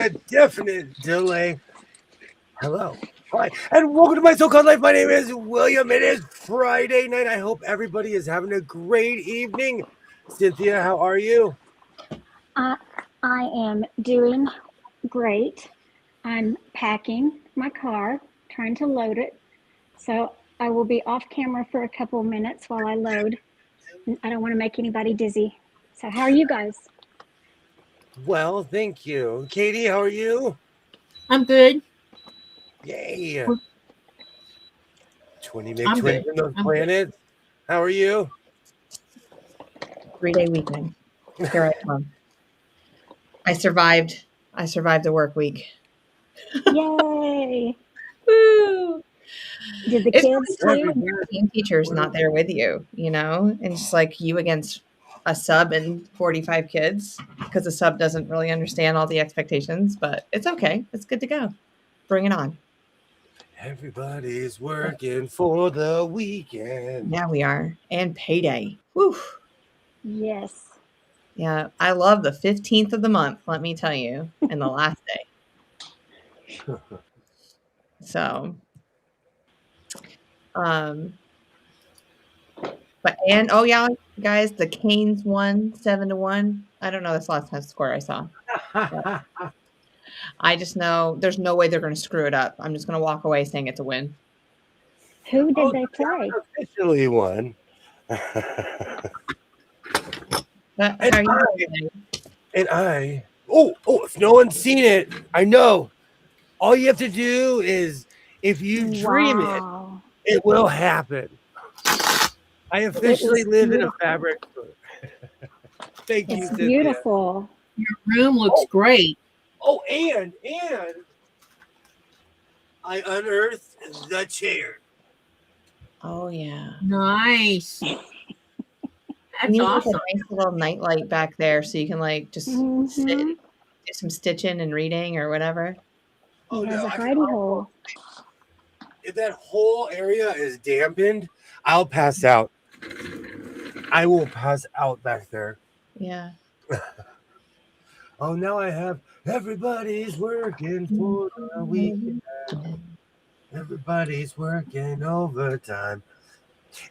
a definite delay. Hello. Hi. And welcome to my so-called life. My name is William. It is Friday night. I hope everybody is having a great evening. Cynthia, how are you? I, I am doing great. I'm packing my car, trying to load it. So I will be off camera for a couple of minutes while I load. I don't want to make anybody dizzy. So, how are you guys? Well, thank you. Katie, how are you? I'm good. Yay. 20 make I'm 20 good. from those I'm planets. How are you? 3-day weekend. Here I come. I survived. I survived the work week. Yay! Woo! Did the It's kids really too? fun when your team teacher's not there with you, and just like you against a sub and 45 kids because the sub doesn't really understand all the expectations, but it's okay. It's good to go. Bring it on. Everybody's working for the weekend. Yeah, we are. And payday. Whew. Yes. Yeah, I love the 15th of the month, let me tell you, and the last day. So, um, oh yeah, guys, the Canes won 7-1. I don't know this last time score I saw. I just know there's no way they're going to screw it up. I'm just going to walk away saying it's a win. Who did they play? Officially won. But how are you doing? If no one's seen it, I know. All you have to do is, if you dream it, Wow. it will happen. I officially live in a fabric. Thank you, It's Cynthia. beautiful. Your room looks great. Oh, and I unearthed the chair. Oh yeah. Nice. You That's need awesome. like a nice little nightlight back there so you can like just sit, do some stitching and reading or whatever. Oh, It has no, a hidey hole. If that whole area is dampened, I'll pass out. I will pass out back there. Yeah. Oh, now I have everybody's working for the weekend. Everybody's working overtime.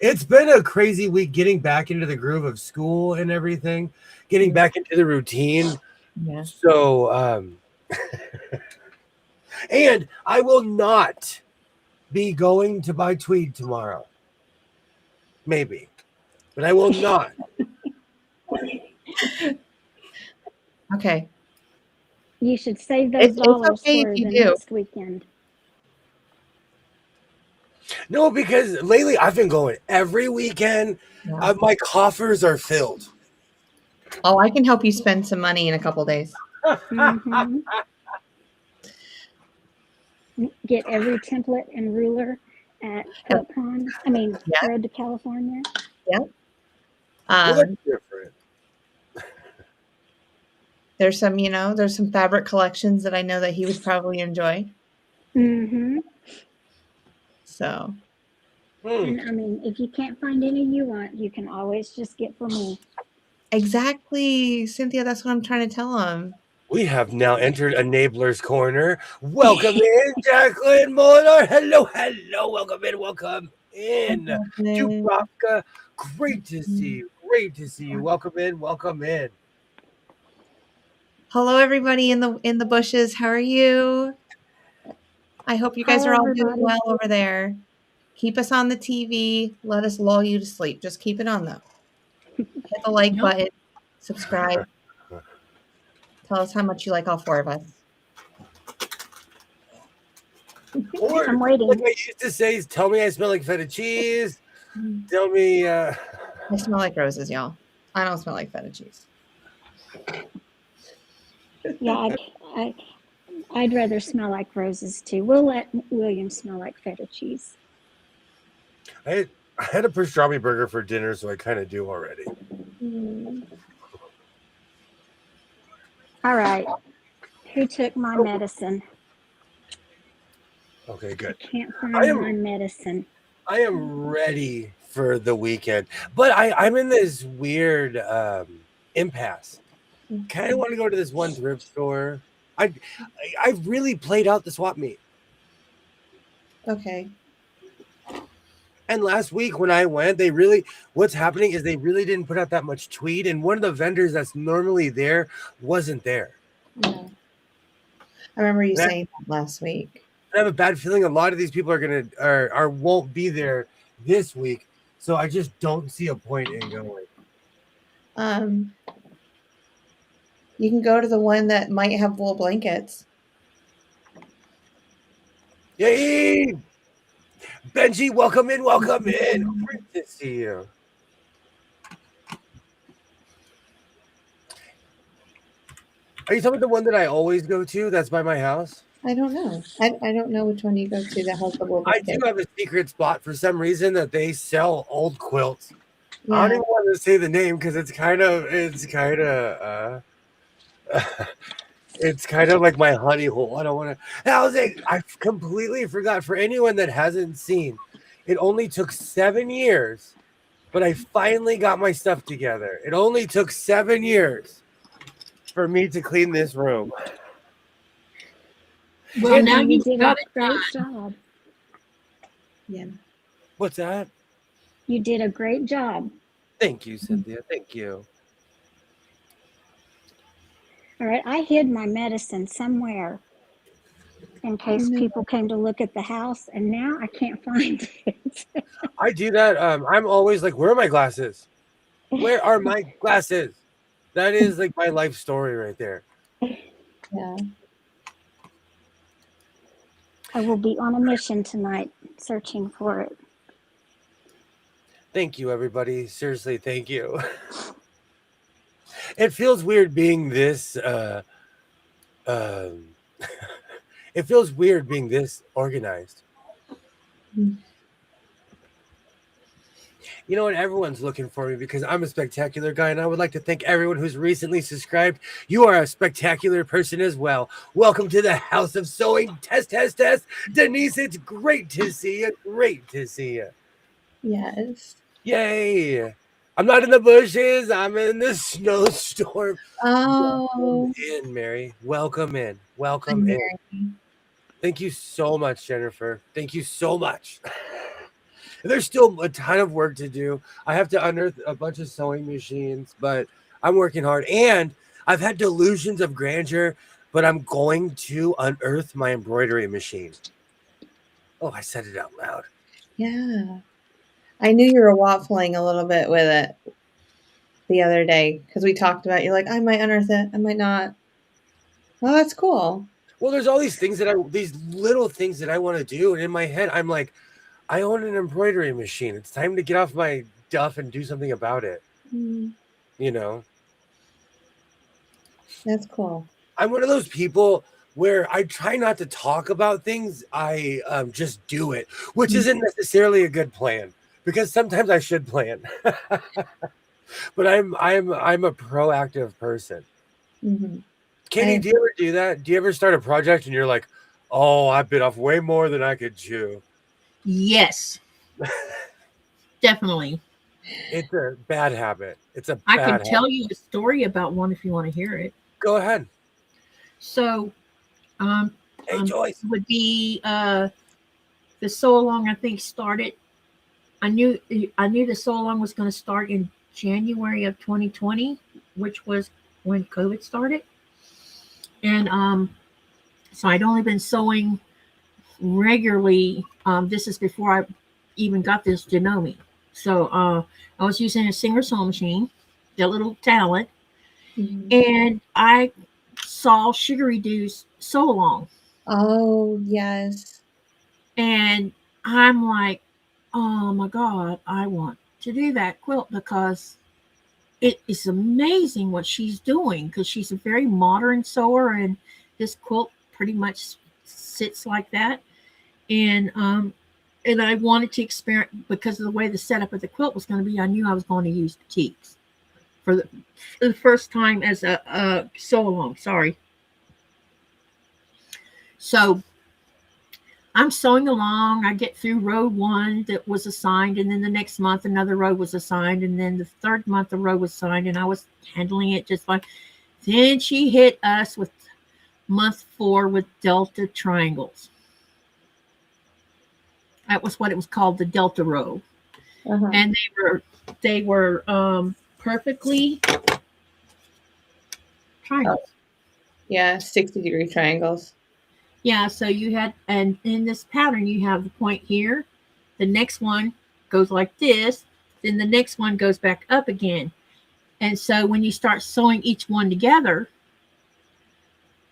It's been a crazy week getting back into the groove of school and everything, getting back into the routine. Yeah. So, and I will not be going to buy tweed tomorrow. Maybe, but I will not. Okay. You should save those It's dollars okay for if you the do. next weekend. No, because lately I've been going every weekend. Yeah. My coffers are filled. Oh, I can help you spend some money in a couple days. Mhm. Get every template and ruler at Peloton. Yeah. Road to California. Yeah. Well, that's different. There's some fabric collections that I know that he would probably enjoy. Mm-hmm. So, And if you can't find any you want, you can always just get for me. exactly, Cynthia, that's what I'm trying to tell him. We have now entered Enabler's Corner. Welcome in, Jacqueline Muller. Hello. Welcome in. Dubravka, great to see you. Welcome in. Hello, everybody in the bushes. How are you? I hope you guys Hi, are all doing everybody. well over there. Keep us on the TV. Let us lull you to sleep. Just keep it on, though. Hit the like button. Subscribe. Tell us how much you like all four of us. Or, I'm waiting. like I used to say, tell me I smell like feta cheese. Tell me. I smell like roses, y'all. I don't smell like feta cheese. Yeah, I'd rather smell like roses too. We'll let William smell like feta cheese. I had a pastrami burger for dinner, so I kind of do already. All right. Who took my medicine? Okay, good. I can't find my medicine. I am ready for the weekend, but I'm in this weird impasse. Kind of want to go to this one thrift store. I've really played out the swap meet. Okay. And last week when I went, what's happening is they really didn't put out that much tweed, and one of the vendors that's normally there wasn't there. Yeah. I remember you saying that last week. I have a bad feeling a lot of these people won't be there this week, so I just don't see a point in going. You can go to the one that might have wool blankets. Yay! Benji, welcome in, welcome in. Great to see you. Are you talking about the one that I always go to that's by my house? I don't know. I don't know which one you go to that has the wool I blanket. do have a secret spot for some reason that they sell old quilts. Yeah. I don't even want to say the name because it's kind of it's kind of like my honey hole. I don't want to. I completely forgot. For anyone that hasn't seen, it only took 7 years, but I finally got my stuff together. It only took 7 years for me to clean this room. Well, now you you did a got it great done. job. Yeah. What's that? You did a great job. Thank you, Cynthia. Thank you. All right, I hid my medicine somewhere in case people came to look at the house, and now I can't find it. I do that. I'm always like, where are my glasses? Where are my glasses? That is like my life story right there. Yeah. I will be on a mission tonight searching for it. Thank you, everybody. Seriously, thank you. It feels weird being this it feels weird being this organized. You know what? Everyone's looking for me because I'm a spectacular guy, and I would like to thank everyone who's recently subscribed. You are a spectacular person as well. Welcome to the House of Sewing. Test. Denise, it's great to see you. Great to see you. Yes. Yay. I'm not in the bushes. I'm in the snowstorm. Oh. Welcome in, Mary. Welcome in. Welcome in. Mary. Thank you so much, Jennifer. Thank you so much. There's still a ton of work to do. I have to unearth a bunch of sewing machines, but I'm working hard. And I've had delusions of grandeur, but I'm going to unearth my embroidery machine. Oh, I said it out loud. Yeah. I knew you were waffling a little bit with it the other day because we talked about you're like, I might unearth it, I might not. Well, that's cool. Well, there's all these things these little things that I want to do. And in my head, I'm like, I own an embroidery machine. It's time to get off my duff and do something about it. You know? That's cool. I'm one of those people where I try not to talk about things. I just do it, which isn't necessarily a good plan because sometimes I should plan. But I'm a proactive person. Katie, do you ever do that? Do you ever start a project and you're like, oh, I bit off way more than I could chew? Yes. Definitely. It's a bad habit. I can tell you a story about one if you want to hear it. Go ahead. So, hey, Joyce. Would be the sew along. I think started. I knew the sew along was going to start in January of 2020, which was when COVID started, and so I'd only been sewing regularly. This is before I even got this Janome. So I was using a Singer sewing machine, the little talent, and I saw Sugary Doo's sew along. Oh, yes. And I'm like, oh my God, I want to do that quilt because it is amazing what she's doing because she's a very modern sewer and this quilt pretty much sits like that. And I wanted to experiment because of the way the setup of the quilt was going to be. I knew I was going to use batiks for the first time as a sew along. Sorry. So I'm sewing along. I get through row 1 that was assigned, and then the next month another row was assigned, and then the third month a row was assigned, and I was handling it just fine. Then she hit us with month 4 with delta triangles. That was what it was called, the delta row. Uh-huh. And they were perfectly triangles. Yeah, 60-degree triangles. Yeah, so you had, and in this pattern, you have the point here. The next one goes like this. Then the next one goes back up again. And so when you start sewing each one together,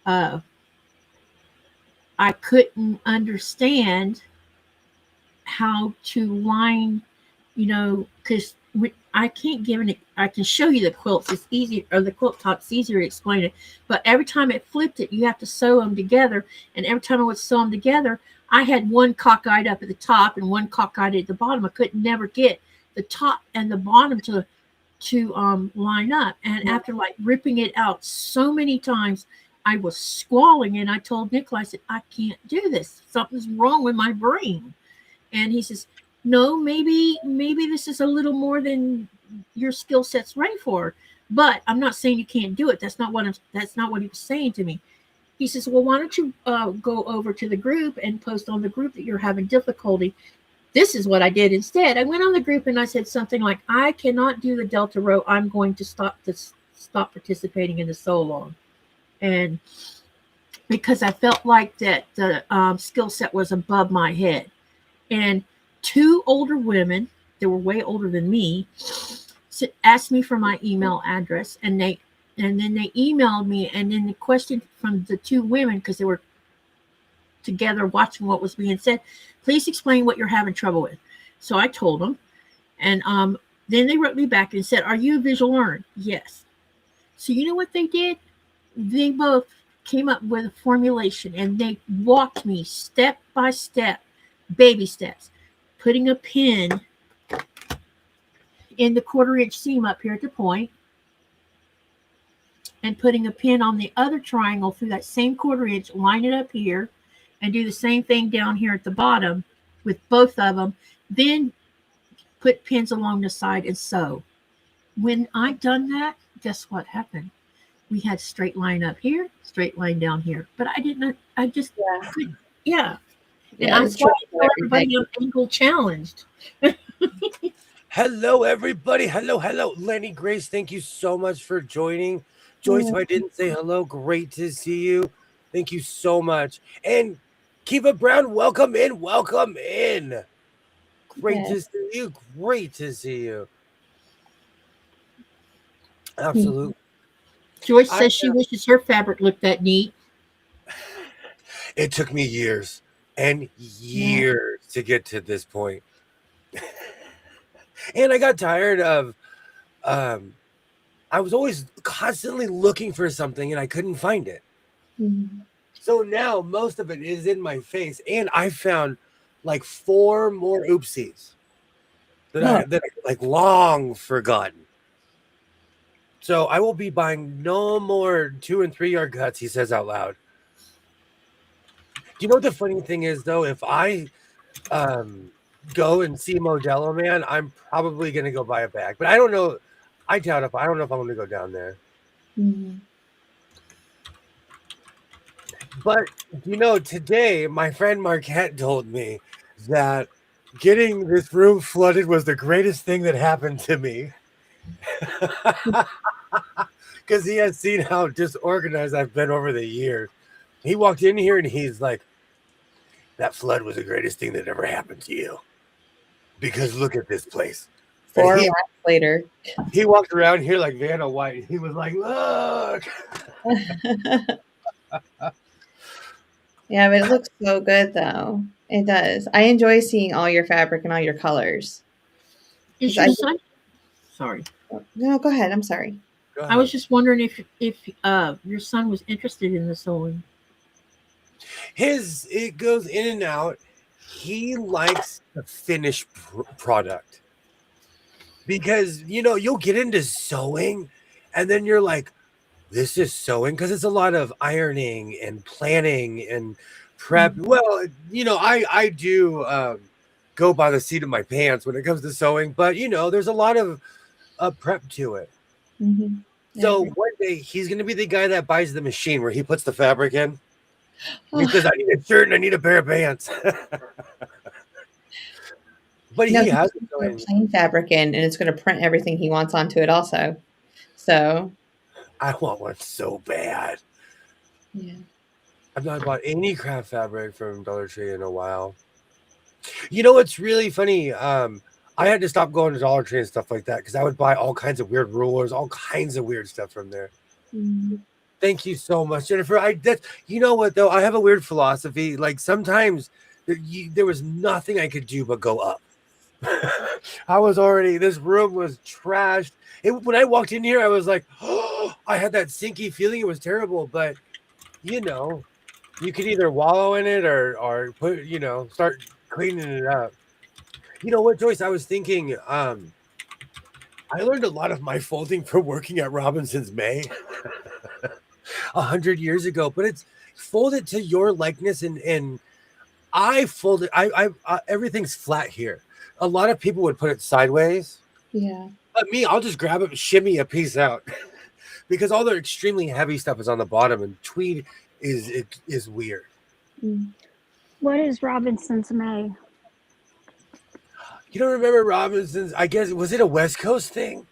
I couldn't understand how to line, because I can't give it. I can show you the quilts. It's easy, or the quilt top. It's easier to explain it. But every time it flipped it, you have to sew them together. And every time I would sew them together, I had one cockeyed up at the top and one cockeyed at the bottom. I could never get the top and the bottom to line up. And after like ripping it out so many times, I was squalling. And I told Nicola, I said, I can't do this. Something's wrong with my brain. And he says, no, maybe this is a little more than your skill set's ready for. But I'm not saying you can't do it. That's not what he was saying to me. He says, well, why don't you go over to the group and post on the group that you're having difficulty. This is what I did instead. I went on the group and I said something like, I cannot do the delta row. I'm going to stop participating in the sew along. And because I felt like that the skill set was above my head. And 2 older women, they were way older than me, asked me for my email address, and then they emailed me. And then the question from the 2 women, because they were together watching what was being said, please explain what you're having trouble with. So I told them, and then they wrote me back and said, are you a visual learner? Yes. So you know what they did? They both came up with a formulation, and they walked me step by step, baby steps, putting a pin in the 1/4-inch seam up here at the point, and putting a pin on the other triangle through that same 1/4-inch, line it up here, and do the same thing down here at the bottom with both of them. Then put pins along the side and sew. When I done that, guess what happened? We had straight line up here, straight line down here. But I didn't. I just couldn't. Yeah. And Yeah, I tell everybody I'm angle challenged. Hello, everybody. Hello. Lenny, Grace, thank you so much for joining. Joyce, if I didn't say hello, great to see you. Thank you so much. And Kiva Brown, welcome in. Great to see you. Great to see you. Absolutely. Joyce says she wishes her fabric looked that neat. It took me years and years to get to this point. And I got tired of, I was always constantly looking for something and I couldn't find it. Mm-hmm. So now most of it is in my face, and I found like 4 more oopsies that I like long forgotten. So I will be buying no more 2 and 3 yard cuts, he says out loud. Do you know what the funny thing is though? If I go and see Modelo Man, I'm probably gonna go buy a bag. But I don't know. I don't know if I'm gonna go down there. Mm-hmm. But today my friend Marquette told me that getting this room flooded was the greatest thing that happened to me. Because he has seen how disorganized I've been over the years. He walked in here and he's like, that flood was the greatest thing that ever happened to you. Because look at this place. 4 months later. He walked around here like Vanna White. He was like, look. Yeah, but it looks so good though. It does. I enjoy seeing all your fabric and all your colors. Is your son? Sorry. No, go ahead. I'm sorry. I was just wondering if your son was interested in the sewing. It goes in and out. He likes the finished product because you'll get into sewing and then you're like, this is sewing, because it's a lot of ironing and planning and prep. Mm-hmm. Well, I do go by the seat of my pants when it comes to sewing, but there's a lot of prep to it. Mm-hmm. So one day he's going to be the guy that buys the machine where he puts the fabric in. He says, "I need a shirt and I need a pair of pants." But No, he he's has gonna put plain fabric in, and it's going to print everything he wants onto it also. So I want one so bad. yeah. I've not bought any craft fabric from Dollar Tree in a while. You know what's really funny? I had to stop going to Dollar Tree and stuff like that because I would buy all kinds of weird rulers, all kinds of weird stuff from there. Thank you so much, Jennifer. You know what though? I have a weird philosophy. Like sometimes there was nothing I could do but go up. This room was trashed. When I walked in here, I was like, oh, I had that sinky feeling. It was terrible, but you know, you could either wallow in it or put, start cleaning it up. You know what, Joyce? I was thinking, I learned a lot of my folding from working at Robinson's May 100 years ago, but it's folded to your likeness and I folded. Everything's flat here. A lot of people would put it sideways. Yeah. But me, I'll just grab it and shimmy a piece out because all the extremely heavy stuff is on the bottom, and tweed is weird. What is Robinson's May? You don't remember Robinson's? I guess was it a West Coast thing?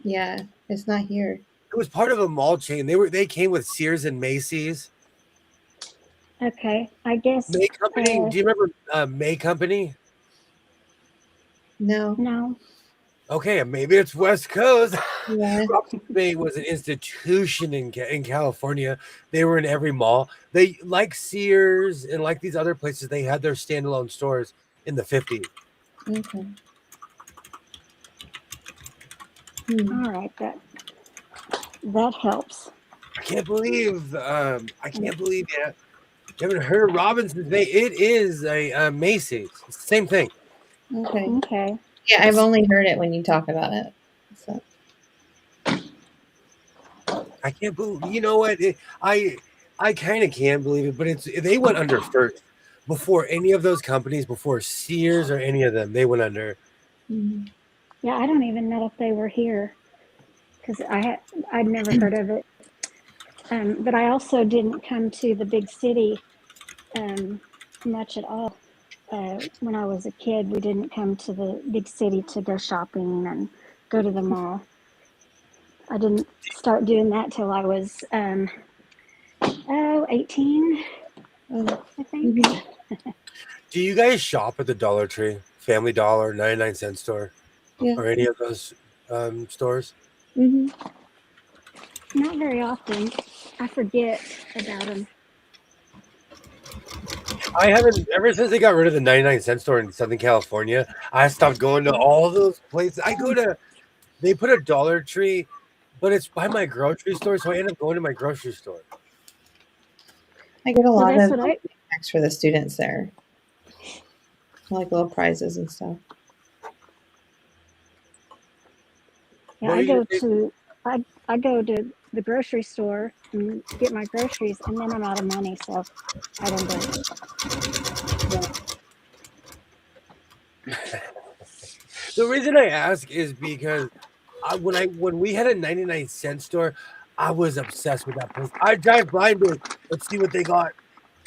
Yeah, it's not here. It was part of a mall chain. They came with Sears and Macy's. Okay, I guess. May Company. Do you remember May Company? No. Okay, maybe it's West Coast. Yeah. May was an institution in California. They were in every mall. They, like Sears and like these other places, they had their standalone stores in the 50s. Okay. All right, that helps. I can't believe you haven't heard of Robinson's May. It is a Macy's. It's the same thing. Okay. Yeah, I've only heard it when you talk about it. So. I can't believe. You know what? I kind of can't believe it, but they went under first before any of those companies, before Sears or any of them. They went under. Yeah, I don't even know if they were here because I'd never heard of it. But I also didn't come to the big city much at all. When I was a kid, we didn't come to the big city to go shopping and go to the mall. I didn't start doing that till I was 18, I think. Do you guys shop at the Dollar Tree, Family Dollar, 99-cent store, or any of those stores? Not very often. I forget about them. I haven't, ever since they got rid of the 99-cent store in Southern California, I stopped going to all those places. They put a Dollar Tree, but it's by my grocery store, so I end up going to my grocery store. I get a lot of checks for the students there. Like little prizes and stuff. Yeah, I go to the grocery store and get my groceries, and then I'm out of money, so I don't go. The reason I ask is because when we had a 99-cent store, I was obsessed with that place. I'd drive by and be like, let's see what they got.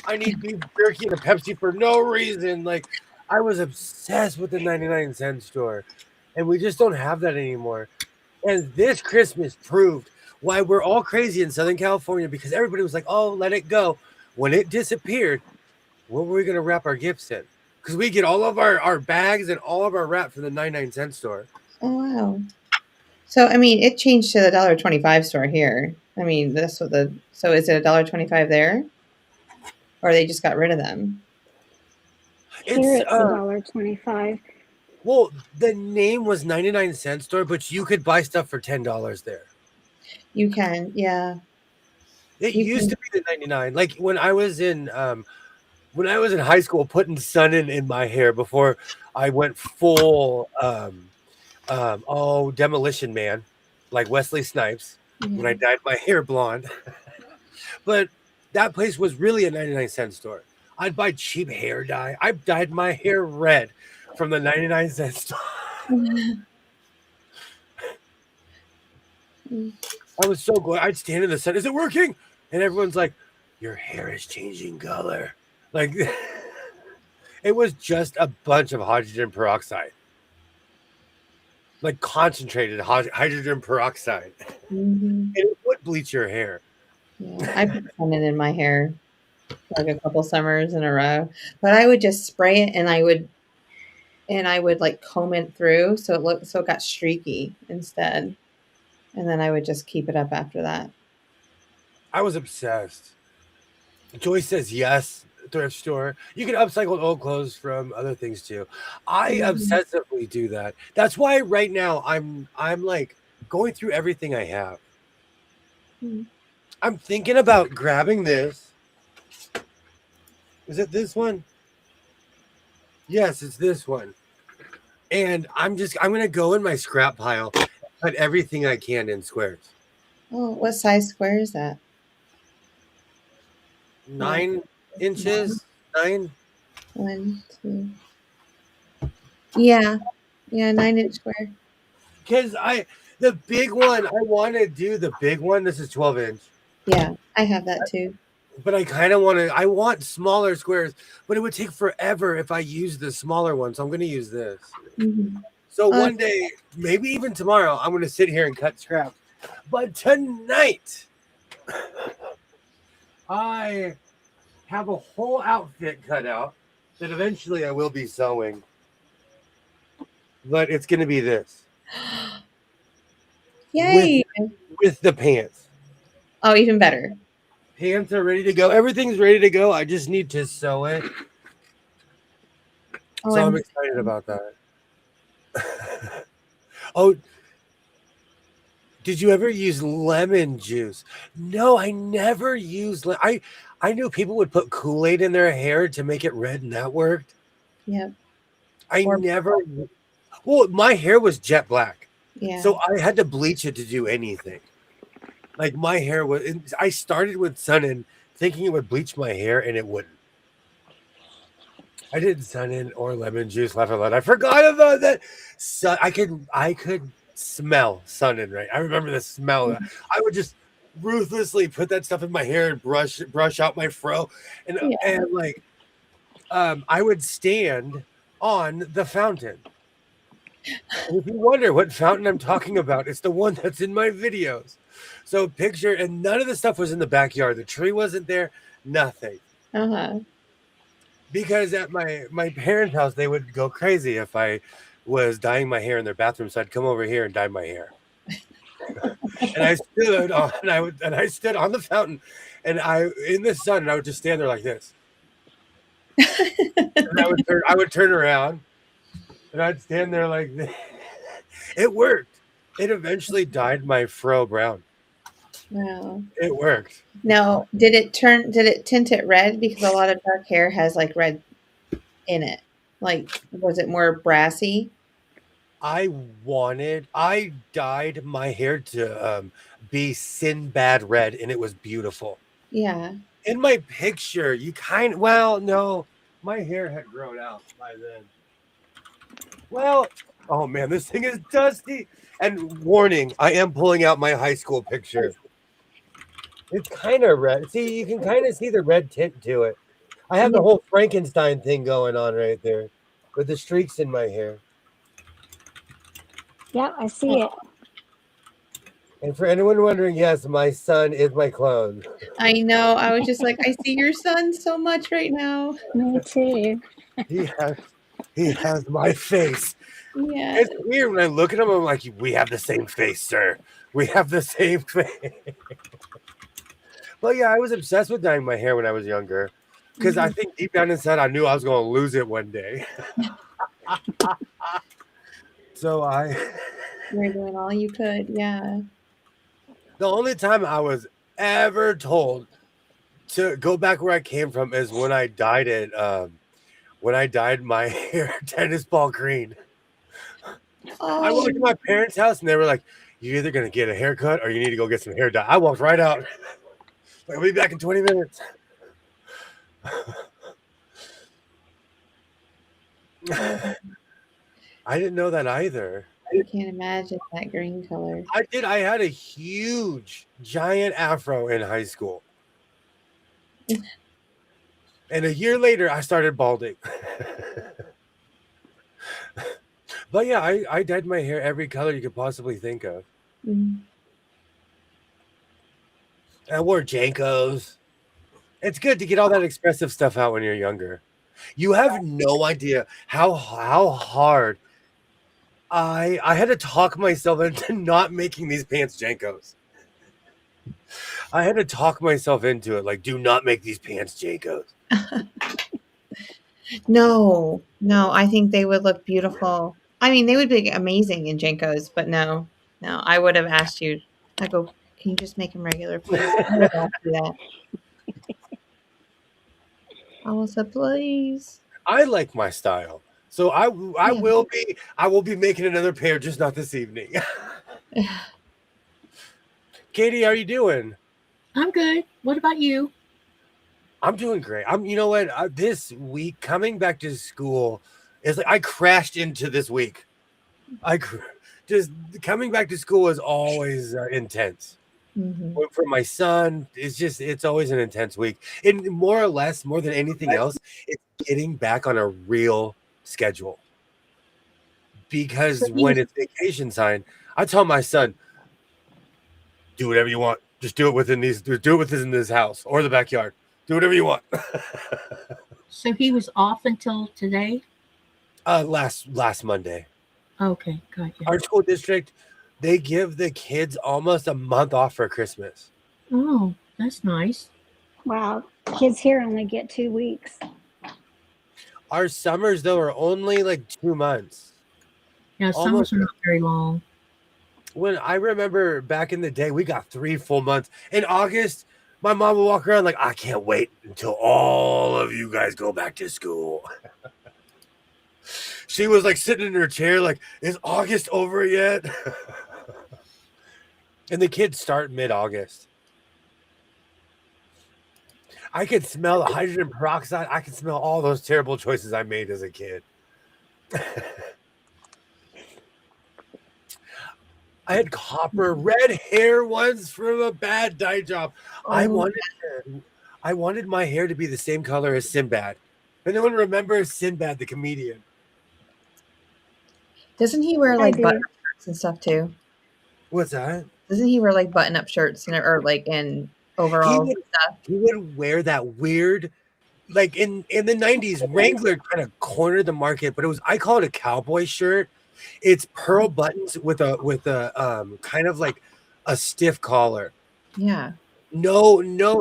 I need beef jerky and a Pepsi for no reason. Like, I was obsessed with the 99-cent store, and we just don't have that anymore. And this Christmas proved why we're all crazy in Southern California, because everybody was like, oh, let it go. When it disappeared, what were we going to wrap our gifts in? Because we get all of our bags and all of our wrap from the 99-cent store. Oh, wow. So, I mean, it changed to the $1.25 store here. I mean, so is it $1.25 there? Or they just got rid of them? Here it's $1.25. Well, the name was 99-cent store, but you could buy stuff for $10 there. You can, yeah. It used to be the 99. Like when I was in high school, putting sun in my hair before I went full Demolition Man, like Wesley Snipes, when I dyed my hair blonde. But that place was really a 99-cent store. I'd buy cheap hair dye. I dyed my hair red from the 99-cent store. I was so glad. I'd stand in the sun. Is it working? And everyone's like, your hair is changing color. Like, it was just a bunch of hydrogen peroxide. Like concentrated hydrogen peroxide. Mhm. It would bleach your hair. Yeah, I put something in my hair like a couple summers in a row, but I would just spray it and I would like comb it through so it got streaky instead. And then I would just keep it up after that. I was obsessed. Joyce says yes, thrift store. You can upcycle old clothes from other things too. I Mhm. obsessively do that. That's why right now I'm like going through everything I have. Hmm. I'm thinking about grabbing this. Is it this one? Yes, it's this one. And I'm gonna go in my scrap pile, put everything I can in squares. Oh, what size square is that? Like 9 inches, 9. one, two. Yeah, yeah, 9-inch square. Because the big one, I want to do the big one. This is 12 inch. Yeah, I have that too. But I kind of I want smaller squares, but it would take forever if I use the smaller one. So I'm going to use this. Hmm. So one day, maybe even tomorrow, I'm going to sit here and cut scraps. But tonight, I have a whole outfit cut out that eventually I will be sewing. But it's going to be this Yay! with the pants. Oh, even better. Pants are ready to go. Everything's ready to go. I just need to sew it. Oh, So I'm excited about that. Oh, did you ever use lemon juice? No, I never used. I knew people would put Kool-Aid in their hair to make it red, and that worked. Yep. I Or- never. Well, my hair was jet black, Yeah. so I had to bleach it to do anything. Like my hair was. I started with sun-in thinking it would bleach my hair, and it wouldn't. I didn't sun-in or lemon juice left alone. I forgot about that. So I could smell sun-in, right? I remember the smell. I would just ruthlessly put that stuff in my hair and brush out my fro, and Yeah. like I would stand on the fountain. And if you wonder what fountain I'm talking about, it's the one that's in my videos. So picture, and none of the stuff was in the backyard. The tree wasn't there. Nothing. Uh-huh. Because at my parents' house, they would go crazy if I was dyeing my hair in their bathroom. So I'd come over here and dye my hair. And I stood on the fountain, and in the sun, and I would just stand there like this. And I would turn around, and I'd stand there like this. It worked. It eventually dyed my fro brown. Wow. It worked. Now, did it tint it red? Because a lot of dark hair has like red in it. Like, was it more brassy? I dyed my hair to be Sinbad red, and it was beautiful. Yeah. In my picture, no, my hair had grown out by then. Well, oh man, this thing is dusty. And warning, I am pulling out my high school picture. It's kind of red. See, you can kind of see the red tint to it. I have the whole Frankenstein thing going on right there with the streaks in my hair. Yep, I see it. And for anyone wondering, yes, my son is my clone. I know. I was just like, I see your son so much right now. Me too. He has my face. Yeah. It's weird when I look at him, I'm like, we have the same face, sir. We have the same face. Well, yeah, I was obsessed with dyeing my hair when I was younger. Because I think deep down inside, I knew I was going to lose it one day. So You were doing all you could. Yeah. the only time I was ever told to go back where I came from is when I dyed it. When I dyed my hair tennis ball green. I walked to my parents' house and they were like, "You're either gonna get a haircut or you need to go get some hair dye." I walked right out. Like, I'll be back in 20 minutes. I didn't know that either. I can't imagine that green color. I did. I had a huge, giant afro in high school. And a year later, I started balding. But yeah, I dyed my hair every color you could possibly think of. Mm. I wore Jankos. It's good to get all that expressive stuff out when you're younger. You have no idea how hard I had to talk myself into not making these pants Jankos. I had to talk myself into it. Like, do not make these pants Jankos. No, I think they would look beautiful. I mean, they would be amazing in Jenkos, but no. I would have asked you. I go, can you just make them regular, please? I would ask you that. I will say, please. I like my style, so I will be making another pair, just not this evening. Katie, how are you doing? I'm good. What about you? I'm doing great. You know what? This week coming back to school is like I crashed into this week. Just coming back to school is always intense. Mm-hmm. For my son, it's always an intense week. And more or less, more than anything else, it's getting back on a real schedule. Because when it's vacation time, I tell my son, do whatever you want. Just do it within this house or the backyard. Do whatever you want. So he was off until today? Last Monday. Okay, got you. Our school district, they give the kids almost a month off for Christmas. Oh, that's nice. Wow. Kids here only get 2 weeks. Our summers, though, are only like 2 months. Yeah, summers are not very long. When I remember back in the day, we got 3 full months. In August, my mom would walk around like, I can't wait until all of you guys go back to school. She was like sitting in her chair like, is August over yet? And the kids start mid-August. I could smell the hydrogen peroxide. I can smell all those terrible choices I made as a kid. I had copper red hair once from a bad dye job. Oh. I wanted my hair to be the same color as Sinbad. Anyone remember Sinbad the comedian? Doesn't he wear like button-up shirts and stuff too? What's that? Doesn't he wear like button-up shirts or like in overalls and stuff? He would wear that weird, like in the 90s, Wrangler kind of cornered the market, but I call it a cowboy shirt. It's pearl buttons with a kind of like a stiff collar. Yeah. No,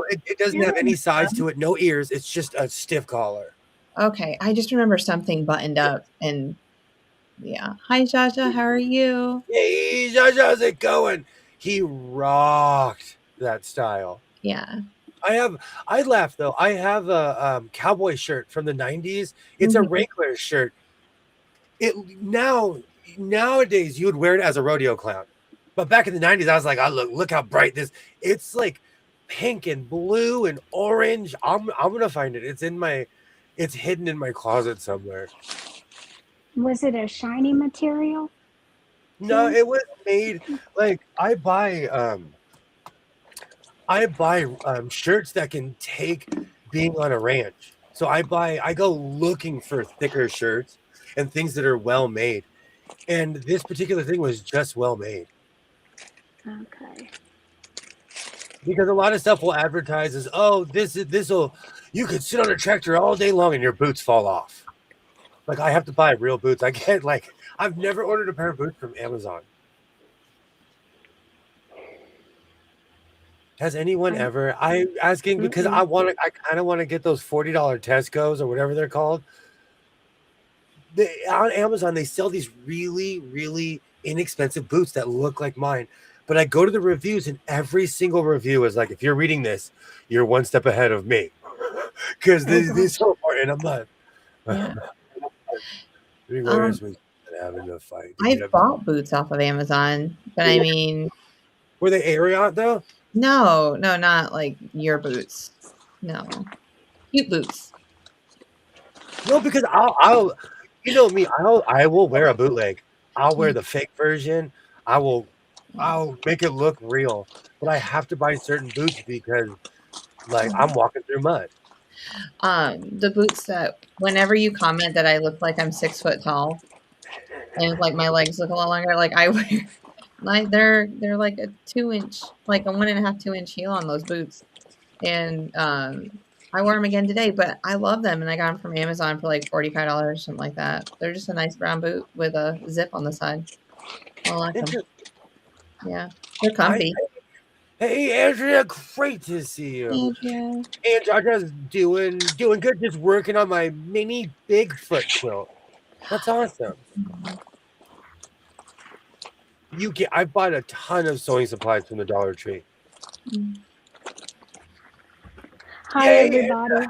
it doesn't have any sides to it. No ears. It's just a stiff collar. Okay. I just remember something buttoned up and yeah. Hi, Jaja. How are you? Hey, Jaja, how's it going? He rocked that style. Yeah. I laugh though. I have a cowboy shirt from the 90s. It's a Wrangler shirt. Nowadays you would wear it as a rodeo clown. But back in the 90s, I was like, look how bright this. It's like pink and blue and orange. I'm gonna find it. It's hidden in my closet somewhere. Was it a shiny material? No, it was made like I buy shirts that can take being on a ranch. So I go looking for thicker shirts and things that are well made. And this particular thing was just well made. Okay. Because a lot of stuff will advertise as, oh, you could sit on a tractor all day long and your boots fall off. Like I have to buy real boots. I can't I've never ordered a pair of boots from Amazon. Has anyone ever? I'm asking because I kind of want to get those $40 Tesco's or whatever they're called. On Amazon, they sell these really, really inexpensive boots that look like mine. But I go to the reviews and every single review is like, if you're reading this, you're one step ahead of me. Because these so far in a month. Yeah. Having a fight. I've bought boots off of Amazon, but I mean, were they Ariat though? No, not like your boots. No, cute boots. No, because I'll you know me, I will wear a bootleg. I'll wear the fake version. I'll make it look real, but I have to buy certain boots because like I'm walking through mud. The boots that whenever you comment that I look like I'm 6 foot tall and like my legs look a lot longer, like I wear like they're like a 2 inch, like a 1.5, 2 inch heel on those boots. And I wore them again today, but I love them and I got them from Amazon for like $45, something like that. They're just a nice brown boot with a zip on the side. I like them. Yeah. They're Hi, comfy. hey Andrea, great to see you. Yeah. And Jaja's doing good, just working on my mini Bigfoot quilt. That's awesome. I bought a ton of sewing supplies from the Dollar Tree. Hi, Yay, everybody.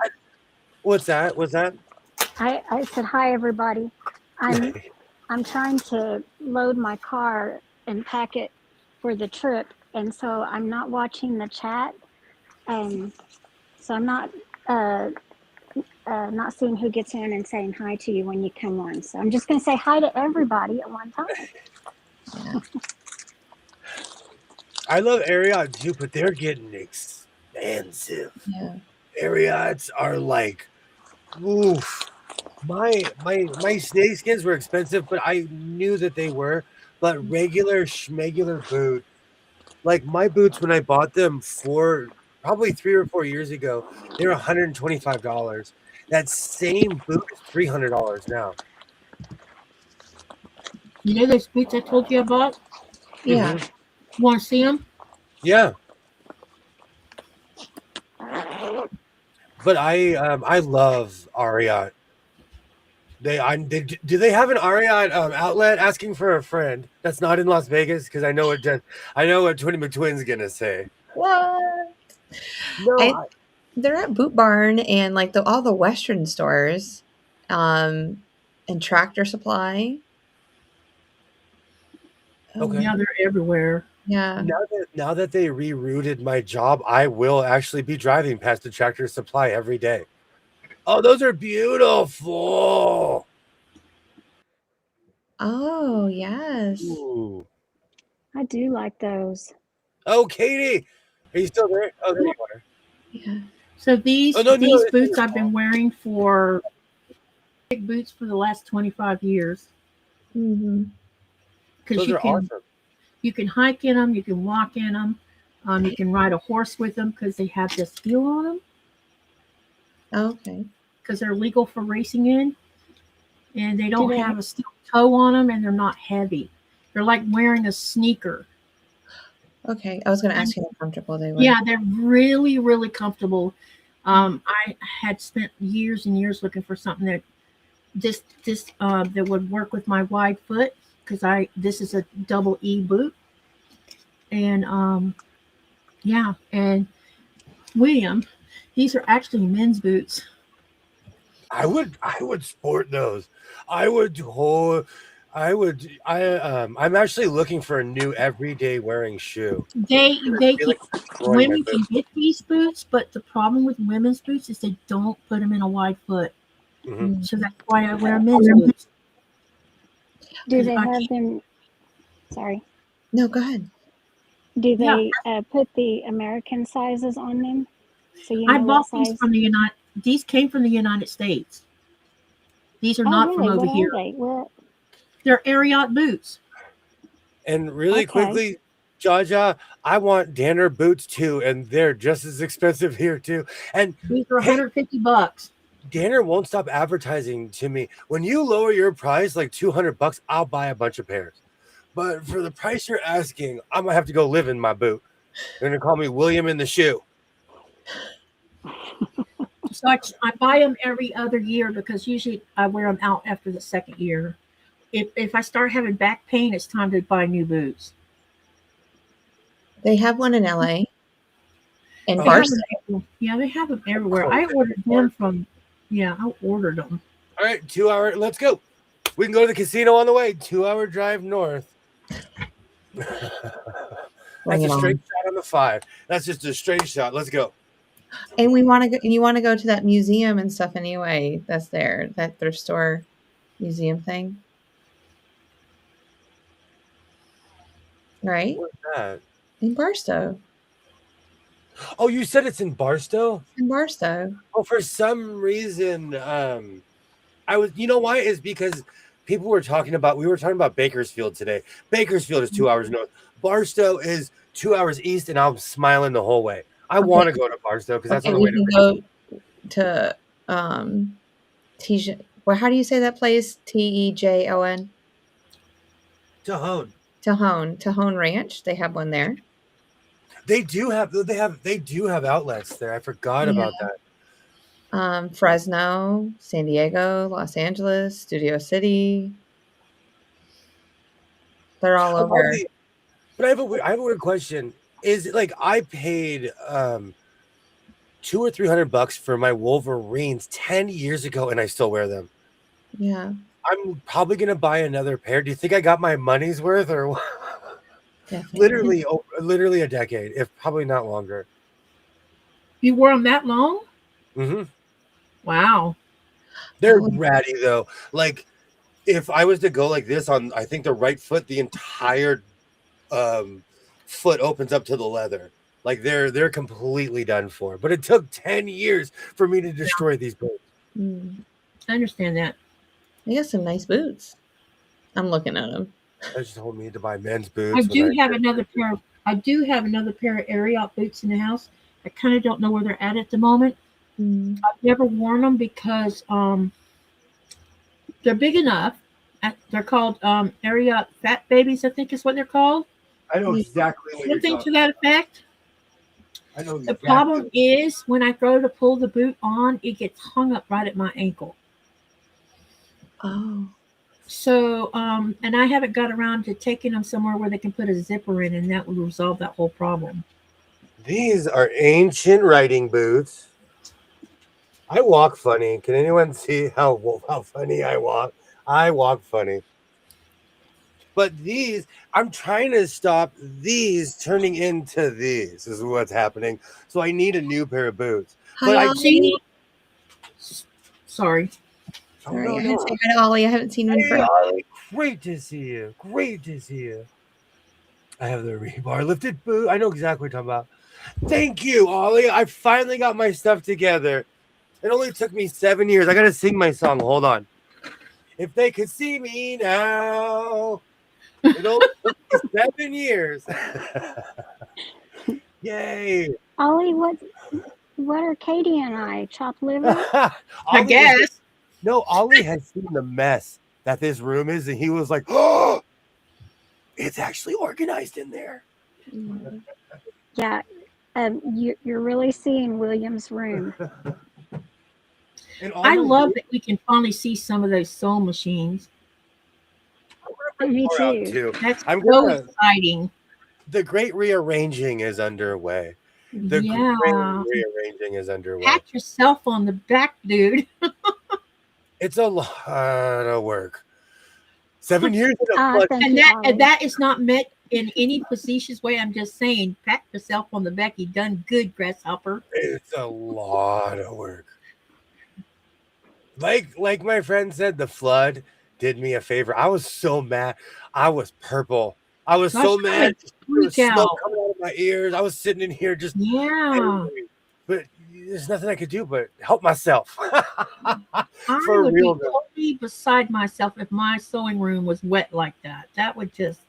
What's that? I said hi, everybody. I'm trying to load my car and pack it for the trip, and so I'm not watching the chat, and so I'm not seeing who gets on and saying hi to you when you come on. So I'm just going to say hi to everybody at one time. Yeah. I love Ariat too, but they're getting expensive. Yeah. Ariats are like, oof. My snakeskins were expensive, but I knew that they were. But regular schmegular boot, like my boots when I bought them probably 3 or 4 years ago, they were $125. That same boot is $300 now. You know those boots I told you about? Yeah. Mhm. Want to see them? Yeah. But I love Ariat. Do they have an Ariat outlet? Asking for a friend that's not in Las Vegas because I know what Twinny McTwin's gonna say. What? No, They're at Boot Barn and like all the Western stores, and Tractor Supply. Okay. Yeah, they're everywhere. Yeah. Now that they rerouted my job, I will actually be driving past the Tractor Supply every day. Oh, those are beautiful. Oh, yes. Ooh. I do like those. Oh, Katie, are you still there? Oh, there you are. Yeah. So these Oh, no, these it's boots your I've been wearing for big boots for the last 25 years Mm-hmm. because Those are awesome. you can hike in them, you can walk in them, you can ride a horse with them because they have this heel on them Okay. because they're legal for racing in, and they don't they have a steel toe on them, and they're not heavy. They're like wearing a sneaker. Okay. I was going to ask you how comfortable they were. Yeah, they're really, really comfortable. I had spent years and years looking for something that that would work with my wide foot because this is a double E boot, and yeah, and William, these are actually men's boots. I would sport those. I'm actually looking for a new everyday wearing shoe. They Feel can like it's destroying my women foot. can get these boots, but the problem with women's boots is they don't put them in a wide foot. Mhm. So that's why I wear men's boots. Do 'Cause they I have can't- them? Sorry. No, go ahead. Do Yeah. they put the American sizes on them? So you I know bought what these size? from these came from the United States. These are Oh, not from really? over What here. are they? Where? They're Ariat boots. And really Okay. quickly, Jaja, I want Danner boots too, and they're just as expensive here too. And These are hey, $150. Danner won't stop advertising to me. When you lower your price like $200, I'll buy a bunch of pairs. But for the price you're asking, I'm gonna have to go live in my boot. They're gonna call me William in the shoe. So I buy them every other year because usually I wear them out after the second year. If I start having back pain, it's time to buy new boots. They have one in LA and Oh, They have Barstow. them, yeah, they have them everywhere. Oh, I ordered them from, yeah, I ordered them. All right, 2 hour. Let's go. We can go to the casino on the way. 2-hour drive north. Bring That's it a straight on. shot on the 5. That's just a straight shot. Let's go. And we want to go. You want to go to that museum and stuff anyway. That's there. That thrift store museum thing. right? What's that? In Barstow. Oh, you said it's in Barstow? In Barstow. Oh, for some reason, I was. You know why? Is because we were talking about Bakersfield today. Bakersfield is 2 hours north. Barstow is 2 hours east, and I'm smiling the whole way. I Okay. want to go to Barstow because that's on Okay, the way we to. can go to well, how do you say that place? Tejon? Tahone. Tahone Ranch. They have one there. They do have outlets there. I forgot Yeah. about that. Fresno, San Diego, Los Angeles, Studio City. They're all over. But I have a weird question. Is it like I paid $200 or $300 for my Wolverines 10 years ago and I still wear them? Yeah. I'm probably gonna buy another pair. Do you think I got my money's worth or what? Definitely. literally a decade, if probably not longer. You wore them that long? Mm-hmm. Wow. They're ratty though. Like if I was to go like this on, I think the right foot, the entire foot opens up to the leather. Like they're completely done for. But it took 10 years for me to destroy these boots. I understand that. They got some nice boots. I'm looking at them. I just told me to buy men's boots. I do have another pair of Ariat boots in the house. I kind of don't know where they're at the moment. I've never worn them because they're big enough. They're called Ariat Fat Babies, I think is what they're called. I know exactly what you're Something talking to that effect. I know The problem is when I go to pull the boot on, it gets hung up right at my ankle. Oh. So, and I haven't got around to taking them somewhere where they can put a zipper in, and that would resolve that whole problem. These are ancient riding boots. I walk funny. Can anyone see how funny I walk? I walk funny. But these, I'm trying to stop these turning into these, is what's happening. So I need a new pair of boots. Hi, But Ollie. Sorry. Sorry, I had to say hi to Ollie. I haven't seen him forever. Ollie, great to see you. Great to see you. I have the rebar lifted boot. I know exactly what you're talking about. Thank you, Ollie. I finally got my stuff together. It only took me 7 years. I got to sing my song. Hold on. If they could see me now, it only took me 7 years. Yay. Ollie, what are Katie and I? Chopped liver? I guess. No, Ollie has seen the mess that this room is, and he was like, oh, it's actually organized in there. Yeah. You're really seeing William's room. I love that we can finally see some of those sew machines. Me too. That's so exciting. The great rearranging is underway. The great rearranging is underway. Pat yourself on the back, dude. It's a lot of work. 7 years and that is not meant in any facetious way. I'm just saying, pat yourself on the back. You done good, grasshopper. It's a lot of work. Like my friend said, the flood did me a favor. I was so mad. I was purple. I was so mad. There was smoke coming out of my ears. I was sitting in here just angry. But there's nothing I could do but help myself. I would be totally beside myself if my sewing room was wet like that. That would just,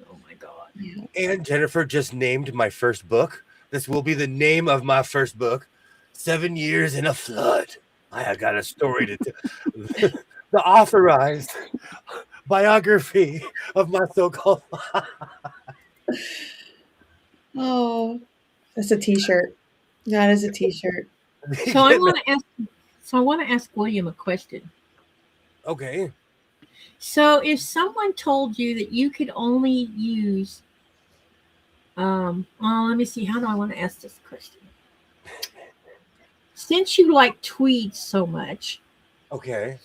oh my God. And Jennifer just named my first book. This will be the name of my first book, 7 Years in a Flood. I got a story to tell. The authorized biography of my so-called. Oh, that's a t-shirt. That is a t-shirt. So I want to ask William a question. Okay. So if someone told you that you could only use let me see, how do I want to ask this question? Since you like tweeds so much. Okay.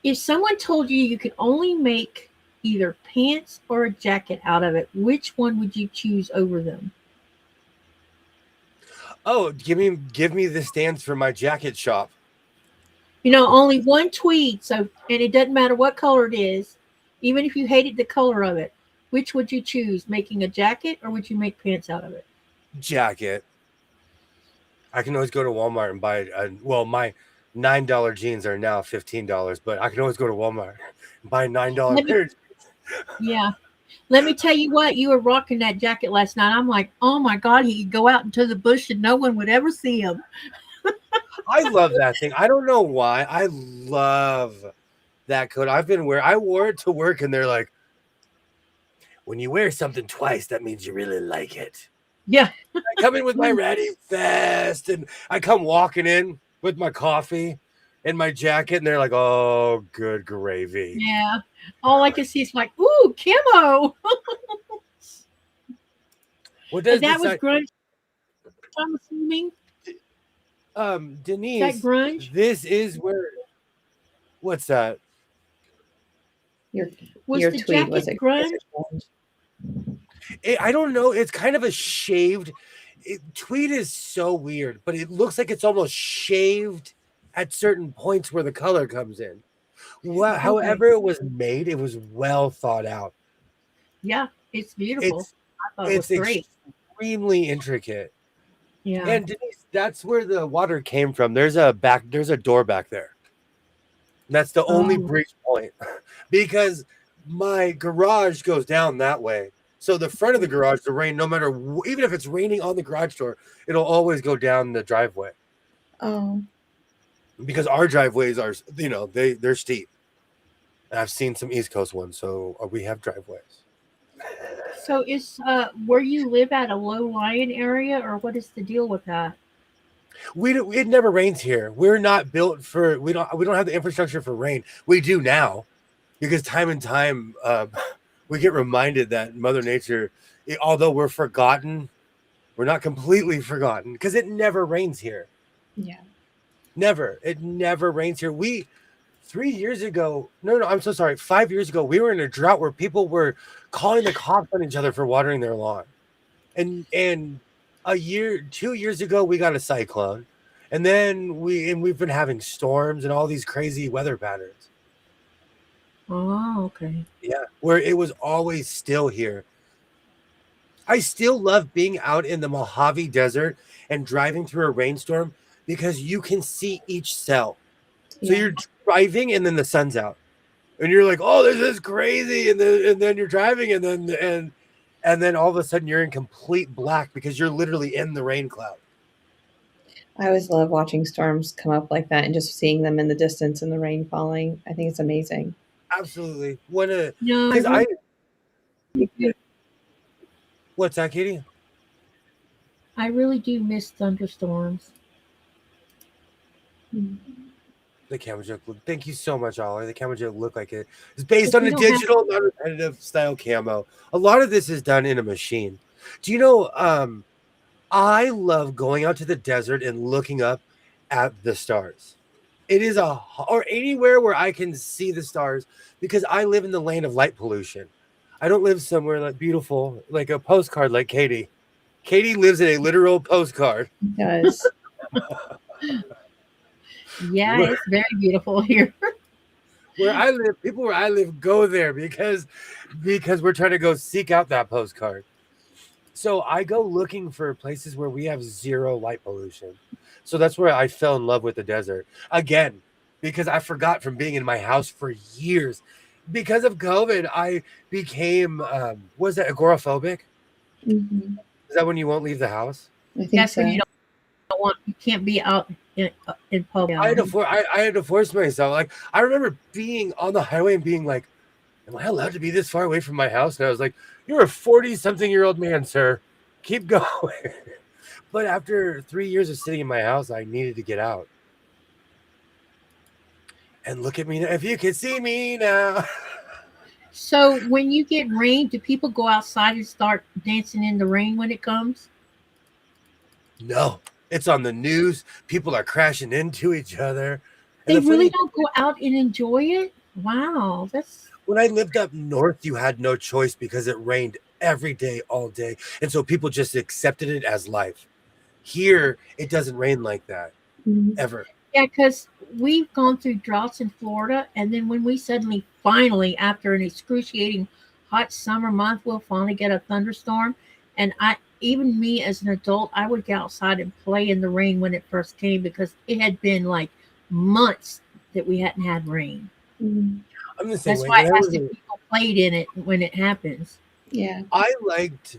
If someone told you could only make either pants or a jacket out of it, which one would you choose over them? Oh, give me the stands for my jacket shop. Only one tweed, so and it doesn't matter what color it is, even if you hated the color of it. Which would you choose, making a jacket or would you make pants out of it? Jacket. I can always go to Walmart and buy my $9 jeans are now $15, but I can always go to Walmart and buy $9 pair. Yeah. Let me tell you what, you were rocking that jacket last night. I'm like, oh my God, he could go out into the bush and no one would ever see him. I love that thing. I don't know why. I love that coat. I wore it to work, and they're like, when you wear something twice, that means you really like it. Yeah. I come in with my ratty vest, and I come walking in with my coffee and my jacket, and they're like, oh, good gravy. Yeah. All I can see is like, ooh, camo. What does that was grunge, I'm assuming. Denise, is that grunge? This is where. What's that? Your the tweet was it grunge? I don't know. It's kind of a shaved. Tweed is so weird, but it looks like it's almost shaved at certain points where the color comes in. Well, Okay. However it was made, it was well thought out. Yeah, it's beautiful. I thought it was great. Extremely intricate. Yeah. And Denise, that's where the water came from. There's a door back there. That's the only breach point because my garage goes down that way. So the front of the garage, the rain, no matter even if it's raining on the garage door, it'll always go down the driveway. Oh. Because our driveways are, they're steep. And I've seen some East Coast ones, so we have driveways. So is where you live at a low-lying area, or what is the deal with that? It never rains here. We're not built for we don't have the infrastructure for rain. We do now, because time and time we get reminded that Mother Nature, although we're forgotten, we're not completely forgotten because it never rains here. Yeah. Never. It never rains here. 3 years ago, I'm so sorry. 5 years ago, we were in a drought where people were calling the cops on each other for watering their lawn. And 2 years ago, we got a cyclone. And then we've been having storms and all these crazy weather patterns. Oh, okay. Yeah, where it was always still here. I still love being out in the Mojave Desert and driving through a rainstorm because you can see each cell. So you're driving and then the sun's out. And you're like, oh, this is crazy. And then you're driving and then all of a sudden you're in complete black because you're literally in the rain cloud. I always love watching storms come up like that and just seeing them in the distance and the rain falling. I think it's amazing. Absolutely. What's that, Katie? I really do miss thunderstorms. The camera joke. Thank you so much, Ollie. The camera joke looked like it. It's based on a digital, non-repetitive style camo. A lot of this is done in a machine. Do you know? I love going out to the desert and looking up at the stars. It is or anywhere where I can see the stars because I live in the lane of light pollution. I don't live somewhere like beautiful, like a postcard like Katie. Katie lives in a literal postcard. Yes. Yeah, it's very beautiful here. Where I live go there because we're trying to go seek out that postcard. So I go looking for places where we have zero light pollution. So that's where I fell in love with the desert. Again, because I forgot from being in my house for years. Because of COVID, I became, agoraphobic? Mm-hmm. Is that when you won't leave the house? I think That's so. when you can't be out in public. I had to force myself. Like, I remember being on the highway and being like, am I allowed to be this far away from my house? And I was like, you're a 40-something-year-old man, sir. Keep going. But after 3 years of sitting in my house, I needed to get out. And look at me now. If you can see me now. So when you get rain, do people go outside and start dancing in the rain when it comes? No. It's on the news. People are crashing into each other. They really don't go out and enjoy it? Wow. When I lived up north, you had no choice because it rained every day, all day. And so people just accepted it as life. Here, it doesn't rain like that, ever. Yeah, because we've gone through droughts in Florida. And then when we suddenly, finally, after an excruciating hot summer month, we'll finally get a thunderstorm. And even me as an adult, I would get outside and play in the rain when it first came because it had been like months that we hadn't had rain. Mhm. I'm the same That's way. why When I I was asked if a, people played in it when it happens. Yeah. I liked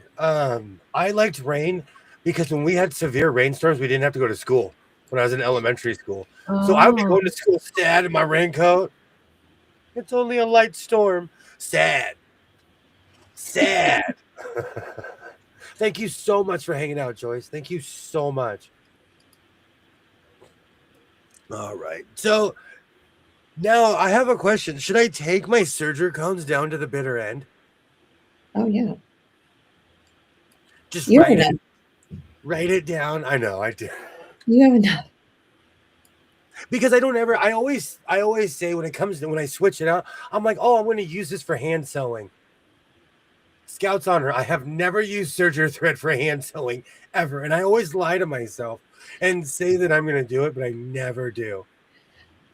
rain because when we had severe rainstorms, we didn't have to go to school when I was in elementary school. So I would be Oh, going to school sad in my raincoat. It's only a light storm. Sad. Sad. Thank you so much for hanging out, Joyce. Thank you so much. All right. So now I have a question. Should I take my serger cones down to the bitter end? Oh yeah. Just You have enough. write it down. I know I do. You have enough. Because I always say when it comes to when I switch it out, I'm like, oh, I'm going to use this for hand sewing. Scouts honor, I have never used serger thread for hand sewing ever, and I always lie to myself and say that I'm going to do it, but I never do.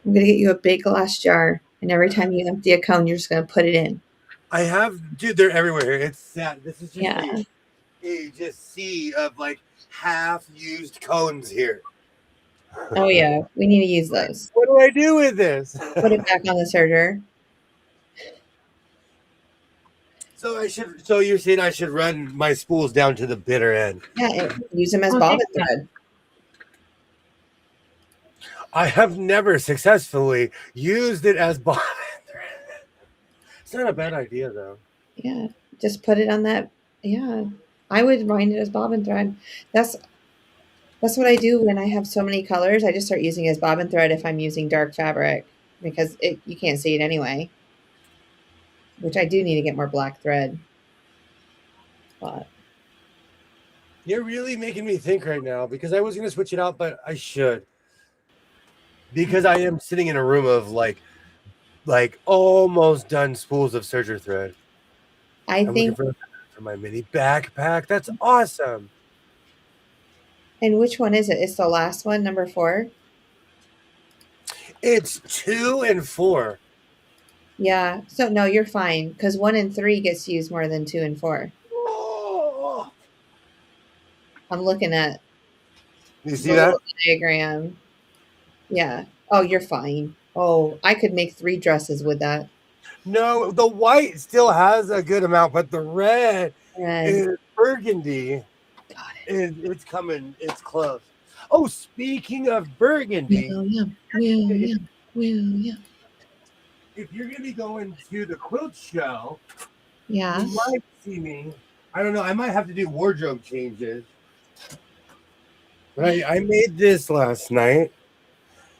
I'm gonna get you a big glass jar, and every time you empty a cone, you're just gonna put it in. I have, dude, they're everywhere. It's sad. This is just Yeah. a just sea of like half used cones here. Oh yeah. We need to use those. What do I do with this? Put it back on the serger. So you're saying I should run my spools down to the bitter end? Yeah, and use them as Okay. bobbin thread. I have never successfully used it as bobbin thread. It's not a bad idea though. Yeah. Just put it on that. Yeah. I would wind it as bobbin thread. That's what I do when I have so many colors. I just start using it as bobbin thread if I'm using dark fabric because you can't see it anyway. Which I do need to get more black thread. But You're really making me think right now because I was going to switch it out, but I should. Because I am sitting in a room of like almost done spools of serger thread. I I'm think. looking for my mini backpack. That's awesome. And which one is it? It's the last one, number 4. It's 2 and 4. Yeah. So no, you're fine because 1 and 3 gets used more than 2 and 4. Oh, I'm looking at you see the that? little diagram. Yeah. Oh, you're fine. Oh, I could make 3 dresses with that. No, the white still has a good amount, but the red Red. is burgundy. Got it. It's coming. It's close. Oh, speaking of burgundy, William. if you're going to be going to the quilt show, Yeah. you might see me. I don't know. I might have to do wardrobe changes. But I made this last night.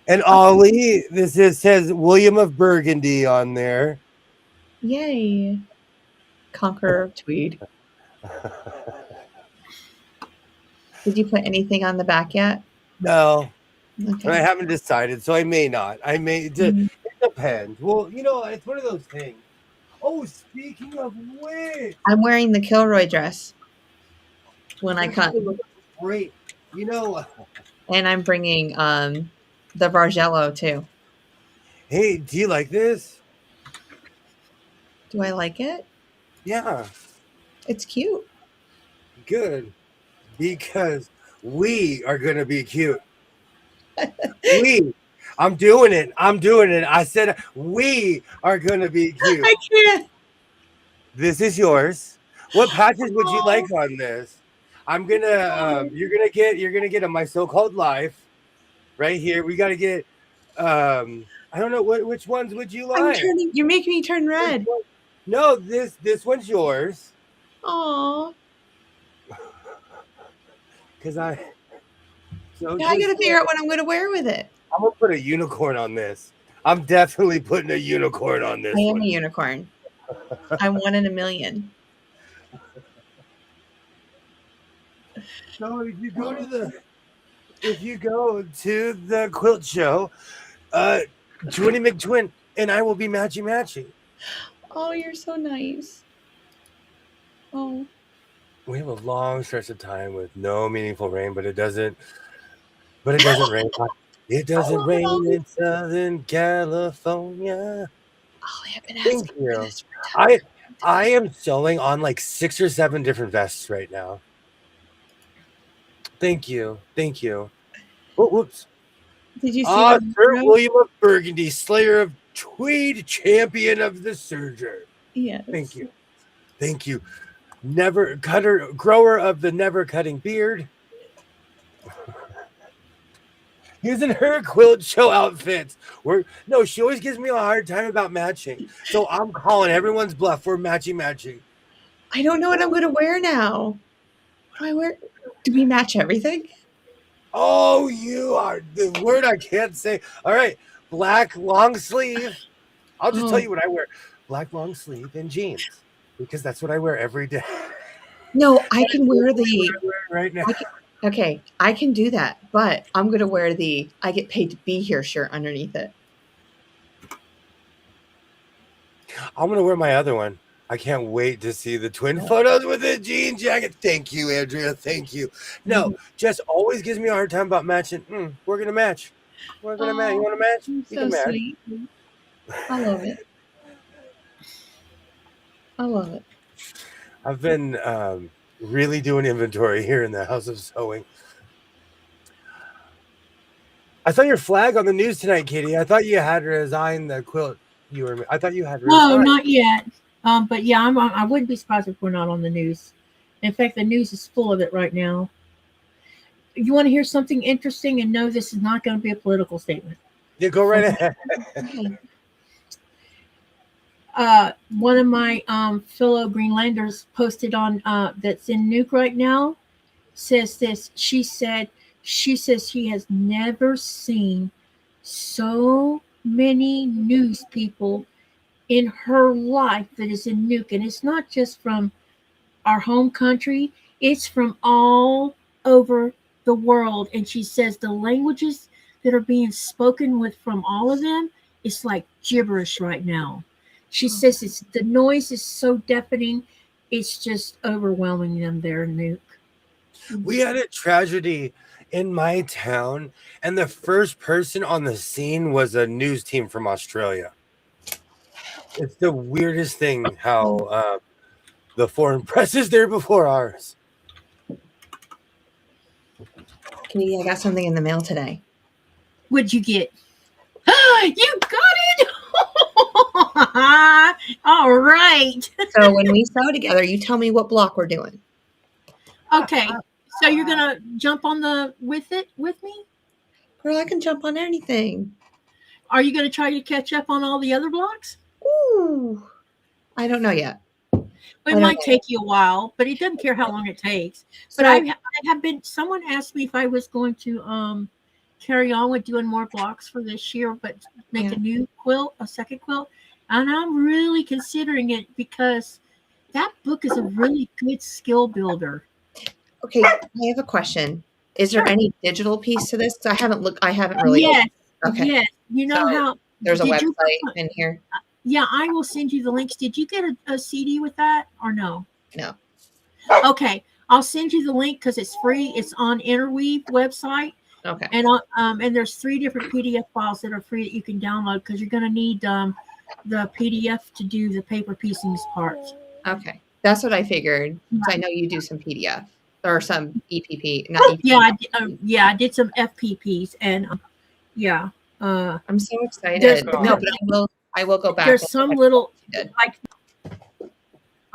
And Ollie, says William of Burgundy on there. Yay. Conqueror of Tweed. Did you put anything on the back yet? No, Okay. I haven't decided, so I may not. I may. It depends. Well, it's one of those things. Oh, speaking of which, I'm wearing the Kilroy dress when I come. Great. And I'm bringing the Vargello too. Hey, do you like this? Do I like it? Yeah, It's cute. good. Because we are going to be cute. I'm doing it. I said we are going to be cute. I can't. This is yours. What patches would you like on this? I'm gonna you're gonna get a My So-Called Life right here. We gotta get I don't know which ones would you like? You're making me turn red. No, this one's yours. Aw. Because Now I gotta figure out what I'm gonna wear with it. I'm gonna put a unicorn on this. I'm definitely putting a unicorn on this. I am one. a unicorn. I'm 1 in a million. So if you go to the quilt show, Twinny McTwin and I will be matchy. Oh, you're so nice. Oh. We have a long stretch of time with no meaningful rain, but it doesn't rain. It doesn't rain in Southern California. Oh, I've been Thank asking you. for this for time. I am sewing on like 6 or 7 different vests right now. Thank you. Oh, whoops. Did you see Ah, my Sir photo? William of Burgundy, Slayer of Tweed, champion of the Surger. Yes. Thank you. Never cutter, grower of the never cutting beard. Using her quilt show outfits. No, she always gives me a hard time about matching. So I'm calling everyone's bluff. We're matching. I don't know what I'm going to wear now. What do I wear? Do we match everything? Oh, you are the word I can't say. All right, black long sleeve. I'll just tell you what I wear: black long sleeve and jeans, because that's what I wear every day. No, I can wear the. Right now. Okay, I can do that, but I'm going to wear the I get paid to be here shirt underneath it. I'm going to wear my other one. I can't wait to see the twin photos with the jean jacket. Thank you, Andrea. Thank you. No, Jess always gives me a hard time about matching. We're going to match. We're going to match. You want to match? You So can match. sweet. I love it. I've been really doing inventory here in the House of Sewing. I saw your flag on the news tonight, Katie. I thought you had resigned the quilt. I thought you had resigned. No, not yet. But yeah, I wouldn't be surprised if we're not on the news. In fact, the news is full of it right now. You want to hear something interesting and know this is not going to be a political statement. Yeah, go right ahead. One of my fellow Greenlanders posted on that's in Nuke right now says this. She says she has never seen so many news people in her life that is in Nuke, and it's not just from our home country, it's from all over the world. And she says the languages that are being spoken with from all of them, it's like gibberish right now. She says the noise is so deafening, it's just overwhelming them there in Nuke. We had a tragedy in my town, and the first person on the scene was a news team from Australia. It's the weirdest thing how the foreign press is there before ours. Katie, I got something in the mail today. What'd you get? You got it! All right. So when we sew together, you tell me what block we're doing. Okay. So you're gonna jump on with me? Girl, I can jump on anything. Are you gonna try to catch up on all the other blocks? Ooh. I don't know yet. It might take you a while, but it doesn't care how long it takes. But I have been. Someone asked me if I was going to carry on with doing more blocks for this year, but make a new quilt, a second quilt, and I'm really considering it because that book is a really good skill builder. Okay, I have a question. Is there any digital piece to this? I haven't really. Yes. Okay. Yes. You know how there's a website in here. Yeah, I will send you the links. Did you get a CD with that or no? No. Okay, I'll send you the link because it's free. It's on Interweave website. Okay. And there's 3 different PDF files that are free that you can download because you're going to need the PDF to do the paper piecings parts. Okay, that's what I figured. I know you do some PDF or some EPP. Not EPP. Yeah, I did some FPPs and yeah. I'm so excited. No, but I will go back. There's some little like.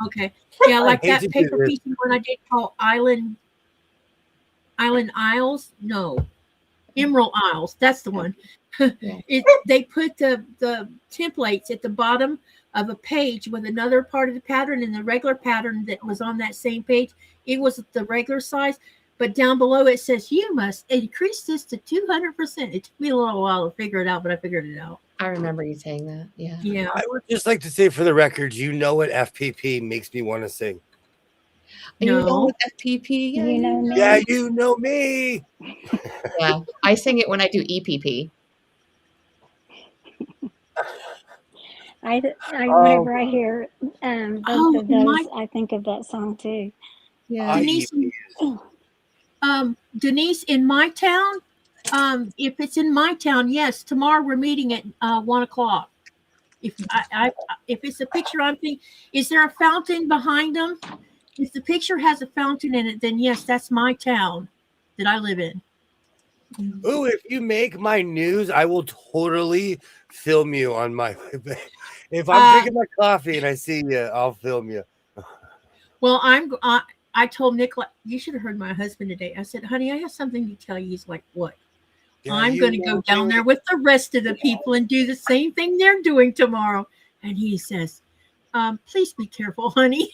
Okay. Yeah, like that paper piecing one I did called Island Isles. No, Emerald Isles. That's the one. They put the templates at the bottom of a page with another part of the pattern, and the regular pattern that was on that same page, it was the regular size. But down below it says you must increase this to 200%. It took me a little while to figure it out, but I figured it out. I remember you saying that. Yeah. Yeah. I would just like to say for the record, you know what FPP makes me want to sing. No. You know what FPP? Yeah, you know me. Yeah, you know me. Yeah, I sing it when I do EPP. Whenever I hear both of those, I think of that song too. Yeah. Denise, in my town, if it's in my town, yes, tomorrow we're meeting at 1:00. If it's a picture I'm thinking, is there a fountain behind them? If the picture has a fountain in it, then yes, that's my town that I live in. Ooh, if you make my news, I will totally film you on my if I'm drinking my coffee and I see you, I'll film you. Well, I told Nicola, you should have heard my husband today. I said, honey, I have something to tell you. He's like, what? Yeah, I'm going to go down there with the rest of the people and do the same thing they're doing tomorrow. And he says, please be careful, honey.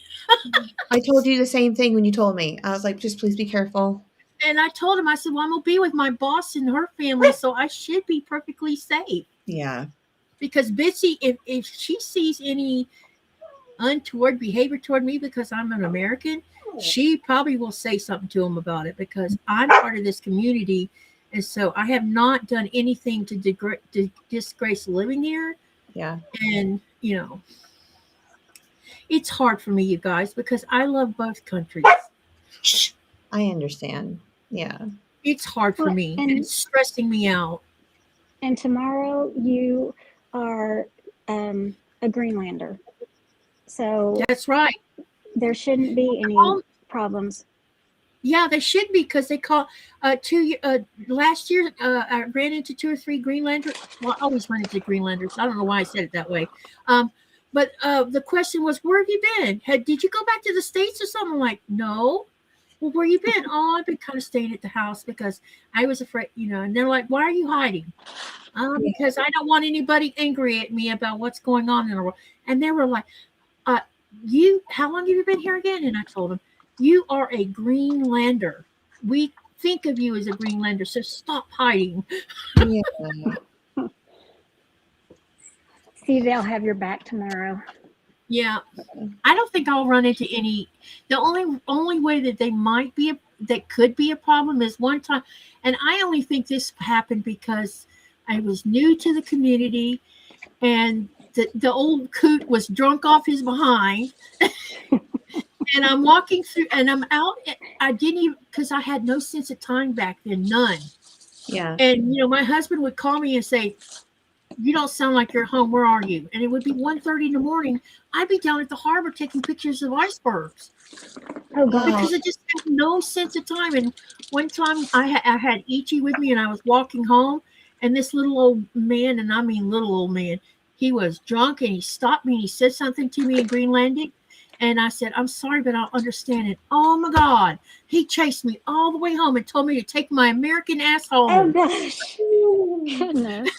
I told you the same thing when you told me. I was like, just please be careful. And I told him, I said, well, I'm going to be with my boss and her family, so I should be perfectly safe. Yeah. Because Bitsy, if she sees any untoward behavior toward me because I'm an American, she probably will say something to him about it because I'm part of this community. And so I have not done anything to disgrace living here. Yeah. And, it's hard for me, you guys, because I love both countries. I understand. Yeah. It's hard for me. And it's stressing me out. And tomorrow you are a Greenlander. So that's right. There shouldn't be any problems. Yeah, they should be because they call last year I ran into 2 or 3 Greenlanders. Well, I always run into Greenlanders. I don't know why I said it that way. But the question was, where have you been? Did you go back to the States or something? I'm like, no. Well, where you been? Oh, I've been kind of staying at the house because I was afraid, and they're like, why are you hiding? Because I don't want anybody angry at me about what's going on in the world. And they were like, how long have you been here again? And I told them, you are a Greenlander. We think of you as a Greenlander, so stop hiding. Yeah. See, they'll have your back tomorrow. Yeah, I don't think I'll run into any. The only way that they might be that could be a problem is one time, and I only think this happened because I was new to the community, and the old coot was drunk off his behind. And I'm walking through, and I'm out. I didn't even, because I had no sense of time back then, none. Yeah. And my husband would call me and say, "You don't sound like you're home. Where are you?" And it would be 1:30 in the morning. I'd be down at the harbor taking pictures of icebergs. Oh God! Because I just had no sense of time. And one time I had Ichi with me, and I was walking home, and this little old man, and I mean little old man, he was drunk, and he stopped me, and he said something to me in Greenlandic. And I said, I'm sorry, but I don't understand it. Oh, my God. He chased me all the way home and told me to take my American ass home. Oh, gosh. Goodness.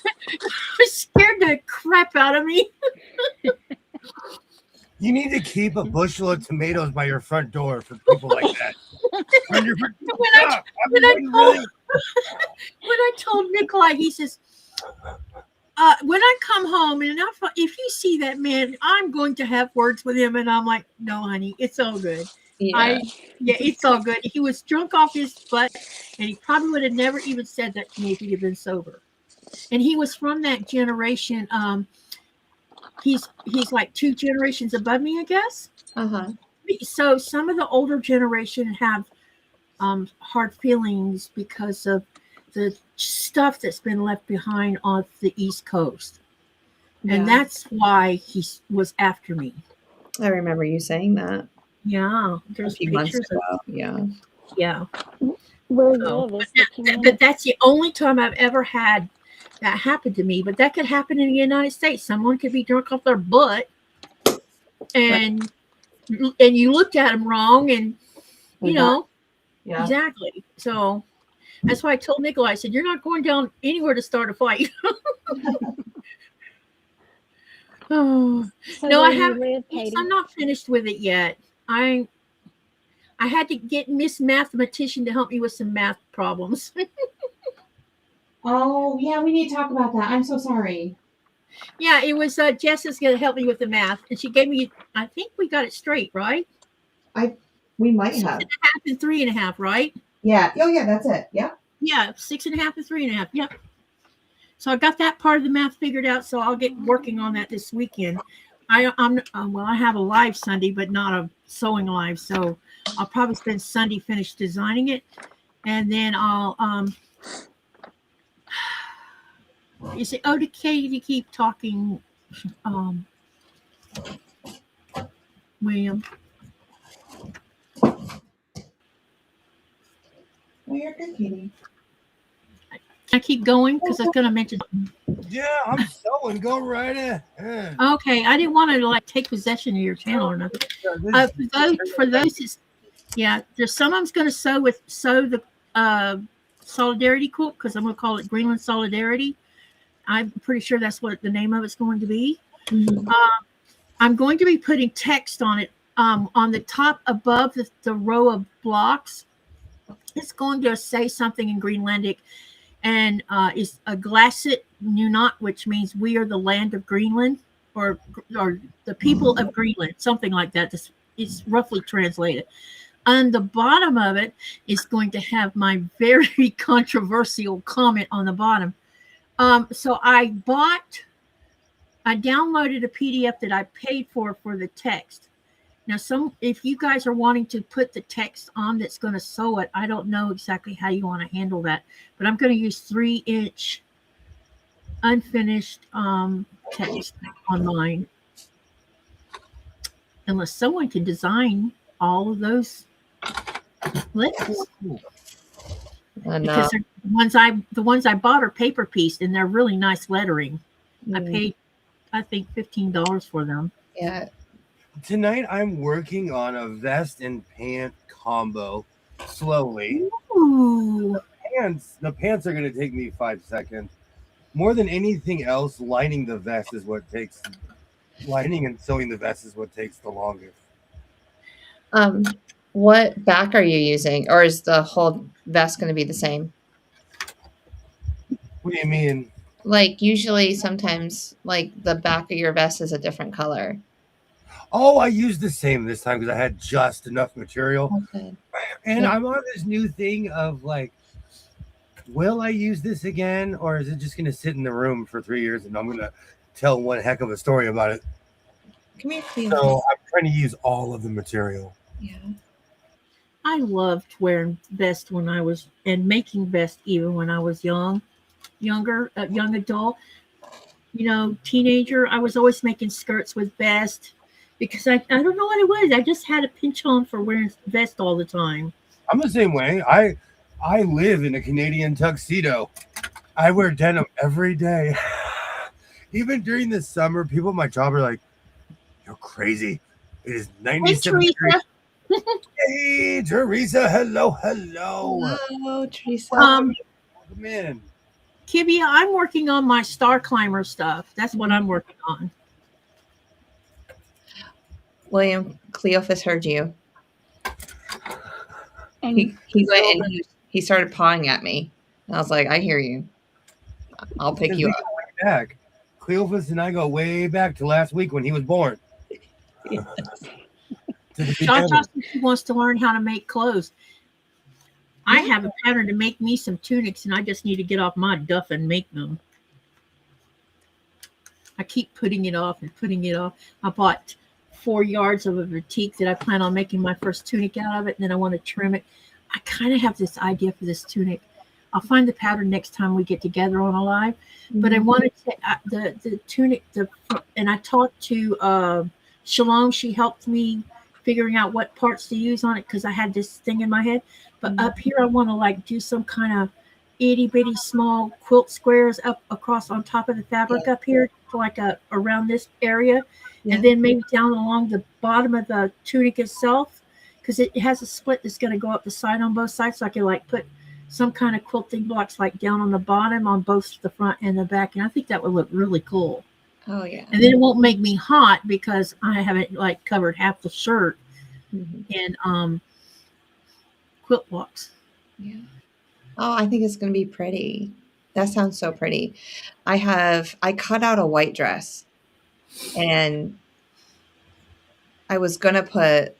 It scared the crap out of me. You need to keep a bushel of tomatoes by your front door for people like that. When I told Nikolai, he says, when I come home and if you see that man, I'm going to have words with him. And I'm like, no, honey, it's all good. Yeah. It's all good. He was drunk off his butt, and he probably would have never even said that to me if he'd have been sober. And he was from that generation. He's like 2 generations above me, I guess. Uh-huh. So some of the older generation have hard feelings because of the stuff that's been left behind on the East Coast. And that's why he was after me. I remember you saying that. Yeah. There's a few pictures months ago. Yeah. Yeah. But that's the only time I've ever had that happen to me. But that could happen in the United States. Someone could be drunk off their butt and you looked at them wrong, and Yeah. Exactly. So that's why I told Nikolai, I said, you're not going down anywhere to start a fight. Oh. So No, I where haven't. you live, Katie? I'm not finished with it yet. I had to get Miss Mathematician to help me with some math problems. Oh, yeah, we need to talk about that. I'm so sorry. Yeah, it was Jess is going to help me with the math, and she gave me, I think we got it straight, right? We might 6.5 and 3.5, right? Yeah. Oh, yeah, that's it. Yeah. Yeah, 6.5 and 3.5. Yep. So I got that part of the math figured out. So I'll get working on that this weekend. I have a live Sunday, but not a sewing live. So I'll probably spend Sunday finish designing it, and then I'll you say, oh, to Katie to keep talking William. Oh, you're good, Katie. Can I keep going? Because I was going to mention. Yeah, I'm sewing. Go right ahead. Okay, I didn't want to like take possession of your channel or nothing. For those, there's some I'm going to sew the Solidarity quilt, because I'm going to call it Greenland Solidarity. I'm pretty sure that's what the name of it's going to be. Mm-hmm. I'm going to be putting text on it on the top above the row of blocks. It's going to say something in Greenlandic, and it's a Glasset Nunat, which means we are the land of Greenland, or the people of Greenland, something like that. It's roughly translated. On the bottom of it is going to have my very controversial comment on the bottom. So I downloaded a PDF that I paid for the text. Now, if you guys are wanting to put the text on that's going to sew it, I don't know exactly how you want to handle that, but I'm going to use 3-inch unfinished text on mine. Unless someone can design all of those letters. Because the ones I bought are paper pieced, and they're really nice lettering. I paid, I think, $15 for them. Yeah. Tonight I'm working on a vest and pant combo slowly. Ooh. The pants are going to take me 5 seconds. More than anything else, lining and sewing the vest is what takes the longest. What back are you using, or is the whole vest going to be the same? What do you mean? Like usually sometimes like the back of your vest is a different color. Oh, I used the same this time because I had just enough material. Okay. And I'm on this new thing of like, will I use this again, or is it just going to sit in the room for 3 years and I'm going to tell one heck of a story about it? Come here, please. So I'm trying to use all of the material. Yeah. I loved wearing vests and making vests even when I was young adult. Teenager. I was always making skirts with vests because I don't know what it was. I just had a pinch on for wearing vest all the time. I'm the same way. I live in a Canadian tuxedo. I wear denim every day. Even during the summer, people at my job are like, "You're crazy. It is 97 degrees." Hey, Teresa. Hello. Hello, Teresa. Welcome in. Kibia, I'm working on my Star Climber stuff. That's what I'm working on. William, Cleophas heard you. And He went and he started pawing at me. And I was like, I hear you. I'll pick you up. Way back. Cleophas and I go way back to last week when he was born. Cha wants to learn how to make clothes. I have a pattern to make me some tunics, and I just need to get off my duff and make them. I keep putting it off and putting it off. I bought 4 yards of a batik that I plan on making my first tunic out of it, and then I want to trim it. I kind of have this idea for this tunic. I'll find the pattern next time we get together on a live. But I wanted to the tunic, and I talked to Shalom. She helped me figuring out what parts to use on it because I had this thing in my head. But up here, I want to like do some kind of itty bitty small quilt squares up across on top of the fabric up here, like around this area, and then maybe down along the bottom of the tunic itself, because it has a split that's going to go up the side on both sides, so I can like put some kind of quilting blocks like down on the bottom on both the front and the back, and I think that would look really cool. Oh yeah. And then it won't make me hot because I haven't like covered half the shirt in quilt blocks. Yeah. Oh, I think it's going to be pretty. That sounds so pretty. I cut out a white dress, and I was going to put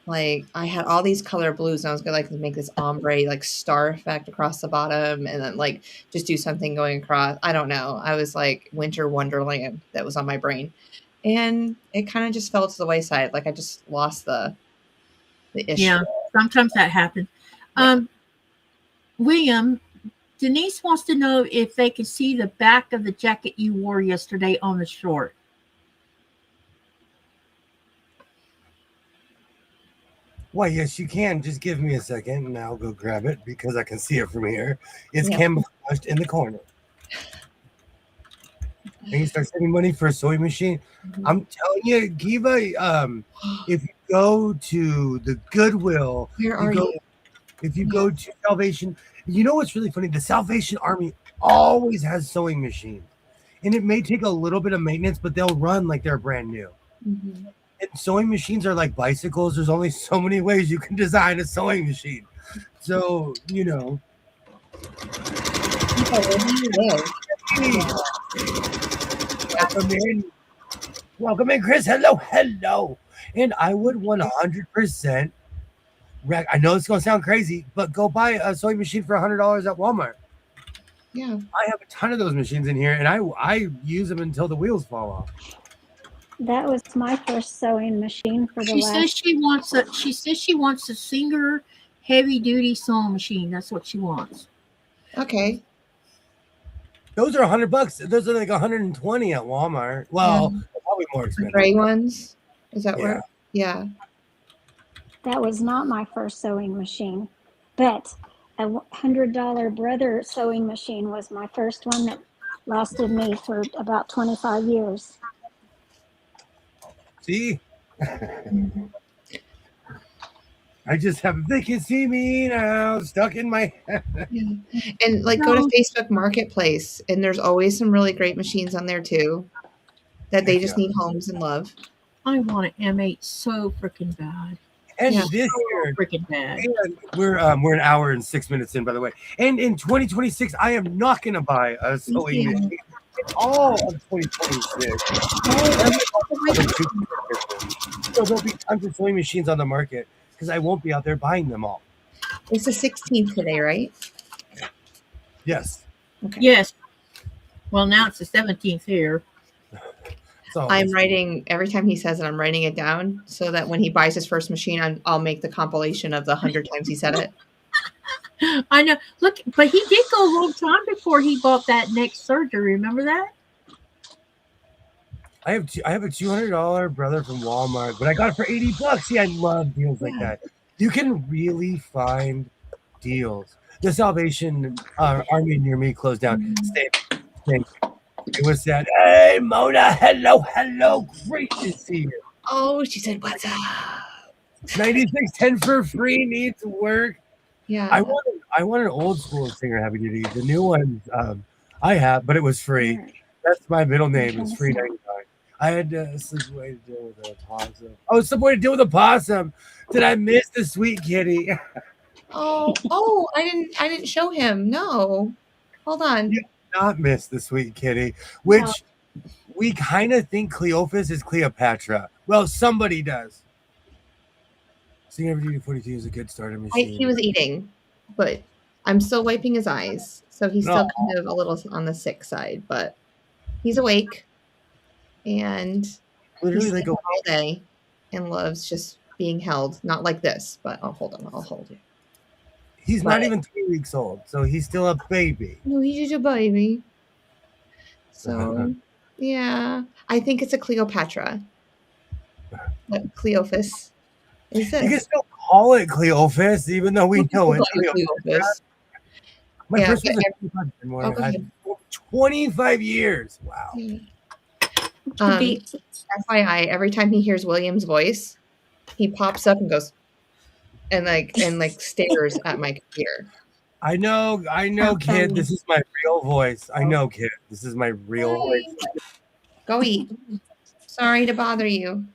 like, I had all these color blues, and I was going to like make this ombre like star effect across the bottom, and then like just do something going across. I don't know. I was like winter wonderland that was on my brain, and it kind of just fell to the wayside. Like I just lost the issue. Yeah, sometimes that happens. William, Denise wants to know if they can see the back of the jacket you wore yesterday on the short. Why, yes, you can. Just give me a second and I'll go grab it because I can see it from here. It's Yeah. camouflaged in the corner. And you start saving money for a sewing machine. Mhm. I'm telling you, Kiva, if you go to the Goodwill, Where are you? if you go to Salvation, you know what's really funny? The Salvation Army always has sewing machines. And it may take a little bit of maintenance, but they'll run like they're brand new. Mhm. And sewing machines are like bicycles. There's only so many ways you can design a sewing machine. So, you know. Where do you live? Welcome in. Welcome in, Chris. Hello. And I would 100% I know it's going to sound crazy, but go buy a sewing machine for $100 at Walmart. Yeah. I have a ton of those machines in here, and I use them until the wheels fall off. That was my first sewing machine for the She says she wants a Singer heavy duty sewing machine. That's what she wants. Okay. Those are $100. Those are like 120 at Walmart. Well, probably more The expensive. gray ones. Is that Yeah. where? Yeah. That was not my first sewing machine, but a $100 Brother sewing machine was my first one that lasted me for about 25 years. See? I just have, they can see me now, stuck in my head. Yeah. And like go to Facebook Marketplace, and there's always some really great machines on there too that they just need homes and love. I want an M8 so freaking bad. And Yeah. this year, Freaking bad. and we're an hour and 6 minutes in, by the way. And in 2026, I am not going to buy a sewing machine. In all of 2026. So there'll be tons of sewing machines on the market because I won't be out there buying them all. It's the 16th today, right? Yes. Okay. Yes. Well, now it's the 17th here. So I'm writing every time he says it. I'm writing it down so that when he buys his first machine, I'll make the compilation of the 100 times he said it. I know. Look, but he did go a long time before he bought that next surgery. Remember that? I have a $200 Brother from Walmart, but I got it for $80. See, I love deals like that. You can really find deals. The Salvation Army near me closed down. Same. It was sad. Hey, Mona. Hello. Great to see you. Oh, she said, "What's up?" 9610 for free needs work. Yeah. I want an old school Singer heavy duty. The new ones I have, but it was free. That's my middle name. It's free 99. I had some way to deal with a possum. Oh, some way to deal with a possum. Did I miss the sweet kitty? Oh, I didn't show him. No. Hold on. You did not miss the sweet kitty, which we kind of think Cleophas is Cleopatra. Well, somebody does. Singer heavy duty 42 is a good starter machine. He was eating, but I'm still wiping his eyes, so he's still kind of a little on the sick side, but he's awake and literally like all day and loves just being held. Not like this, but I'll hold you. He's not even 3 weeks old, so he's still a baby. No, he's just a baby. So, yeah, I think it's a Cleopatra. But Cleophas is this. You can still call it Cleophas, even though we know it's Cleophas. My first was a 25 years. Wow. FYI, every time he hears William's voice, he pops up and goes and stares at my computer. I know, kid. This is my real voice. I know, kid. This is my real voice. Go eat. Sorry to bother you.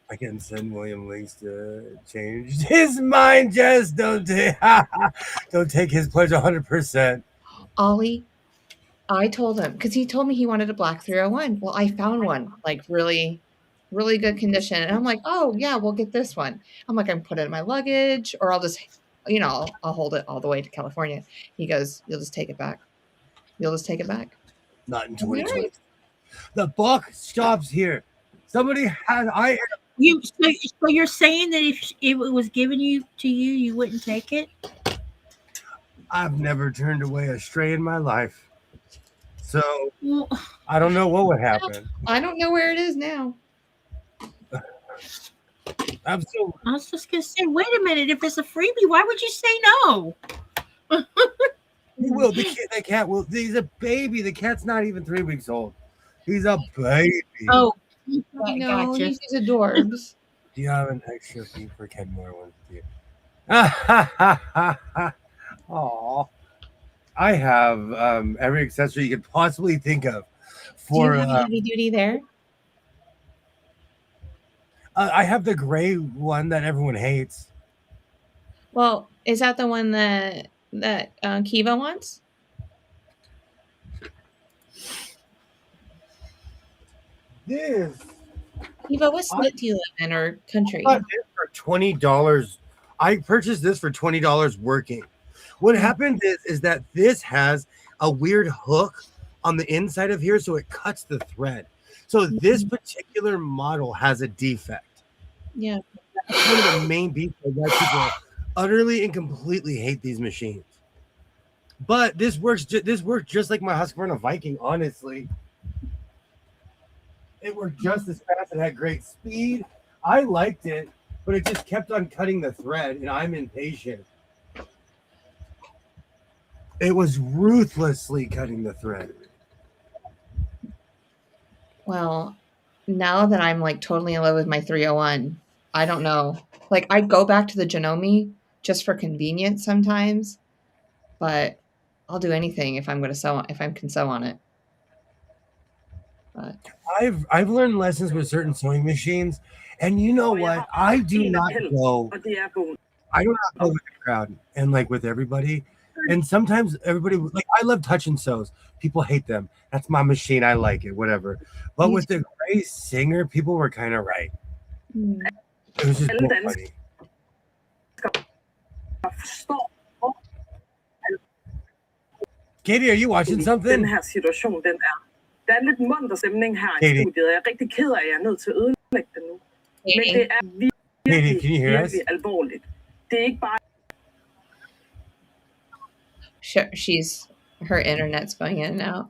I can send William links to change his mind. Just don't take his pledge 100%. Ollie, I told him because he told me he wanted a black 301. Well, I found one like really, really good condition, and I'm like, oh yeah, we'll get this one. I'm like, I can put it in my luggage, or I'll just, I'll hold it all the way to California. He goes, you'll just take it back. You'll just take it back. Not in 2020. Right. The buck stops here. Somebody has So you're saying that if it was given to you, you wouldn't take it? I've never turned away a stray in my life. So Well, I don't know what would happen. I don't know where it is now. Absolutely. I was just gonna say, wait a minute. If it's a freebie, why would you say no? He will. The cat will. He's a baby. The cat's not even 3 weeks old. He's a baby. Oh, I know, gotcha. he's adorbs. Do you have an extra fee for Kenmore one with you? Aw. I have every accessory you could possibly think of. Do you For have a heavy duty there? I have the gray one that everyone hates. Well, is that the one that Kiva wants? This Kiva, what state do you live in or country? I bought this for $20. I purchased this for $20 working. What happened is that this has a weird hook on the inside of here, so it cuts the thread. So this particular model has a defect. Yeah. That's one of the main beats why people utterly and completely hate these machines. But this works. This worked just like my Husqvarna Viking. Honestly, it worked just as fast. It had great speed. I liked it, but it just kept on cutting the thread, and I'm impatient. It was ruthlessly cutting the thread. Well, now that I'm like totally in love with my 301, I don't know. Like I go back to the Janome just for convenience sometimes, but I'll do anything if I'm going to sew if I can sew on it. But I've learned lessons with certain sewing machines, and you know what? I do not go. I do not go with the crowd and like with everybody. And sometimes everybody like I love touch and sews. People hate them. That's my machine. I like it. Whatever. But with the gray singer, people were kind of right. It was just more funny. Katie, are you watching something? Den her situation, den er. Der er lidt munter stemning her i Katie. studiet. Jeg er rigtig ked af, at jeg er nødt til at ødelægge det nu. Men det er Katie, can you hear us? virkelig alvorligt. Det er ikke bare... her internet's going in and out.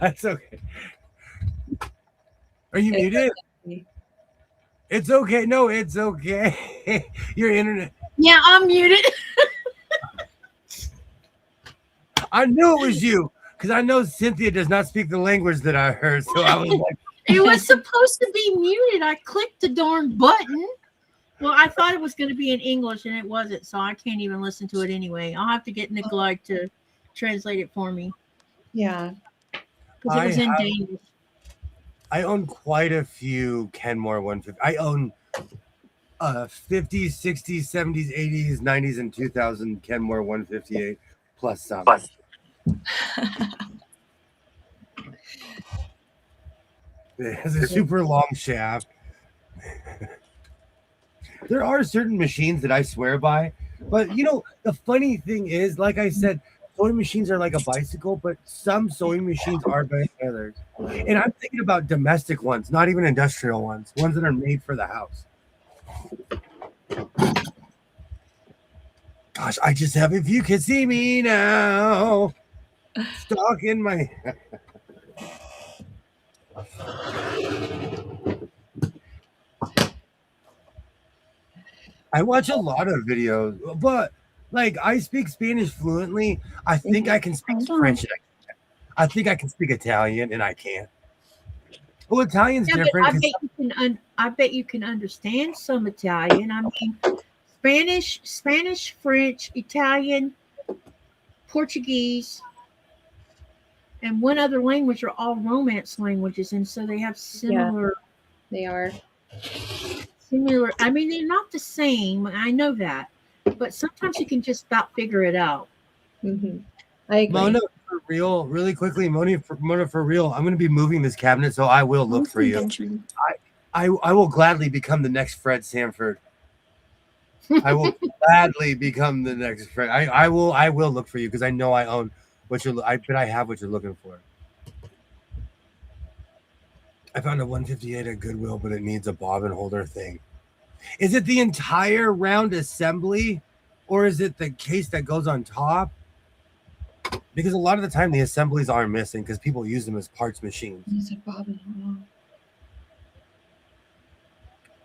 That's okay. Are you muted? It's okay. No, it's okay. Your internet. Yeah, I'm muted. I knew it was you because I know Cynthia does not speak the language that I heard. So I was like, It was supposed to be muted. I clicked the darn button. Well, I thought it was going to be in English, and it wasn't, so I can't even listen to it anyway. I'll have to get Nikolai to translate it for me. Yeah. Because it was in Danish. I own quite a few Kenmore 150. I own 50s, 60s, 70s, 80s, 90s, and 2000 Kenmore 158 plus some. It has a super long shaft. There are certain machines that I swear by, but you know, the funny thing is, like I said, sewing machines are like a bicycle, but some sewing machines are better than others. And I'm thinking about domestic ones, not even industrial ones that are made for the house. Gosh, I just have, if you could see me now, stalking my. I watch a lot of videos, but like I speak Spanish fluently. I think I can speak French. I think I can speak Italian, and I can't. Well, Italian's different. I bet you can understand some Italian. I mean, Spanish, French, Italian, Portuguese, and one other language are all Romance languages, and so they have similar. Yeah, they are similar. I mean, they're not the same. I know that, but sometimes you can just about figure it out. Mm-hmm. I agree. Mona, for real, really quickly, Mona, for real. I'm going to be moving this cabinet, so I will look for you. I will gladly become the next Fred Sanford. I will gladly become the next Fred. I will look for you because I know I own what you're. I bet I have what you're looking for. I found a 158 at Goodwill, but it needs a bobbin holder thing. Is it the entire round assembly, or is it the case that goes on top? Because a lot of the time the assemblies are missing because people use them as parts machines. It's a bobbin.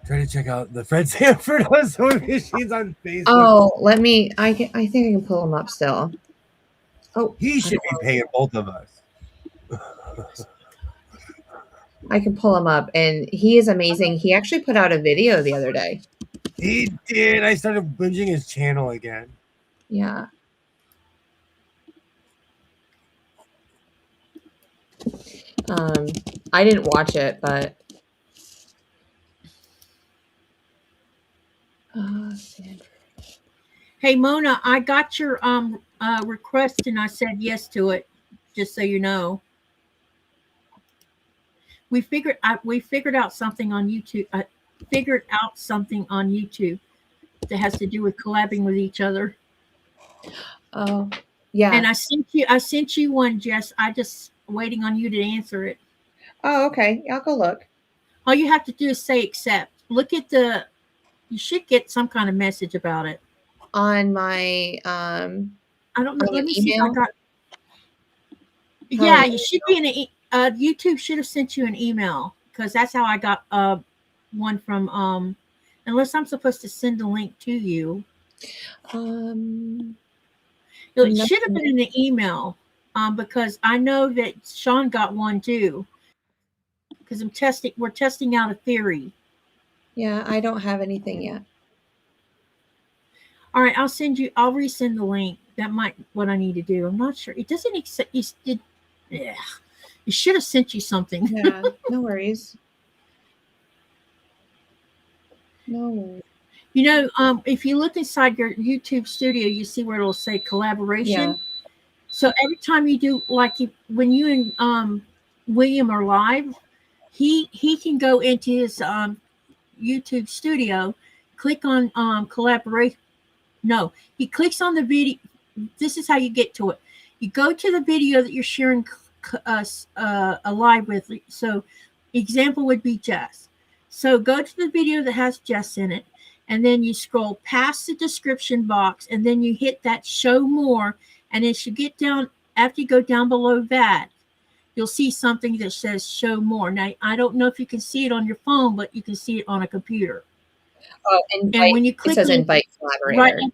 Try to check out the Fred Sanford on sewing machines on Facebook. Oh, let me. I think I can pull him up still. Oh, He should be paying both of us. I can pull him up, and he is amazing. He actually put out a video the other day. He did. I started binging his channel again. Yeah. I didn't watch it, but Sanford. Hey Mona, I got your request and I said yes to it. Just so you know, we figured out something on YouTube. I figured out something on YouTube that has to do with collabing with each other. Oh, yeah. And I sent you one, Jess. I just waiting on you to answer it. Oh, okay. I'll go look. All you have to do is say accept. Look at you should get some kind of message about it. On my I don't know. Let me email? see if I got. Yeah, you should be in YouTube should have sent you an email because that's how I got one from unless I'm supposed to send a link to you. It should have been in the email because I know that Sean got one too. Because we're testing out a theory. Yeah, I don't have anything yet. All right, I'll resend the link. That might what I need to do. I'm not sure. It doesn't accept. It should have sent you something. Yeah, no worries. No worries. You know, if you look inside your YouTube studio, you see where it'll say collaboration. Yeah. So every time you do, when you and William are live, he can go into his YouTube studio, click on collaborate. No, he clicks on the video. This is how you get to it. You go to the video that you're sharing live with. So example would be Jess. So go to the video that has Jess in it, and then you scroll past the description box, and then you hit that show more. And as you get down, after you go down below that, you'll see something that says show more. Now, I don't know if you can see it on your phone, but you can see it on a computer. Oh, and when you click it says on invite collaborator. Right,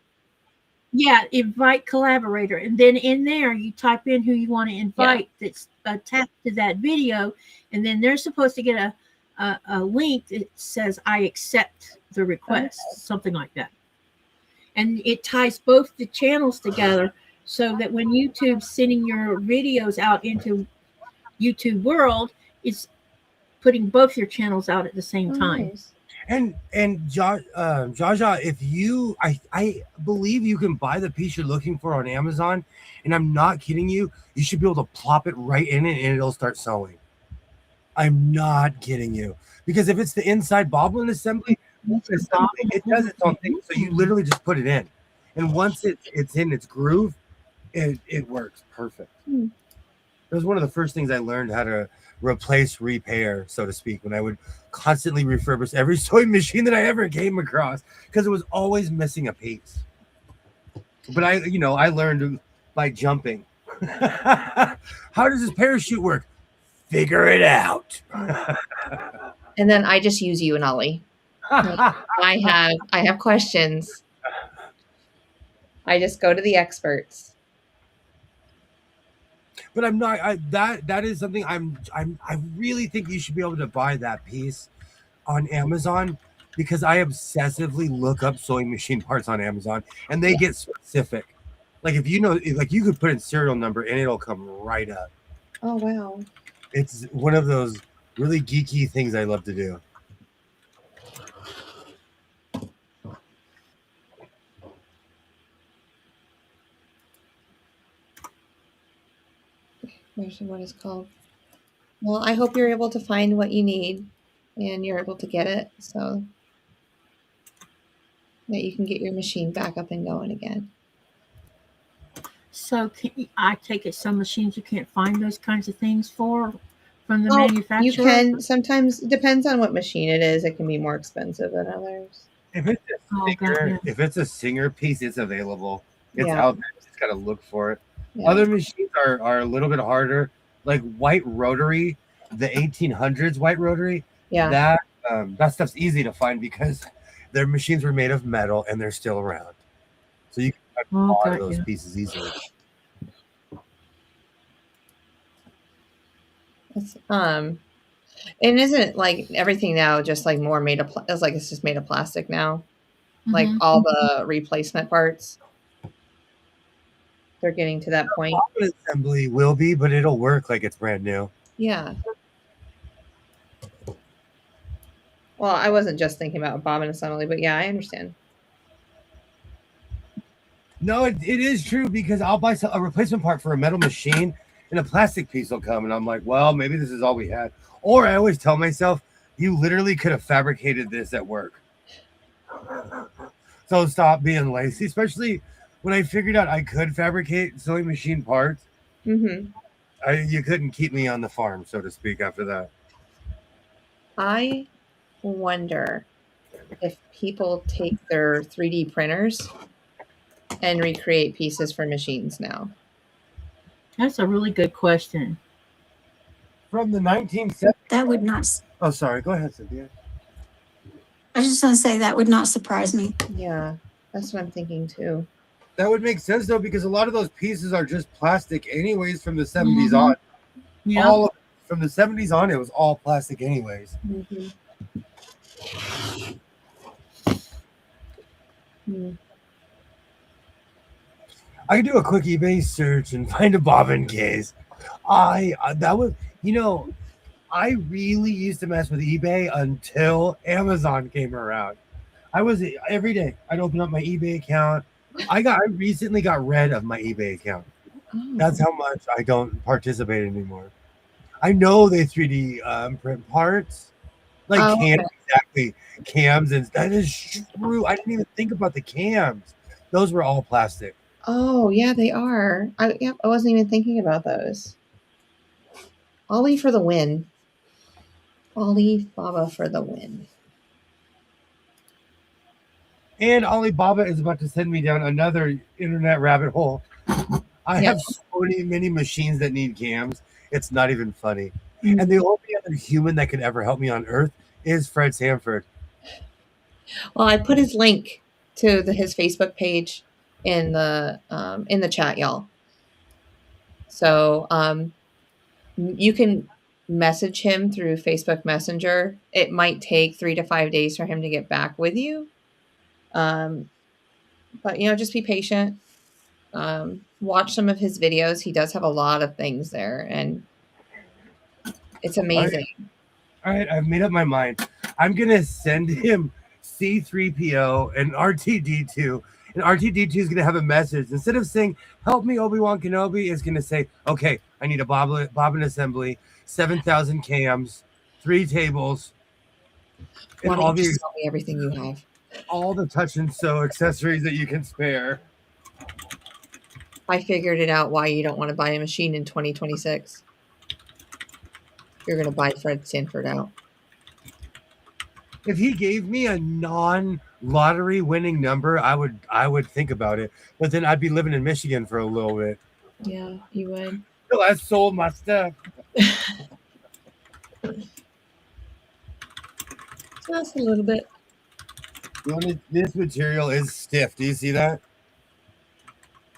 yeah, invite collaborator. And then in there, you type in who you want to invite that's attached to that video. And then they're supposed to get a link that says, I accept the request, something like that. And it ties both the channels together so that when YouTube's sending your videos out into YouTube world, it's putting both your channels out at the same time. Nice. And Jaja, if you, I believe you can buy the piece you're looking for on Amazon, and I'm not kidding you. You should be able to plop it right in it, and it'll start sewing. I'm not kidding you, because if it's the inside bobbin assembly, it does its own thing. So you literally just put it in, and once it's in its groove, it works perfect. It was one of the first things I learned how to repair, so to speak, when I would constantly refurbish every sewing machine that I ever came across, because it was always missing a piece. But I learned by jumping. How does this parachute work? Figure it out. And then I just use you and Ollie. I have questions. I just go to the experts. But I'm not. That is something I really think you should be able to buy that piece on Amazon, because I obsessively look up sewing machine parts on Amazon, and they get specific. Like if you know, like you could put in serial number and it'll come right up. Oh wow! It's one of those really geeky things I love to do. There's what it's called. Well, I hope you're able to find what you need and you're able to get it so that you can get your machine back up and going again. So I take it some machines you can't find those kinds of things for from the You manufacturer? can sometimes, it depends on what machine it is. It can be more expensive than others. If it's a Oh, got singer, ya. if it's a singer piece, it's available. It's Yeah. out there. You just gotta look for it. Yeah. Other machines are a little bit harder, like white rotary, the 1800s white rotary. Yeah. That stuff's easy to find because their machines were made of metal and they're still around, so you can find a lot of got those ya. pieces easily. It's, and isn't like everything now just like more made of, it's like it's just made of plastic now? Like Mhm. all the replacement parts. They're getting to that point. Bobbin assembly will be, but it'll work like it's brand new. Yeah. Well, I wasn't just thinking about bobbin assembly, but yeah, I understand. No, it is true because I'll buy a replacement part for a metal machine and a plastic piece will come, and I'm like, well, maybe this is all we had. Or I always tell myself, you literally could have fabricated this at work. So stop being lazy, especially when I figured out I could fabricate sewing machine parts. Mm-hmm. You couldn't keep me on the farm, so to speak, after that. I wonder if people take their 3D printers and recreate pieces for machines now. That's a really good question. From the 1970s. That would not. Oh, sorry. Go ahead, Cynthia. I was just going to say that would not surprise me. Yeah, that's what I'm thinking too. That would make sense, though, because a lot of those pieces are just plastic anyways from the 70s Mhm. on. Yeah. From the 70s on, it was all plastic anyways. Mm-hmm. Mm. I could do a quick eBay search and find a bobbin case. I really used to mess with eBay until Amazon came around. Every day I'd open up my eBay account. I recently got rid of my eBay account. Oh. That's how much I don't participate anymore. I know they 3D print parts, like cams, and that is true. I didn't even think about the cams. Those were all plastic. Oh, yeah, they are. I wasn't even thinking about those. Ollie for the win. Alibaba for the win. And Alibaba is about to send me down another internet rabbit hole. I have so many machines that need cams. It's not even funny. Mm-hmm. And the only other human that could ever help me on Earth is Fred Sanford. Well, I put his link to his Facebook page in the chat, y'all. So you can message him through Facebook Messenger. It might take 3 to 5 days for him to get back with you. But just be patient. Watch some of his videos. He does have a lot of things there, and it's amazing. All right, I've made up my mind. I'm gonna send him C-3PO and R2-D2, and R2-D2 is gonna have a message. Instead of saying "Help me, Obi-Wan Kenobi," is gonna say, "Okay, I need a bobbin assembly, 7,000 cams, 3 tables, and all the tell me everything you have, all the touch and sew accessories that you can spare." I figured it out why you don't want to buy a machine in 2026. You're going to buy Fred Sanford out. If he gave me a non-lottery winning number, I would think about it. But then I'd be living in Michigan for a little bit. Yeah, you would. Well, I sold my stuff. Just a little bit. This material is stiff. Do you see that?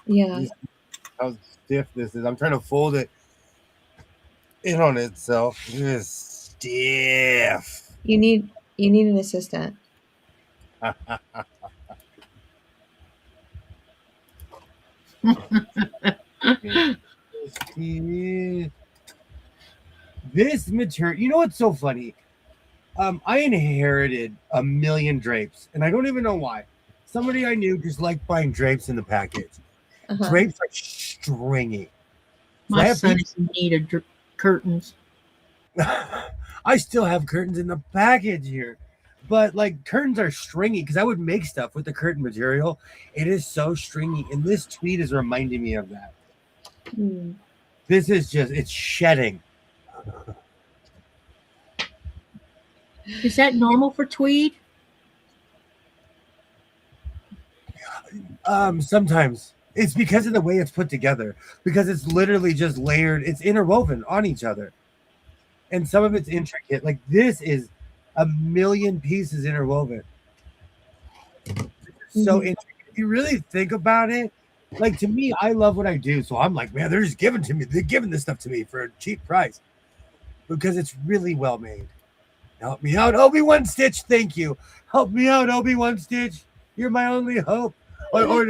Yeah. How stiff this is. I'm trying to fold it in on itself. It is stiff. You need an assistant. This material, you know what's so funny? I inherited a million drapes, and I don't even know why. Somebody I knew just liked buying drapes in the package. Uh-huh. Drapes are stringy. My son is in need of curtains. I still have curtains in the package here, but like curtains are stringy because I would make stuff with the curtain material. It is so stringy, and this tweed is reminding me of that. This is it's shedding. Is that normal for tweed? Sometimes it's because of the way it's put together, because it's literally just layered, it's interwoven on each other. And some of it's intricate. Like this is a million pieces interwoven. So intricate. If you really think about it, like to me, I love what I do. So I'm like, man, they're just giving to me. They're giving this stuff to me for a cheap price because it's really well made. Help me out, Obi-Wan Stitch. Thank you. Help me out, Obi-Wan Stitch. You're my only hope. Or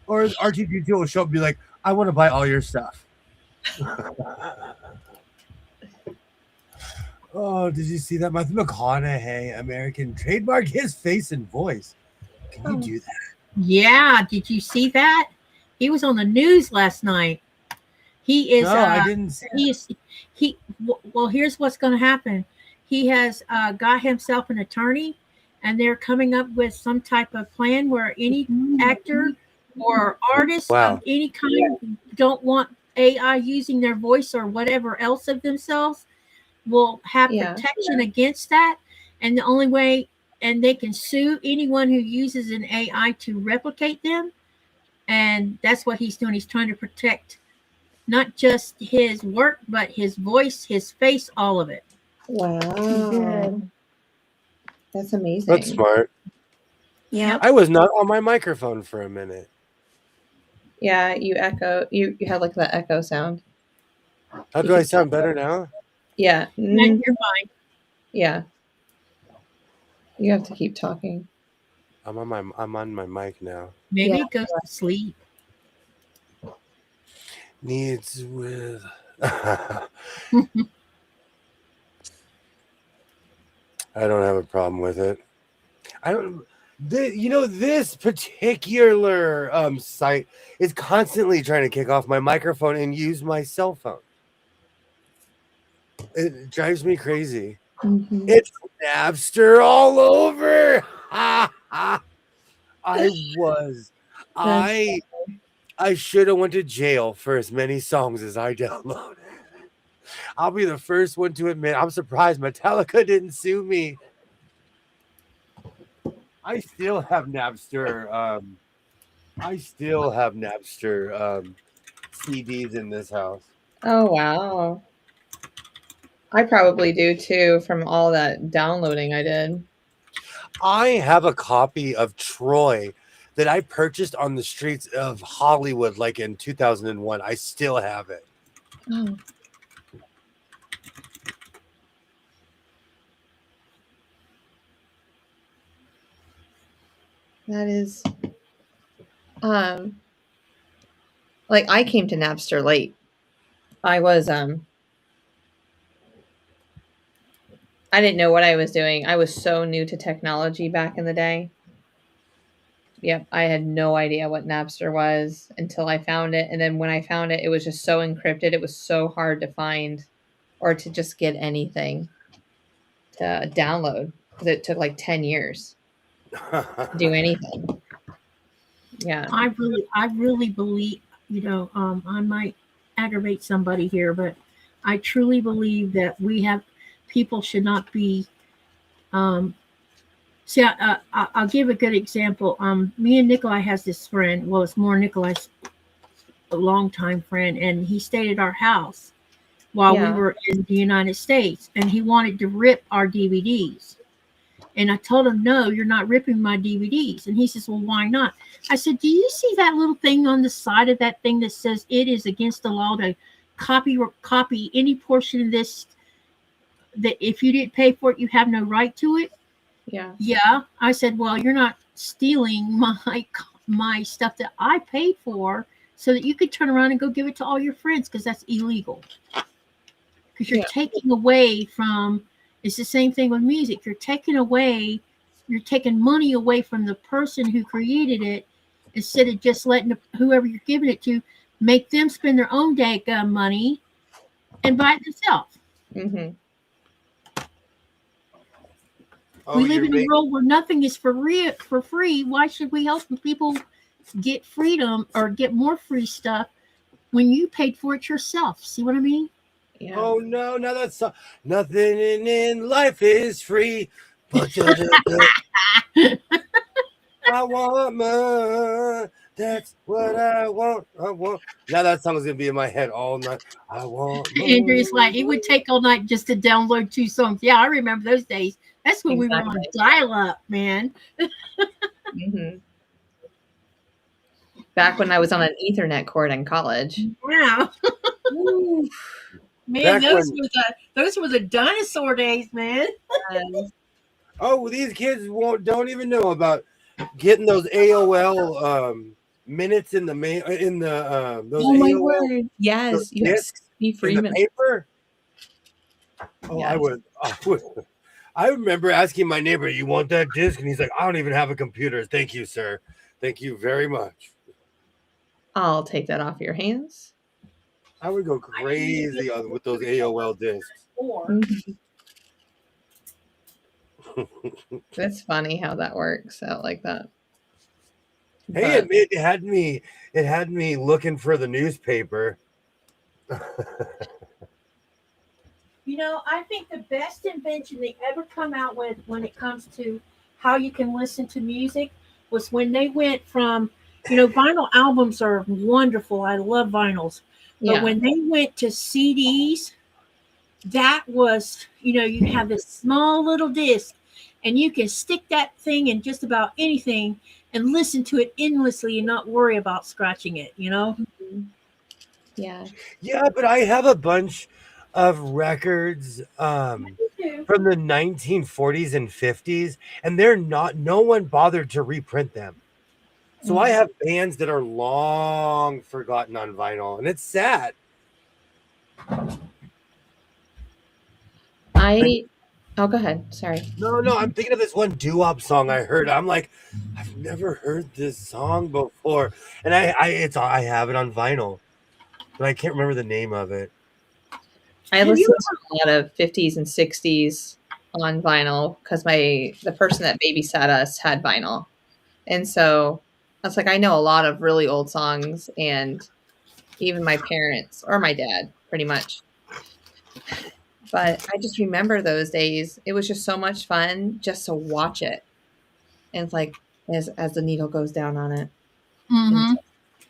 R2D2 will show up and be like, I want to buy all your stuff. Oh, did you see that? Matthew McConaughey, American, trademark his face and voice. Can you do that? Yeah. Did you see that? He was on the news last night. He is. No, I didn't see Well, here's what's going to happen. He has got himself an attorney, and they're coming up with some type of plan where any actor or artist of any kind don't want AI using their voice or whatever else of themselves will have protection against that. And the only way, and they can sue anyone who uses an AI to replicate them. And that's what he's doing. He's trying to protect not just his work, but his voice, his face, all of it. Wow. Good. That's amazing. That's smart. Yeah. I was not on my microphone for a minute. Yeah, you echo. You had like that echo sound. How do I sound better now? Yeah. And you're fine. Yeah. You have to keep talking. I'm on my mic now. Maybe it goes to sleep. Needs with I don't have a problem with it. I don't. This particular site is constantly trying to kick off my microphone and use my cell phone. It drives me crazy. It's Napster all over. I should have went to jail for as many songs as I downloaded. I'll be the first one to admit I'm surprised Metallica didn't sue me. I still have Napster. CDs in this house. Oh wow. I probably do too from all that downloading I did. I have a copy of Troy that I purchased on the streets of Hollywood like in 2001. I still have it. Oh. That is like I came to Napster late. I was I didn't know what I was doing. I was so new to technology back in the day. Yep, I had no idea what Napster was until I found it. And then when I found it, it was just so encrypted. It was so hard to find or to just get anything to download because it took like 10 years to do anything. Yeah. I really believe, I might aggravate somebody here, but I truly believe that people should not be, I'll give a good example. Me and Nikolai has this friend. Well, it's more Nikolai's a longtime friend, and he stayed at our house while we were in the United States, and he wanted to rip our DVDs. And I told him, no, you're not ripping my DVDs. And he says, well, why not? I said, do you see that little thing on the side of that thing that says it is against the law to copy any portion of this, that if you didn't pay for it, you have no right to it? Yeah. Yeah. I said, well, you're not stealing my stuff that I paid for so that you could turn around and go give it to all your friends, because that's illegal. Because you're taking away from, it's the same thing with music. You're taking money away from the person who created it, instead of just letting whoever you're giving it to make them spend their own daggum money and buy it themselves. Mm-hmm. We live in a world where nothing is for free. Why should we help people get freedom or get more free stuff when you paid for it yourself? See what I mean? Yeah. Oh no, now that's nothing in life is free. But I want more. That's what I want. I want. Now that song is gonna be in my head all night. I want more. Andrew's like, it would take all night just to download 2 songs. Yeah, I remember those days. That's when we were on Exactly. dial up, man. hmm Back when I was on an Ethernet cord in college. Wow. Woo. Man, Back those when were the dinosaur days, man. these kids don't even know about getting those AOL minutes in the mail in the those Oh my AOL word! Yes, those you have discs Steve in the Freeman. paper. Oh, Yes. I would. I remember asking my neighbor, "You want that disc?" And he's like, "I don't even have a computer. Thank you, sir. Thank you very much." I'll take that off your hands. I would go crazy with those AOL discs. Mhm. That's funny how that works out like that. Hey, But it had me looking for the newspaper. You know, I think the best invention they ever come out with when it comes to how you can listen to music was when they went from, vinyl albums are wonderful. I love vinyls. But yeah, when they went to CDs, that was, you have this small little disc and you can stick that thing in just about anything and listen to it endlessly and not worry about scratching it, yeah. Yeah, but I have a bunch of records from the 1940s and 50s, and no one bothered to reprint them. So I have bands that are long forgotten on vinyl, and it's sad. Oh, go ahead. Sorry. No, I'm thinking of this one doo-wop song I heard. I'm like, I've never heard this song before, and I have it on vinyl, but I can't remember the name of it. I Have you listened to a lot of 50s and 60s on vinyl because the person that babysat us had vinyl. And so I was like, I know a lot of really old songs, and even my parents or my dad, pretty much. But I just remember those days. It was just so much fun just to watch it. And it's like as the needle goes down on it. Mm-hmm.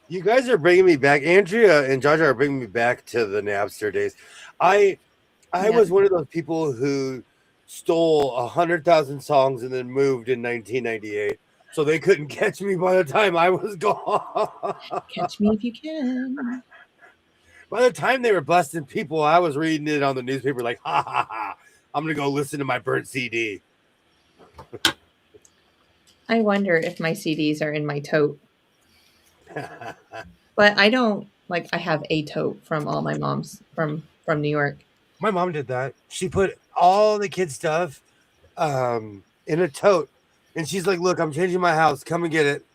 You guys are bringing me back. Andrea and Jaja are bringing me back to the Napster days. I was one of those people who stole 100,000 songs and then moved in 1998, so they couldn't catch me by the time I was gone. Catch me if you can. By the time they were busting people, I was reading it on the newspaper like, ha ha ha, I'm gonna go listen to my burnt CD. I wonder if my CDs are in my tote. But I don't I have a tote from all my mom's from New York. My mom did that. She put all the kids' stuff in a tote, and she's like, "Look, I'm changing my house. Come and get it."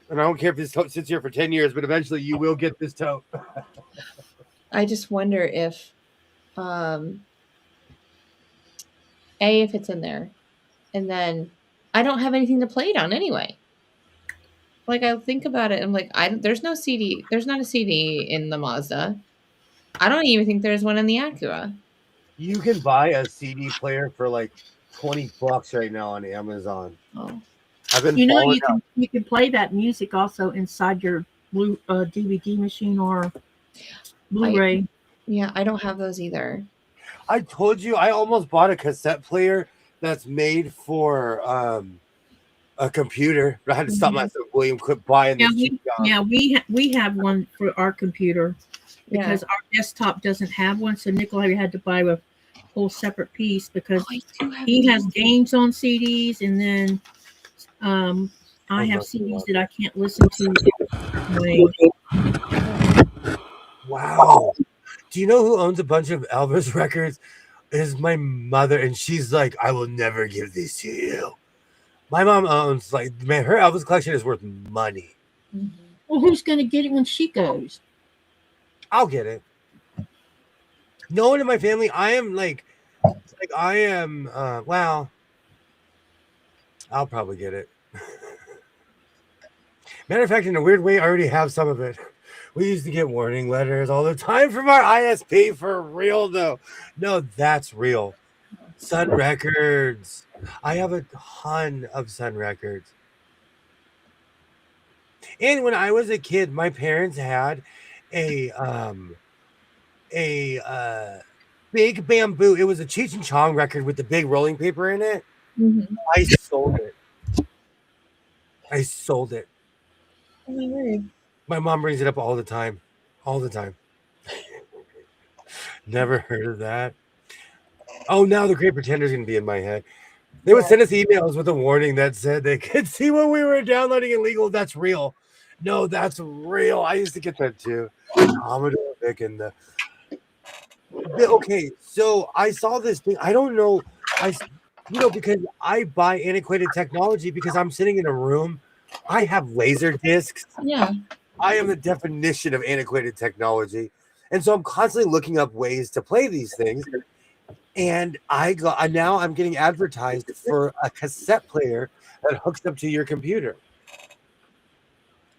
And I don't care if this tote sits here for 10 years, but eventually you will get this tote. I just wonder if if it's in there, and then I don't have anything to play it on anyway. Like I think about it, I'm like, there's no CD. There's not a CD in the Mazda. I don't even think there's one in the Acura. You can buy a CD player for like $20 right now on Amazon. Oh, I've been you can play that music also inside your DVD machine or Blu-ray. Yeah, I don't have those either. I told you I almost bought a cassette player that's made for a computer. I had to stop myself. William, quit buying this cheap junk. We have one for our computer because our desktop doesn't have one. So Nikolai had to buy a whole separate piece because he has games on CDs, and then I have CDs that I can't listen to. Wow. Do you know who owns a bunch of Elvis records? Is my mother, and she's like, I will never give these to you. My mom owns her Elvis collection is worth money. Well, who's going to get it when she goes? I'll get it. No one in my family. Well, I'll probably get it. Matter of fact, in a weird way, I already have some of it. We used to get warning letters all the time from our ISP, for real though. No, that's real. Sun Records. I have a ton of Sun Records. And when I was a kid, my parents had a big bamboo. It was a Cheech and Chong record with the big rolling paper in it. Mm-hmm. I sold it. Oh my word. My mom brings it up all the time. Never heard of that. Oh, now the Great Pretender's gonna be in my head. They would send us emails with a warning that said they could see when we were downloading illegal. That's real. No, that's real. I used to get that too. Commodore Vic and okay, so I saw this thing. I don't know. Because I buy antiquated technology because I'm sitting in a room. I have laser discs. Yeah. I am the definition of antiquated technology. And so I'm constantly looking up ways to play these things. And now I'm getting advertised for a cassette player that hooks up to your computer.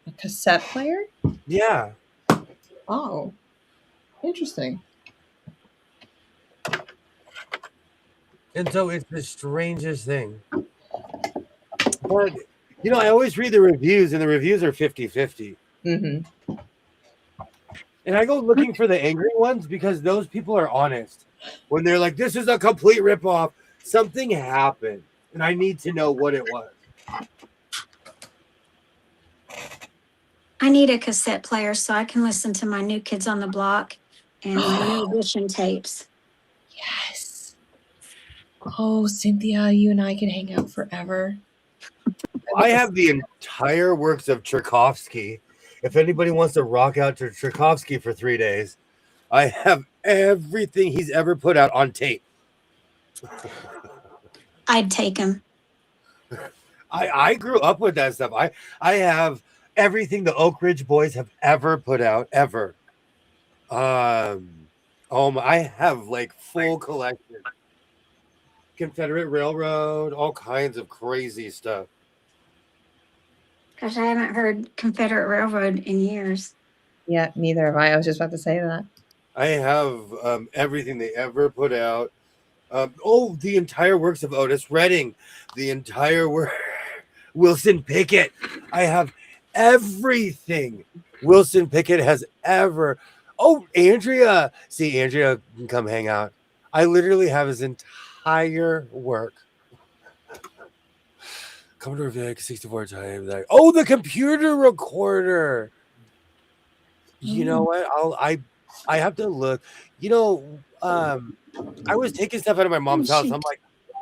A cassette player? Yeah. Oh, interesting. And so it's the strangest thing. But, I always read the reviews, and the reviews are 50-50. Mm-hmm. And I go looking for the angry ones because those people are honest. When they're like, this is a complete ripoff, something happened, and I need to know what it was. I need a cassette player so I can listen to my New Kids on the Block and my New Edition tapes. Yes. Oh, Cynthia, you and I can hang out forever. I have the entire works of Tchaikovsky. If anybody wants to rock out to Tchaikovsky for 3 days, I have everything he's ever put out on tape. I'd take them. I grew up with that stuff. I have everything the Oak Ridge Boys have ever put out, ever. I have like full collection. Confederate Railroad, all kinds of crazy stuff. Gosh, I haven't heard Confederate Railroad in years. Yeah, neither have I. I was just about to say that. I have everything they ever put out. The entire works of Otis Redding, the entire work, Wilson Pickett. I have everything Wilson Pickett has ever. Oh, Andrea. See, Andrea can come hang out. I literally have his entire work. Commodore Vic, 64 times. Oh, the computer recorder. You know what? I have to look. I was taking stuff out of my mom's house.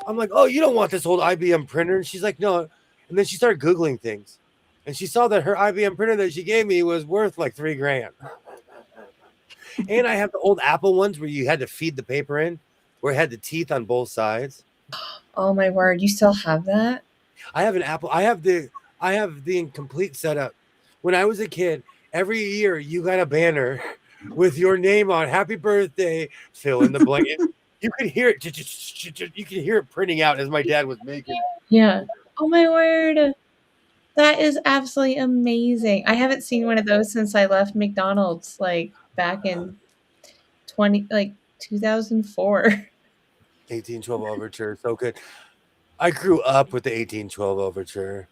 I'm like, oh, you don't want this old IBM printer? And she's like, no. And then she started Googling things. And she saw that her IBM printer that she gave me was worth like $3,000. And I have the old Apple ones where you had to feed the paper in, where it had the teeth on both sides. Oh my word, you still have that? I have an Apple. I have the incomplete setup. When I was a kid, every year you got a banner with your name on. Happy birthday, fill in the blank. You could hear it. You could hear it printing out as my dad was making. Yeah. Oh my word. That is absolutely amazing. I haven't seen one of those since I left McDonald's, like back in 2004. 1812 Overture, so good. I grew up with the 1812 Overture.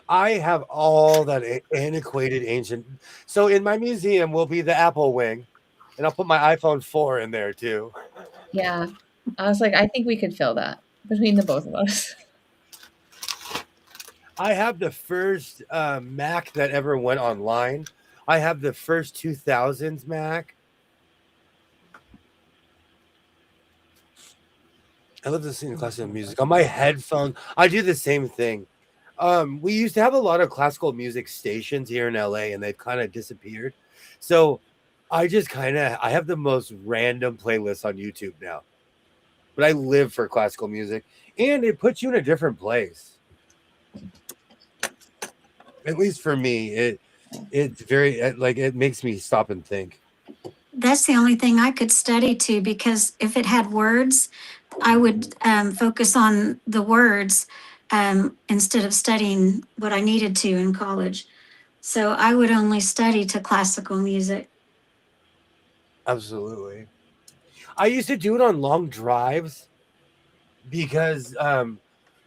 I have all that antiquated ancient. So in my museum will be the Apple Wing, and I'll put my iPhone 4 in there too. Yeah. I was like, I think we could fill that between the both of us. I have the first Mac that ever went online. I have the first 2000s Mac. I love listening to classical music on my headphones. I do the same thing. We used to have a lot of classical music stations here in LA, and they've kind of disappeared. So I have the most random playlists on YouTube now. But I live for classical music, and it puts you in a different place. At least for me, it's very it makes me stop and think. That's the only thing I could study to, because if it had words, I would focus on the words instead of studying what I needed to in college. So I would only study to classical music. Absolutely. I used to do it on long drives because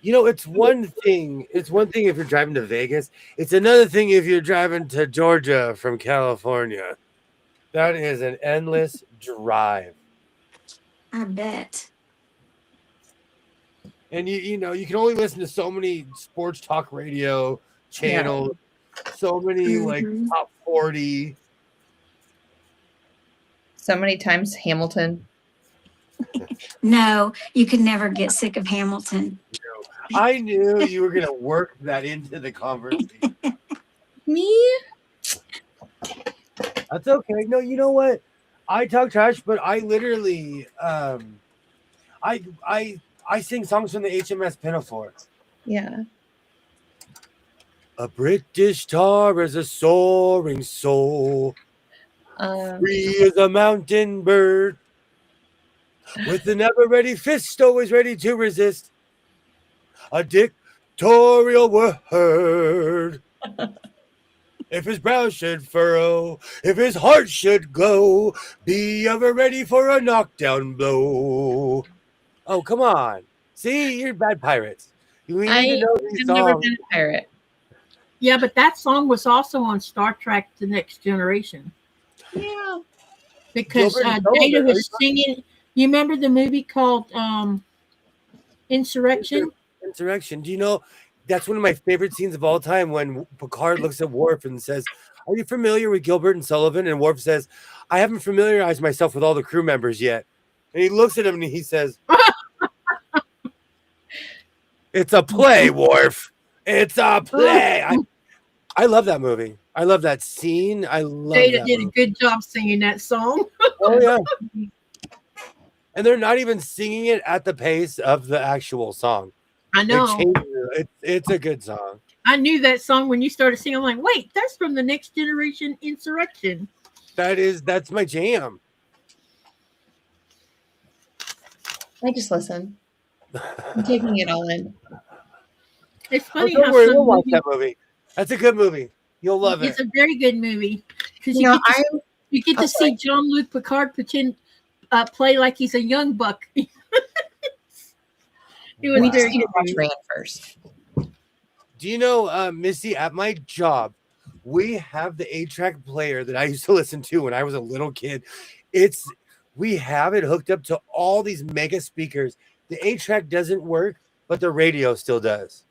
it's one thing. It's one thing if you're driving to Vegas. It's another thing if you're driving to Georgia from California. That is an endless drive. I bet. And you can only listen to so many sports talk radio channels, so many like Mhm. top 40. So many times Hamilton. No, you could never get sick of Hamilton. I knew you were gonna work that into the conversation. Me? That's okay. No, you know what? I talk trash, but I literally I sing songs from the HMS Pinafore. Yeah. A British tar is a soaring soul, free as a mountain bird, with an ever-ready fist, always ready to resist a dictatorial word. If his brow should furrow, if his heart should glow, be ever ready for a knockdown blow. Oh, come on. See, you're bad pirates. We need to know these I've never songs. been a pirate. Yeah, but that song was also on Star Trek: The Next Generation Yeah. because Gilbert and Data Sullivan, was singing. You remember the movie called Insurrection? Insurrection. Do you know that's one of my favorite scenes of all time when Picard looks at Worf and says, "Are you familiar with Gilbert and Sullivan?" And Worf says, "I haven't familiarized myself with all the crew members yet." And he looks at him and he says, "It's a play, Worf. It's a play." I love that movie. I love that scene. I love Data that did movie. a good job singing that song. Oh yeah. And they're not even singing it at the pace of the actual song. I know. It's a good song. I knew that song when you started singing. I'm like, wait, that's from the Next Generation Insurrection. That's my jam. I just listen. I'm taking it all in. It's funny Don't how worry, some we'll watch movies, that movie. That's a good movie. You'll love it's it. a very good movie because You know, you get to see Jean-Luc Picard pretend play like he's a young buck. It was we just very need to watch good. Rand first. Do you know, Missy, at my job, we have the 8-track player that I used to listen to when I was a little kid. We have it hooked up to all these mega speakers. The 8-track doesn't work, but the radio still does.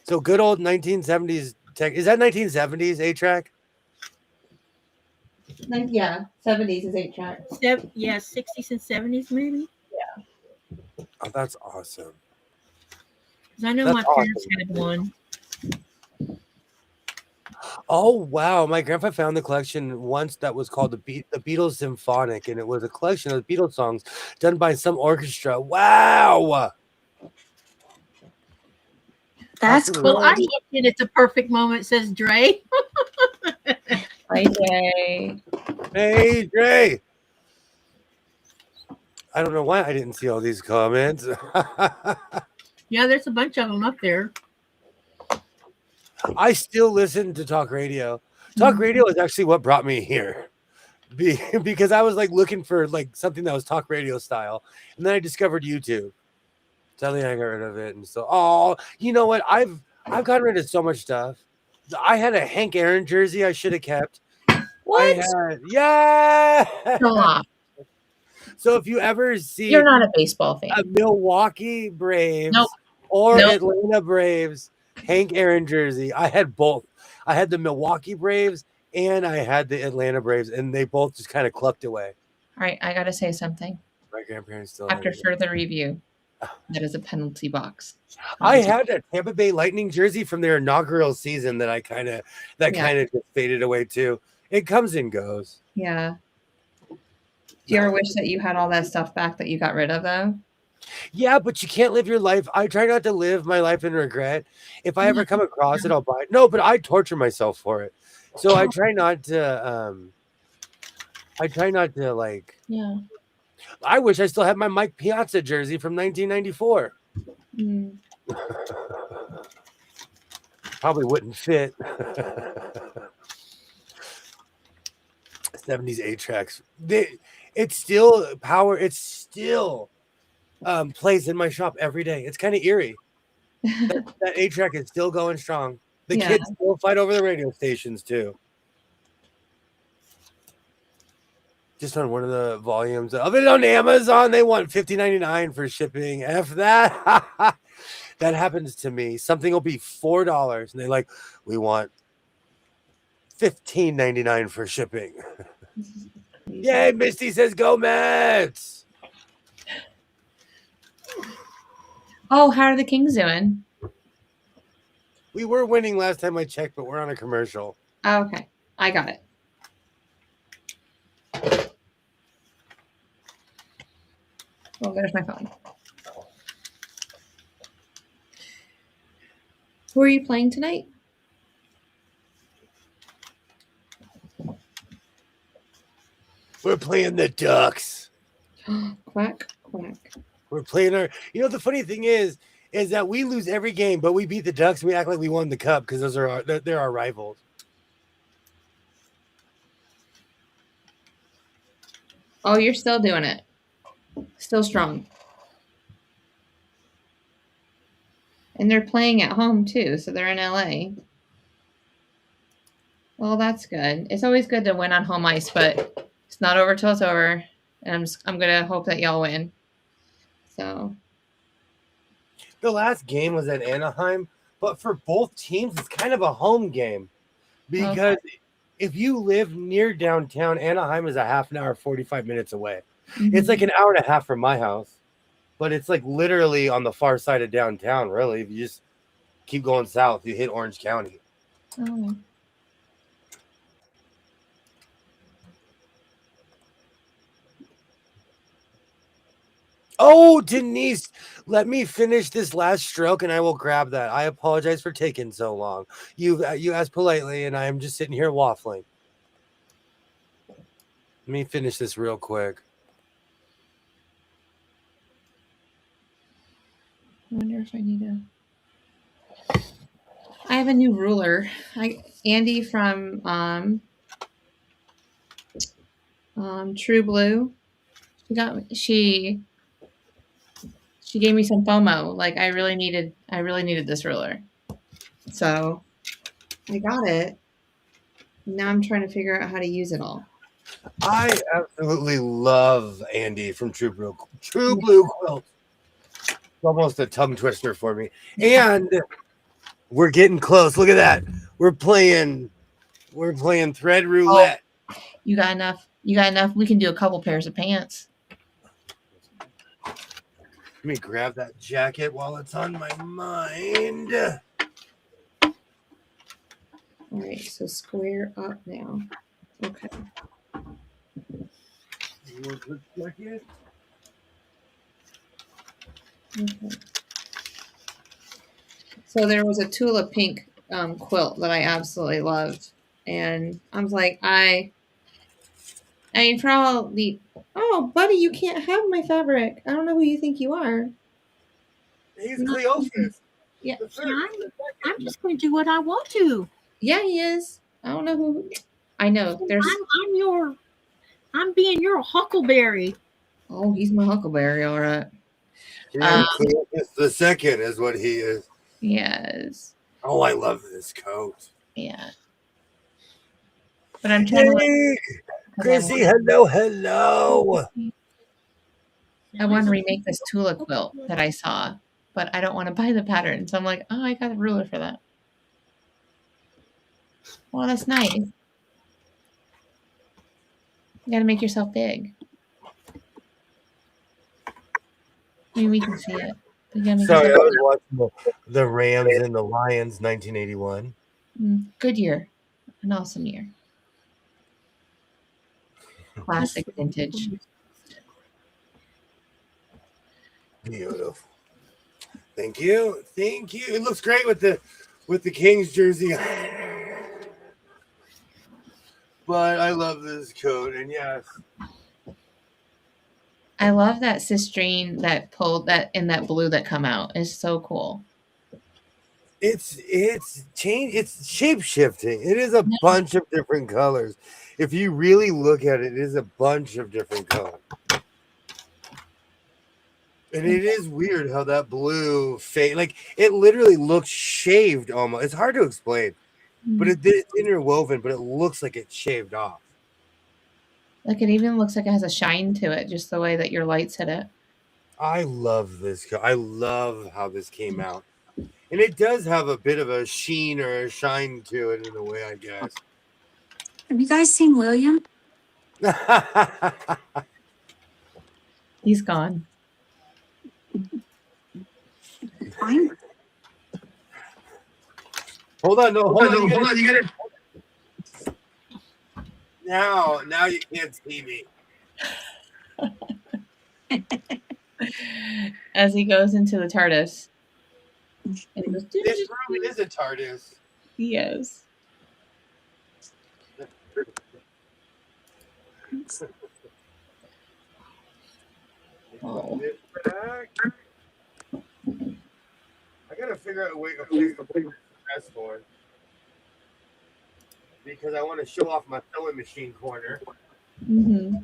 So good old 1970s tech. Is that 1970s 8-track? Yeah, 70s is 8-track. Yeah, 60s and 70s maybe. Oh, that's awesome. Because I know That's my parents had one. Oh wow! My grandpa found the collection once that was called the Beatles Symphonic, and it was a collection of Beatles songs done by some orchestra. Wow! That's Absolutely. Well, I cool. looked and it's a perfect moment. It says Dre. Hi, Jay. Hey, Dre. I don't know why I didn't see all these comments. Yeah, there's a bunch of them up there. I still listen to talk radio. Talk radio is actually what brought me here. Because I was like looking for like something that was talk radio style. And then I discovered YouTube. Suddenly I got rid of it. And so, you know what? I've gotten rid of so much stuff. I had a Hank Aaron jersey I should have kept. What? Yeah. Stop. So if you ever see You're not a baseball fan. a Milwaukee Braves Nope. or Nope. Atlanta Braves Hank Aaron jersey, I had both. I had the Milwaukee Braves and I had the Atlanta Braves, and they both just kind of clucked away. All right, I got to say something. My grandparents still After had it. further review, that is a penalty box. I had a Tampa Bay Lightning jersey from their inaugural season that kind of just faded away too. It comes and goes. Yeah. Do you ever wish that you had all that stuff back that you got rid of, though? Yeah, but you can't live your life. I try not to live my life in regret. If I ever come across it, I'll buy it. No, but I torture myself for it. So I try not to like. Yeah. I wish I still had my Mike Piazza jersey from 1994. Probably wouldn't fit. 70s 8-tracks. It's still power. It's still plays in my shop every day. It's kind of eerie. That 8-track is still going strong. The Yeah. kids still fight over the radio stations too. Just on one of the volumes of it on Amazon, they want $50.99 for shipping. F that. That happens to me. Something will be $4, and they're like, "We want $15.99 for shipping." Yay! Misty says, "Go Mets!" Oh, how are the Kings doing? We were winning last time I checked, but we're on a commercial. Oh, okay. I got it. Oh, there's my phone. Who are you playing tonight? We're playing the Ducks. Quack, quack. We're playing our. You know, the funny thing is that we lose every game, but we beat the Ducks. And we act like we won the cup because those are they're our rivals. Oh, you're still doing it. Still strong. And they're playing at home too, so they're in LA. Well, that's good. It's always good to win on home ice, but it's not over till it's over. And I'm gonna hope that y'all win. So The last game was at Anaheim, but for both teams, it's kind of a home game because if you live near downtown, Anaheim is a half an hour, 45 minutes away. It's like an hour and a half from my house, but it's like literally on the far side of downtown. Really, if you just keep going south, you hit Orange County. Oh. Oh, Denise, let me finish this last stroke and I will grab that. I apologize for taking so long. You asked politely and I am just sitting here waffling. Let me finish this real quick. I wonder if I need a. I have a new ruler. Andy from True Blue. She gave me some FOMO. Like I really needed this ruler. So I got it. Now I'm trying to figure out how to use it all. I absolutely love Andy from True Blue Quilt. It's almost a tongue twister for me. And we're getting close. Look at that. We're playing thread roulette. Oh, you got enough. We can do a couple pairs of pants. Let me grab that jacket while it's on my mind. All right, so square up now. Okay. Okay. So there was a Tula pink quilt that I absolutely loved, and I was like, I mean, for all the buddy, you can't have my fabric. I don't know who you think you are. He's Cleophas. Yeah, I'm just going to do what I want to. Yeah, he is. I don't know who. I know. There's. I'm being your huckleberry. Oh, he's my huckleberry, all right. Yeah, Cleophas the second is what he is. Yes. Oh, I love this coat. Yeah. But I'm trying to. Chrissy, hello. I want to remake this Tula quilt that I saw, but I don't want to buy the pattern. So I'm like, I got a ruler for that. Well, that's nice. You got to make yourself big. I mean, we can see it. Sorry, I was watching the Rams and the Lions 1981. Good year. An awesome year. Classic vintage. Beautiful. Thank you. It looks great with the Kings jersey. But I love this coat, and yes. I love that cistrine that pulled that in that blue that come out. It's so cool. It's change. It's shape shifting. It is a bunch of different colors. If you really look at it, it is a bunch of different colors. And it is weird how that blue fade, like it literally looks shaved almost. It's hard to explain, but it's interwoven, but it looks like it's shaved off. Like it even looks like it has a shine to it, just the way that your lights hit it. I love this. I love how this came out. And it does have a bit of a sheen or a shine to it in a way, I guess. Have you guys seen William? He's gone. Fine. Hold on, hold on. You gotta... Now you can't see me. As he goes into the TARDIS. And he goes, This room is a TARDIS. Yes. Oh. I gotta figure out a way to put the press for, because I want to show off my sewing machine corner. Mm-hmm.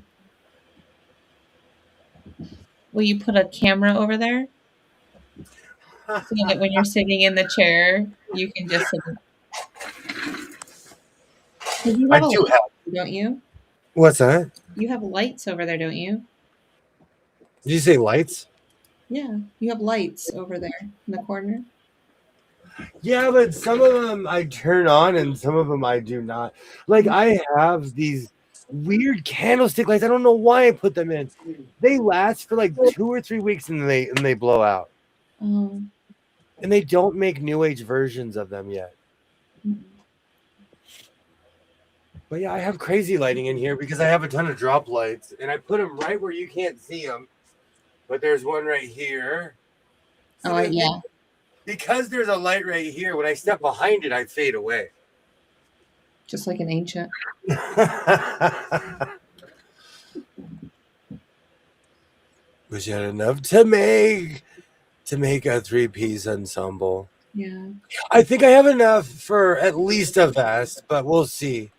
Will you put a camera over there? So that when you're sitting in the chair, you can just sit. I do have. Don't you? What's that? You have lights over there, don't you? Did you say lights? Yeah, you have lights over there in the corner. Yeah, but some of them I turn on and some of them I do not. Like I have these weird candlestick lights. I don't know why I put them in. They last for like 2 or 3 weeks and they blow out. Oh. And they don't make new age versions of them yet. Mm-hmm. But yeah, I have crazy lighting in here because I have a ton of drop lights and I put them right where you can't see them. But there's one right here. So yeah. Because there's a light right here, when I step behind it, I fade away. Just like an ancient. Was that enough to make a 3-piece ensemble? Yeah. I think I have enough for at least a vest, but we'll see.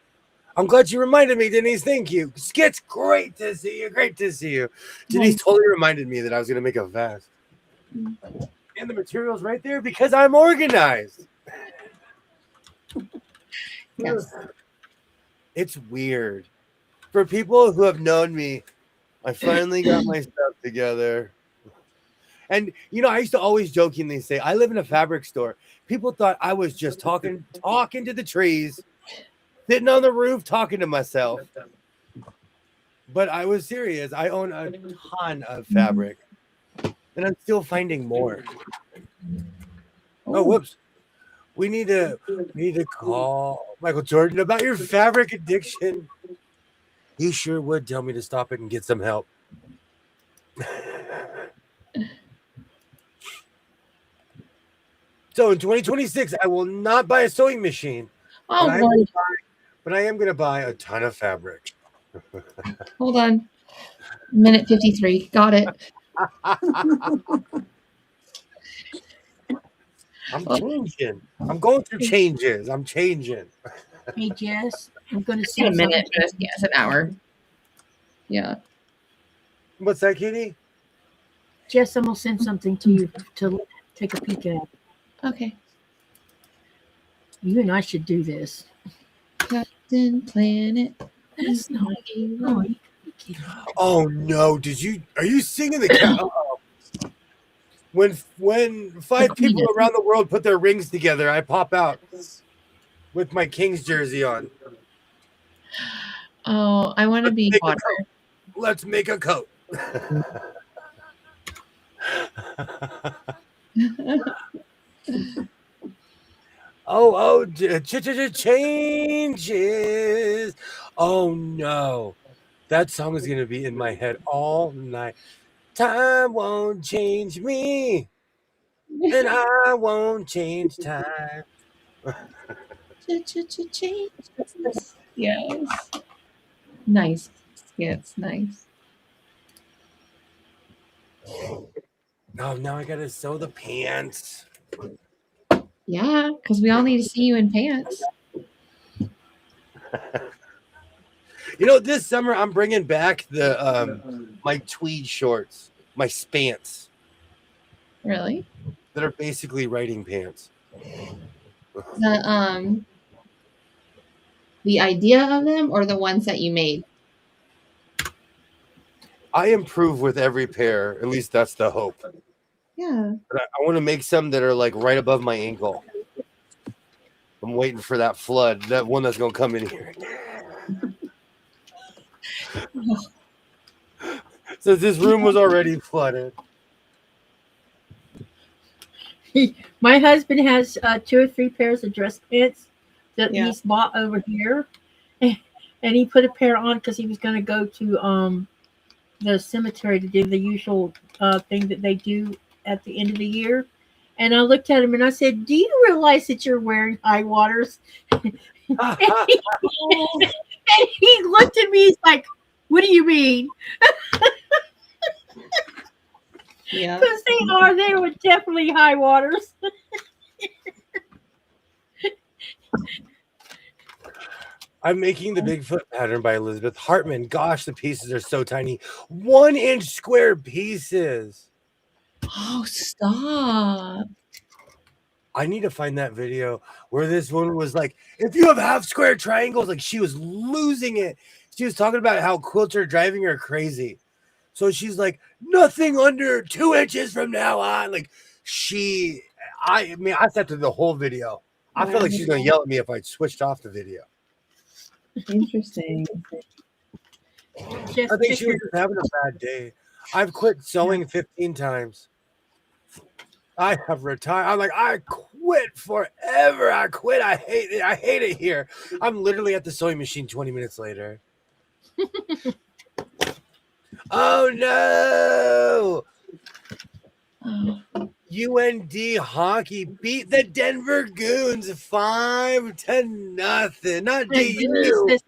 I'm glad you reminded me, Denise. Thank you. Skits, great to see you. Great to see you. Denise totally reminded me that I was going to make a vest. And the material's right there because I'm organized. Yes. It's weird. For people who have known me, I finally got my stuff together. And, I used to always jokingly say, I live in a fabric store. People thought I was just talking to the trees, sitting on the roof, talking to myself. But I was serious. I own a ton of fabric. And I'm still finding more. Oh, whoops. We need to call Michael Jordan about your fabric addiction. He sure would tell me to stop it and get some help. So in 2026, I will not buy a sewing machine. Oh, but I am going to buy a ton of fabric. Hold on. Minute 53. Got it. I'm changing. I'm going through changes. I'm changing. Hey, Jess, I'm going to In say a minute, but yes, an hour. Yeah. What's that, Kitty? Jess, I'm going to send something to you to take a peek at. Okay. You and I should do this. Captain Planet. That's not no. Oh no! Are you singing the cat? When 5 people around the world put their rings together, I pop out with my Kings jersey on. Oh, I want to be water. Let's make a coat. Changes. Oh no. That song is going to be in my head all night. Time won't change me, and I won't change time. Change. Yes. Nice. Yes, nice. Oh, now I got to sew the pants. Yeah, because we all need to see you in pants. You know, this summer I'm bringing back the my tweed shorts, my spants Really? that are basically riding pants. The idea of them or the ones that you made? I improve with every pair. At least that's the hope. Yeah. But I want to make some that are like right above my ankle. I'm waiting for that flood, that one that's gonna come in here. Since this room was already flooded. My husband has 2 or 3 pairs of dress pants that Yeah. he's bought over here, and he put a pair on because he was going to go to the cemetery to do the usual thing that they do at the end of the year. And I looked at him and I said, "Do you realize that you're wearing high waters?" and he looked at me. He's like, "What do you mean?" Yeah. Because they were definitely high waters. I'm making the Bigfoot pattern by Elizabeth Hartman. Gosh, the pieces are so tiny. 1-inch square pieces. Oh, stop. I need to find that video where this woman was like, if you have half square triangles, like she was losing it. She was talking about how quilts are driving her crazy. So she's like, nothing under 2 inches from now on. Like I sat through the whole video. I felt like she's going to yell at me if I switched off the video. Interesting. I think she was just having a bad day. I've quit sewing 15 times. I have retired. I'm like, I quit forever. I quit. I hate it. I hate it here. I'm literally at the sewing machine 20 minutes later. Oh no! UND hockey beat the Denver Goons 5-0. Not to you.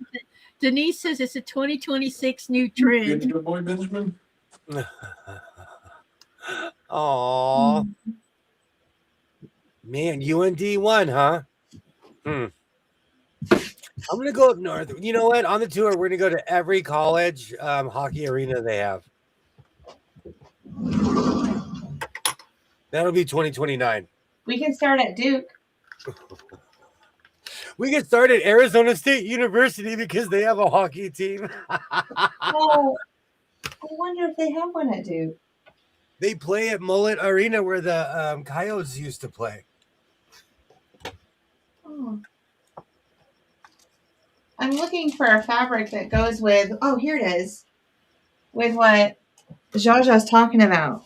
Denise says it's a 2026 new trend. Good boy, Benjamin. Aw. Man, UND won, huh? I'm going to go up north. You know what? On the tour, we're going to go to every college hockey arena they have. That'll be 2029. We can start at Duke. We can start at Arizona State University because they have a hockey team. Oh, I wonder if they have one at Duke. They play at Mullet Arena where the Coyotes used to play. Oh. I'm looking for a fabric that goes with, oh, here it is, with what Jaja's talking about.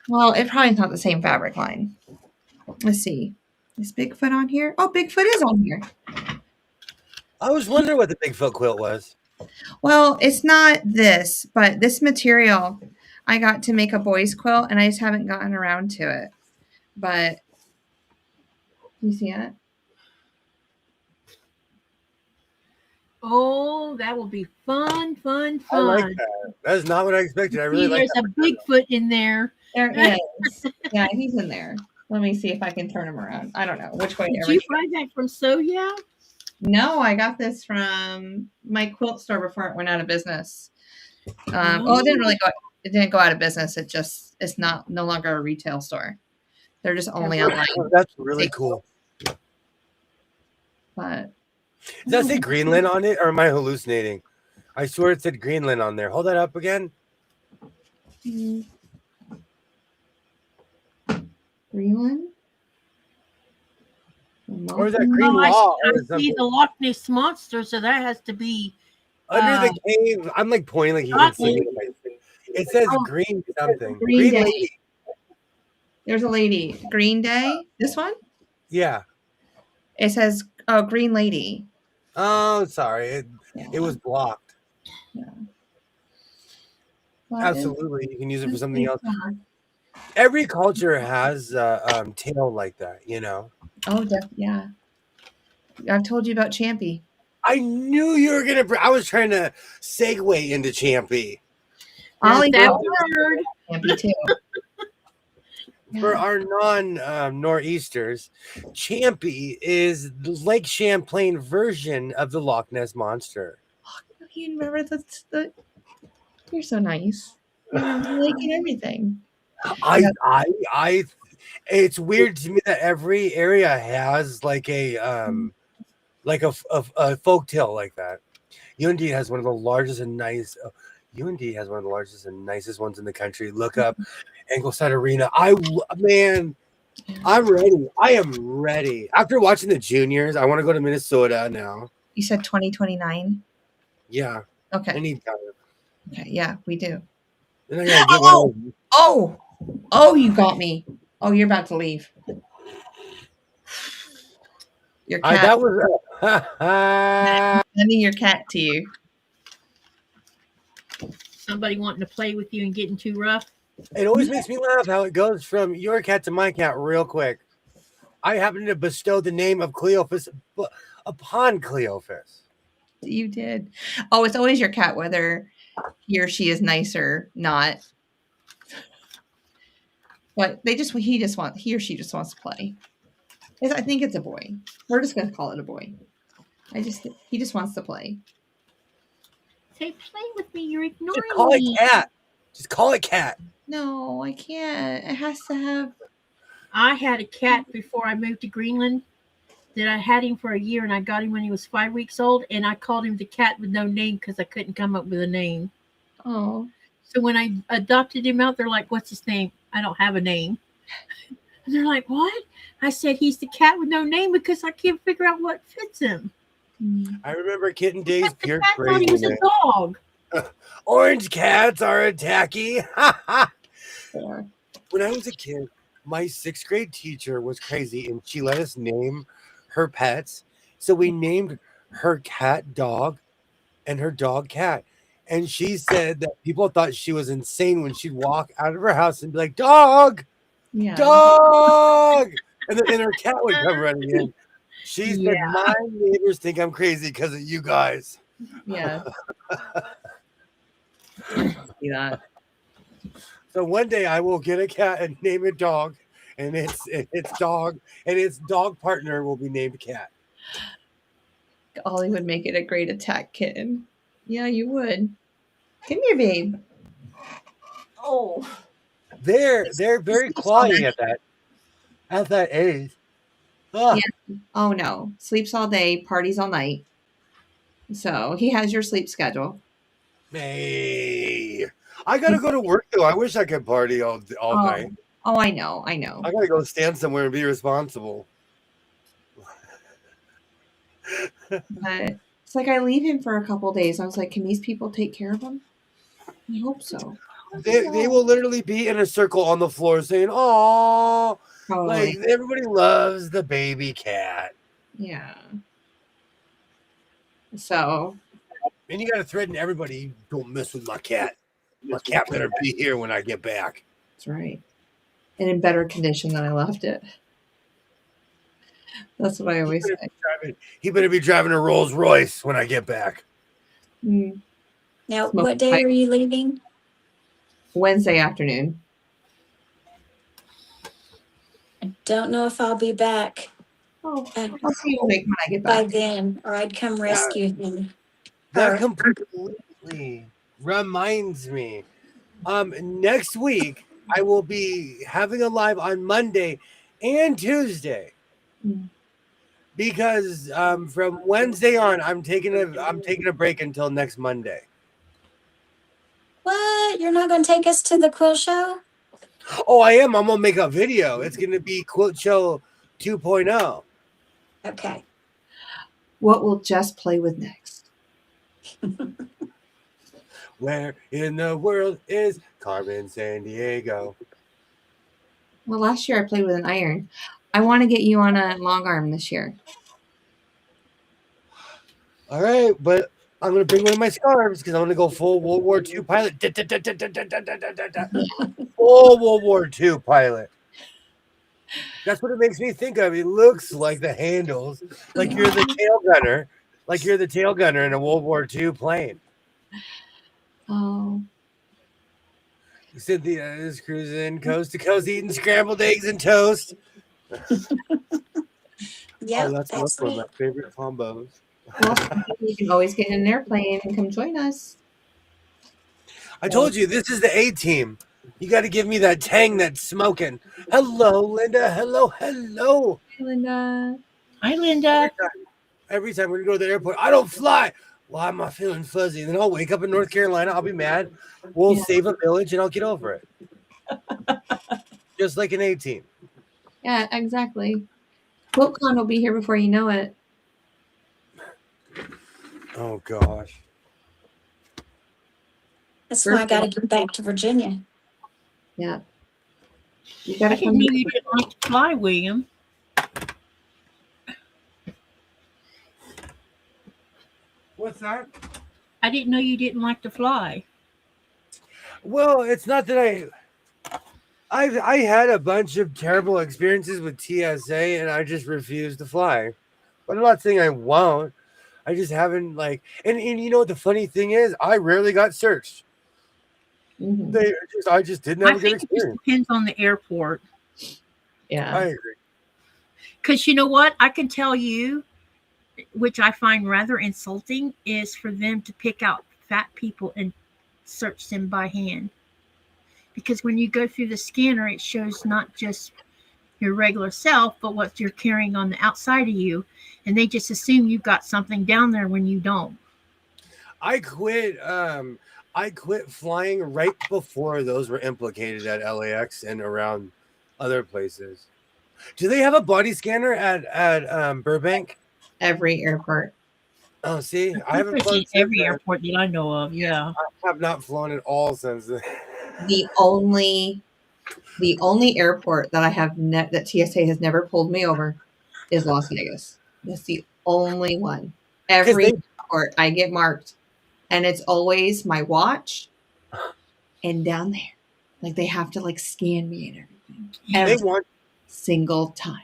Well, it probably is not the same fabric line. Let's see. Is Bigfoot on here? Oh, Bigfoot is on here. I was wondering what the Bigfoot quilt was. Well, it's not this, but this material I got to make a boys quilt, and I just haven't gotten around to it. But you see it? Oh, that will be fun. I like that. That is not what I expected. I really like There's a Bigfoot in there. There is. Yeah, he's in there. Let me see if I can turn him around. I don't know which way. Did you find that from Soya? No, I got this from my quilt store before it went out of business. Well, it didn't really go. It didn't go out of business. It's no longer a retail store. They're just only online. Oh, that's really cool. But does that say Greenland on it, or am I hallucinating? I swear it said Greenland on there. Hold that up again. Greenland? Or is that Green Law? I see the Loch Ness Monster, so that has to be under the cave. I'm like pointing like you can see it. It says green something. Green Day. Lady. There's a lady. Green Day. This one? Yeah. It says Green Lady. Oh, sorry. It was blocked. Yeah. Absolutely. You can use it for something else. Every culture has a tale like that, you know? Oh, yeah. I've told you about Champy. I knew you were going to... I was trying to segue into Champy. Ollie that word. Champy too. For Yeah. our nor'easters, Champy is the Lake Champlain version of the Loch Ness monster. You remember the you're so nice. You remember the lake and everything. Yeah. I it's weird to me that every area has like a folk tale like that. UND has one of the largest and UND has one of the largest and nicest ones in the country. Look up Ingleside Arena. Man, I'm ready. I am ready. After watching the juniors, I want to go to Minnesota now. You said 2029? Yeah. Okay. Anytime. Okay, yeah, we do. Then I gotta get one. Oh, you got me. Oh, you're about to leave. Your cat. That was Sending your cat to you. Somebody wanting to play with you and getting too rough. It always makes me laugh how it goes from your cat to my cat real quick. I happen to bestow the name of Cleophas upon Cleophas. You did. Oh, it's always your cat, whether he or she is nice or not. But he or she just wants to play. I think it's a boy. We're just gonna call it a boy. He just wants to play. Say, play with me. You're ignoring Just call it me. cat. Just call it cat. No, I can't. It has to have. I had a cat before I moved to Greenland that I had him for a year, and I got him when he was 5 weeks old, and I called him the cat with no name because I couldn't come up with a name. Oh. So when I adopted him out, they're like, "What's his name?" I don't have a name. And they're like, "What?" I said, "He's the cat with no name because I can't figure out what fits him." I remember Kitten Days The pure cat thought he was craziness. a dog. Orange cats are tacky. Yeah. When I was a kid, my 6th grade teacher was crazy and she let us name her pets. So we named her cat Dog and her dog Cat. And she said that people thought she was insane when she'd walk out of her house and be like, "Dog, Yeah. dog." And then her cat would come running in. She said, Yeah. "My neighbors think I'm crazy because of you guys." Yeah. See that. So one day I will get a cat and name it Dog, and its dog and its dog partner will be named Cat. Ollie would make it a great attack kitten. Yeah, you would. Come here, babe. Oh. They're very clawy at that age. Ugh. Yeah. Oh no. Sleeps all day, parties all night. So he has your sleep schedule. Hey, I gotta go to work though. I wish I could party all night. Oh, I know. I gotta go stand somewhere and be responsible. But it's like I leave him for a couple days. I was like, can these people take care of him? I hope so. They will literally be in a circle on the floor saying, "Oh, like everybody loves the baby cat." Yeah. So. And you got to threaten everybody, "Don't mess with my cat. My cat better be here when I get back." That's right. And in better condition than I left it. That's what I always say. He better be driving a Rolls Royce when I get back. Mm. Now, what day are you leaving? Wednesday afternoon. I don't know if I'll be back. I'll see you when I get by back. then, or I'd come rescue him. That completely reminds me. Next week I will be having a live on Monday and Tuesday. Because from Wednesday on, I'm taking a break until next Monday. What? You're not going to take us to the quill show? Oh, I am. I'm gonna make a video. It's gonna be Quilt Show 2.0. Okay. What will Jess play with next? Where in the world is Carmen Sandiego? Well, last year I played with an iron. I want to get you on a long arm this year. All right, but I'm going to bring one of my scarves because I'm going to go full World War II pilot. Full World War II pilot. That's what it makes me think of. It looks like the handles, like you're the tail gunner, in a World War II plane. Oh. Cynthia is cruising coast to coast, eating scrambled eggs and toast. Yep, That's one that's of me. my favorite combos. Well, you can always get in an airplane and come join us. I told you this is the A team. You got to give me that tang that's smoking. Hello, Linda. Hello. Hey, Linda. Hi, Linda. Every time we're gonna go to the airport, I don't fly. Why am I feeling fuzzy? And then I'll wake up in North Carolina. I'll be mad. We'll save a village and I'll get over it. Just like an A team. Yeah, exactly. QuiltCon will be here before you know it. Oh gosh. That's why I got to get back to Virginia. Yeah. You I gotta didn't come. know you didn't like to fly, William. What's that? I didn't know you didn't like to fly. Well, it's not that I had a bunch of terrible experiences with TSA and I just refused to fly. But I'm not saying I won't. I just haven't and you know what the funny thing is? I rarely got searched. Mhm. I just didn't have I a good think it just experience. depends on the airport. Yeah. I agree. Because you know what? I can tell you, which I find rather insulting, is for them to pick out fat people and search them by hand. Because when you go through the scanner, it shows not just your regular self, but what you're carrying on the outside of you. And they just assume you've got something down there when you don't. I quit flying right before those were implicated at LAX and around other places. Do they have a body scanner at Burbank? Every airport. Oh, see, I haven't flown since Every then. airport that I know of, yeah. I have not flown at all since then. The only airport that I have that TSA has never pulled me over is Las Vegas. That's the only one. Every airport I get marked, and it's always my watch and down there. Like they have to scan me and everything. Every single time.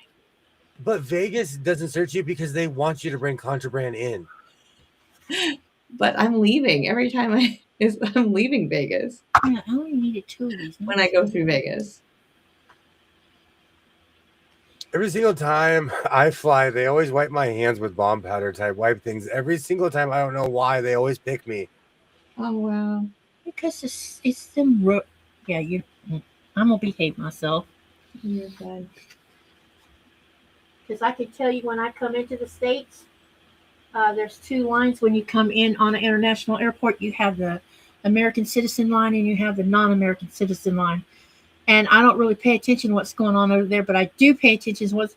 But Vegas doesn't search you because they want you to bring contraband in. But I'm leaving every time I'm leaving Vegas. Yeah, I only needed 2 of these. When I go through Vegas. Every single time I fly, they always wipe my hands with bomb powder type wipe things. Every single time, I don't know why they always pick me. Oh wow! Because it's them. Yeah, I'm gonna behave myself. You're good. Because I can tell you when I come into the States, there's 2 lines when you come in on an international airport. You have the American citizen line and you have the non-American citizen line. And I don't really pay attention to what's going on over there, but I do pay attention to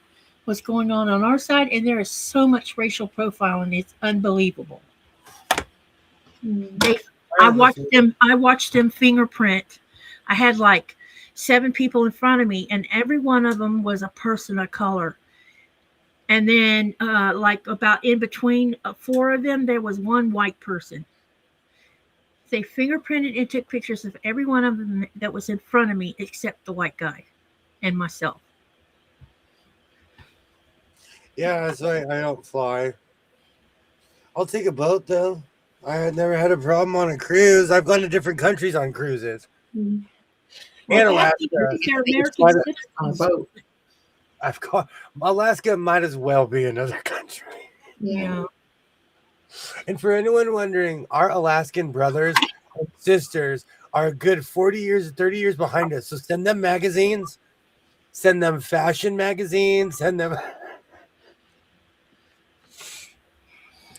what's going on our side. And there is so much racial profiling; it's unbelievable. I watched them fingerprint. I had 7 people in front of me, and every one of them was a person of color. And then, about in between 4 of them, there was 1 white person. They fingerprinted and took pictures of every one of them that was in front of me except the white guy and myself. Yeah, so I don't fly. I'll take a boat, though. I had never had a problem on a cruise. I've gone to different countries on cruises. Mm-hmm. And Alaska. On a boat. Alaska might as well be another country. Yeah. And for anyone wondering, our Alaskan brothers and sisters are a good 40 years, 30 years behind us. So send them magazines, send them fashion magazines, send them.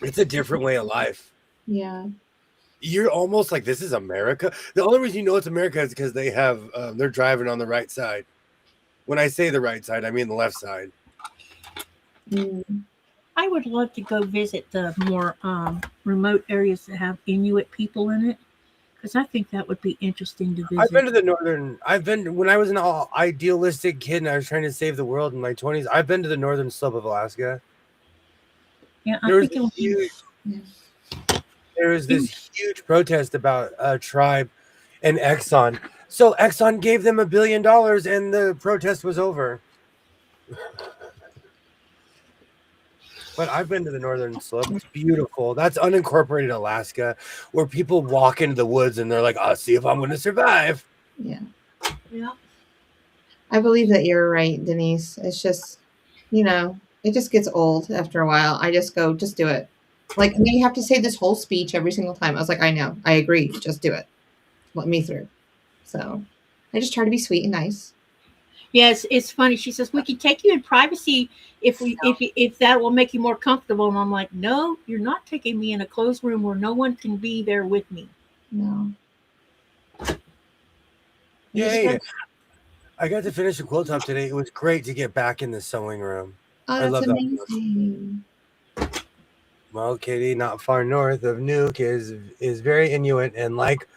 It's a different way of life. Yeah. You're almost like, this is America. The only reason you know it's America is because they have, they're driving on the right side. When I say the right side, I mean the left side. Mm. I would love to go visit the more remote areas that have Inuit people in it, because I think that would be interesting to visit. I've been to the northern. When I was an idealistic kid and I was trying to save the world in my 20s. I've been to the northern slope of Alaska. Yeah, There was this huge protest about a tribe and Exxon. So Exxon gave them $1 billion and the protest was over. But I've been to the northern slope. It's beautiful. That's unincorporated Alaska, where people walk into the woods and they're like, I'll see if I'm going to survive. Yeah. Yeah. I believe that you're right, Denise. It's just, it just gets old after a while. I just go, just do it. Like, and you have to say this whole speech every single time. I was like, I know, I agree, just do it. Let me through. So I just try to be sweet and nice. Yes, it's funny. She says we can take you in privacy if that will make you more comfortable. And I'm like, no, you're not taking me in a closed room where no one can be there with me. No. Yay! I got to finish a quilt top today. It was great to get back in the sewing room. Oh, I that's love that. amazing. Well, Katie, not far north of Nuke is very Inuit and like,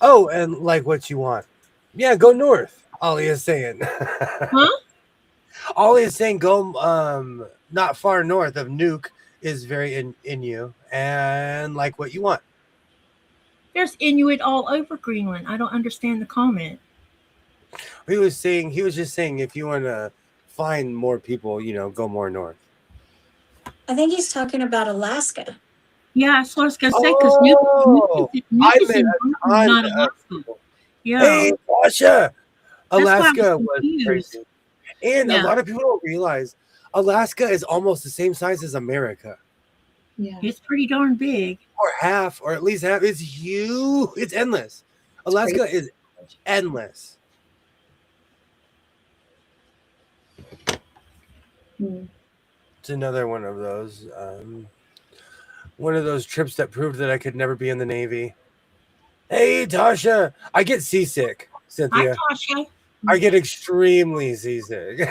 oh, and like what you want. Yeah, go north. Ollie is saying. Huh? Ollie is saying go not far north of Nuke is very Inu and like what you want. There's Inuit all over Greenland. I don't understand the comment. He was just saying if you want to find more people, go more north. I think he's talking about Alaska. Yeah, that's what I was gonna say because Nuke is in Greenland, not Alaska. Yeah. Hey, Sasha! Alaska was was crazy. And a lot of people don't realize Alaska is almost the same size as America. Yeah. It's pretty darn big. Or half, or at least half. It's huge. It's endless. Alaska is endless. It's another one of those trips that proved that I could never be in the Navy. Hey, Tasha. I get seasick, Cynthia. Hi, Tasha. I get extremely seasick.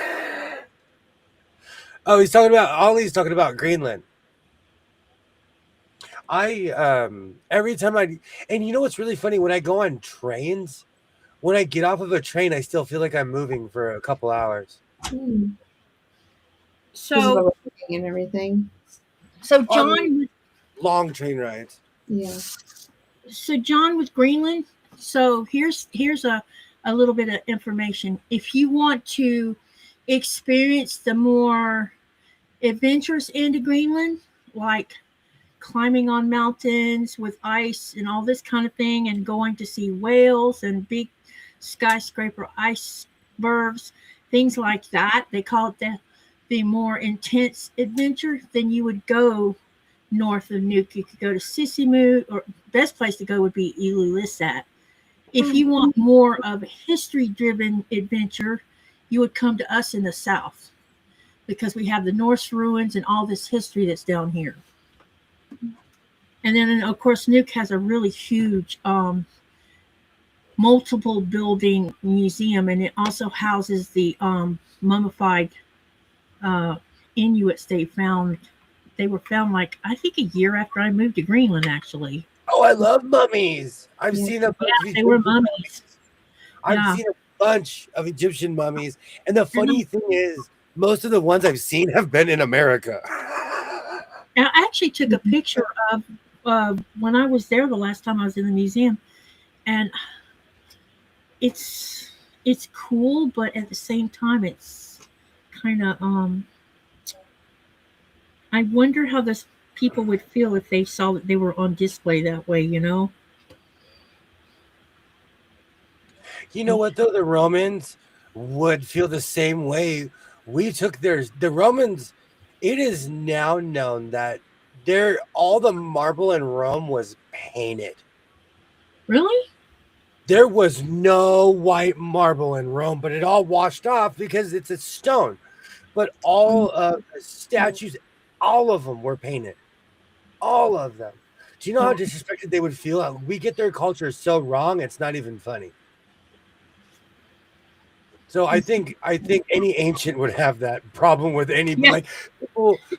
Oh, Ollie's talking about Greenland. Every time and you know what's really funny? When I go on trains, when I get off of a train, I still feel like I'm moving for a couple hours. So and everything. So John, long train rides. Yeah. So John with Greenland. So here's a little bit of information. If you want to experience the more adventurous end of Greenland, like climbing on mountains with ice and all this kind of thing, and going to see whales and big skyscraper icebergs, things like that. They call it the more intense adventure. Then you would go north of Nuuk. You could go to Sissimut, or best place to go would be Ilulissat. If you want more of a history-driven adventure, you would come to us in the south, because we have the Norse ruins and all this history that's down here. And then, of course, Nuuk has a really huge multiple building museum, and it also houses the mummified Inuits they found. They were found, like, I think a year after I moved to Greenland, actually. Oh, I love mummies. I've seen a bunch of they were mummies. I've seen a bunch of Egyptian mummies. And the funny thing is, most of the ones I've seen have been in America. I actually took a picture of when I was there the last time I was in the museum. And it's cool, but at the same time, it's kind of, I wonder how those people would feel if they saw that they were on display that way, you know? You know what, though? The Romans would feel the same way. We took theirs. The Romans, it is now known that all the marble in Rome was painted. Really? There was no white marble in Rome, but it all washed off because it's a stone. But all of the statues, all of them were painted. All of them. Do you know how disrespected they would feel? We get their culture so wrong, it's not even funny. So I think any ancient would have that problem with anybody. Like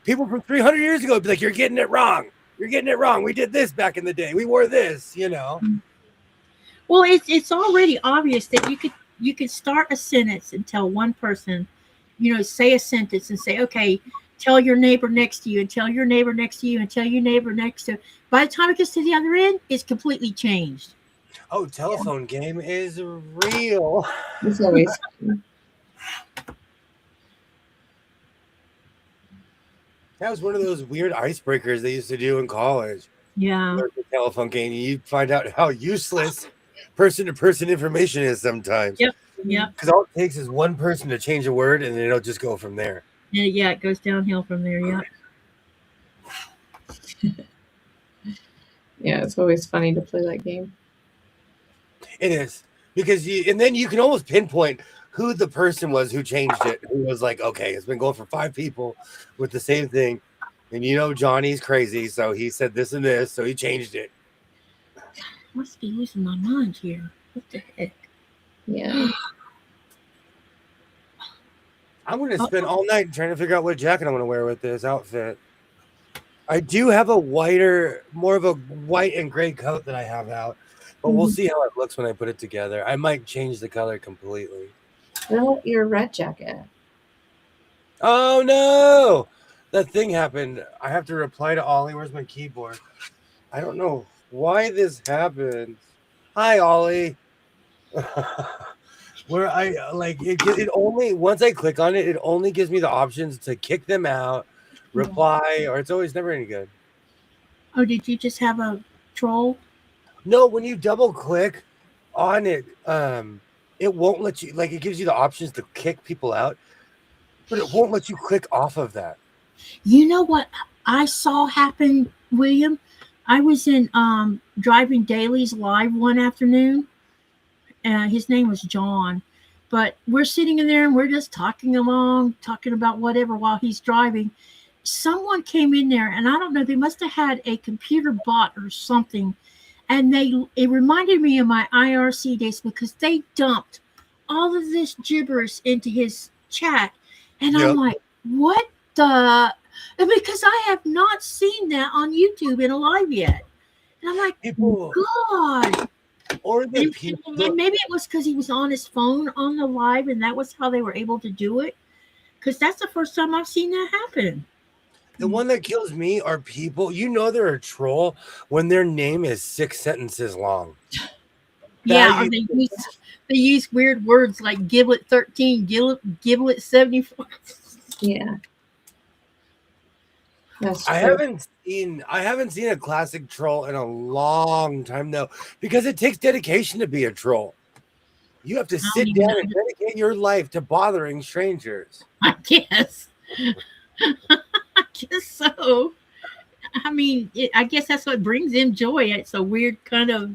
people from 300 years ago would be like, "You're getting it wrong. You're getting it wrong. We did this back in the day. We wore this." You know. Well, it's already obvious that you could start a sentence and tell one person, say a sentence and say, okay, tell your neighbor next to you, and tell your neighbor next to you, and tell your neighbor next to. By the time it gets to the other end, it's completely changed. Oh, telephone game is real. It's always That was one of those weird icebreakers they used to do in college. Yeah. The telephone game. You find out how useless person-to-person information is sometimes. Yep. Yep. Because all it takes is one person to change a word, and then it'll just go from there. Yeah, it goes downhill from there. Yep. Yeah, it's always funny to play that game. It is. Because and then you can almost pinpoint who the person was who changed it. Who was like, okay, it's been going for 5 people with the same thing. And Johnny's crazy, so he said this and this, so he changed it. I must be losing my mind here. What the heck? Yeah. I'm going to spend all night trying to figure out what jacket I'm going to wear with this outfit. I do have more of a white and gray coat that I have out, but we'll see how it looks when I put it together. I might change the color completely. Well, your red jacket. Oh, no! That thing happened. I have to reply to Ollie. Where's my keyboard? I don't know why this happened. Hi, Ollie. Where I it only once I click on it, it only gives me the options to kick them out, reply, or it's always never any good. Oh, did you just have a troll? No, when you double click on it, it won't let you, it gives you the options to kick people out, but it won't let you click off of that. You know what I saw happen, William? I was in Driving Dailies live one afternoon. His name was John, but we're sitting in there and we're just talking about whatever while he's driving. Someone came in there, and I don't know, they must have had a computer bot or something, and it reminded me of my IRC days because they dumped all of this gibberish into his chat, and I'm like, what the? Because I have not seen that on YouTube in a live yet, and I'm like, God. Or the and people. And maybe it was because he was on his phone on the live, and that was how they were able to do it. Because that's the first time I've seen that happen. The one that kills me are people. They're a troll when their name is 6 sentences long. Yeah, or they use weird words like Giblet 13, Giblet 74. Yeah. That's true. I haven't seen a classic troll in a long time though, because it takes dedication to be a troll. You have to sit down and dedicate your life to bothering strangers. I guess. I guess so. I mean, I guess that's what brings him joy. It's a weird kind of,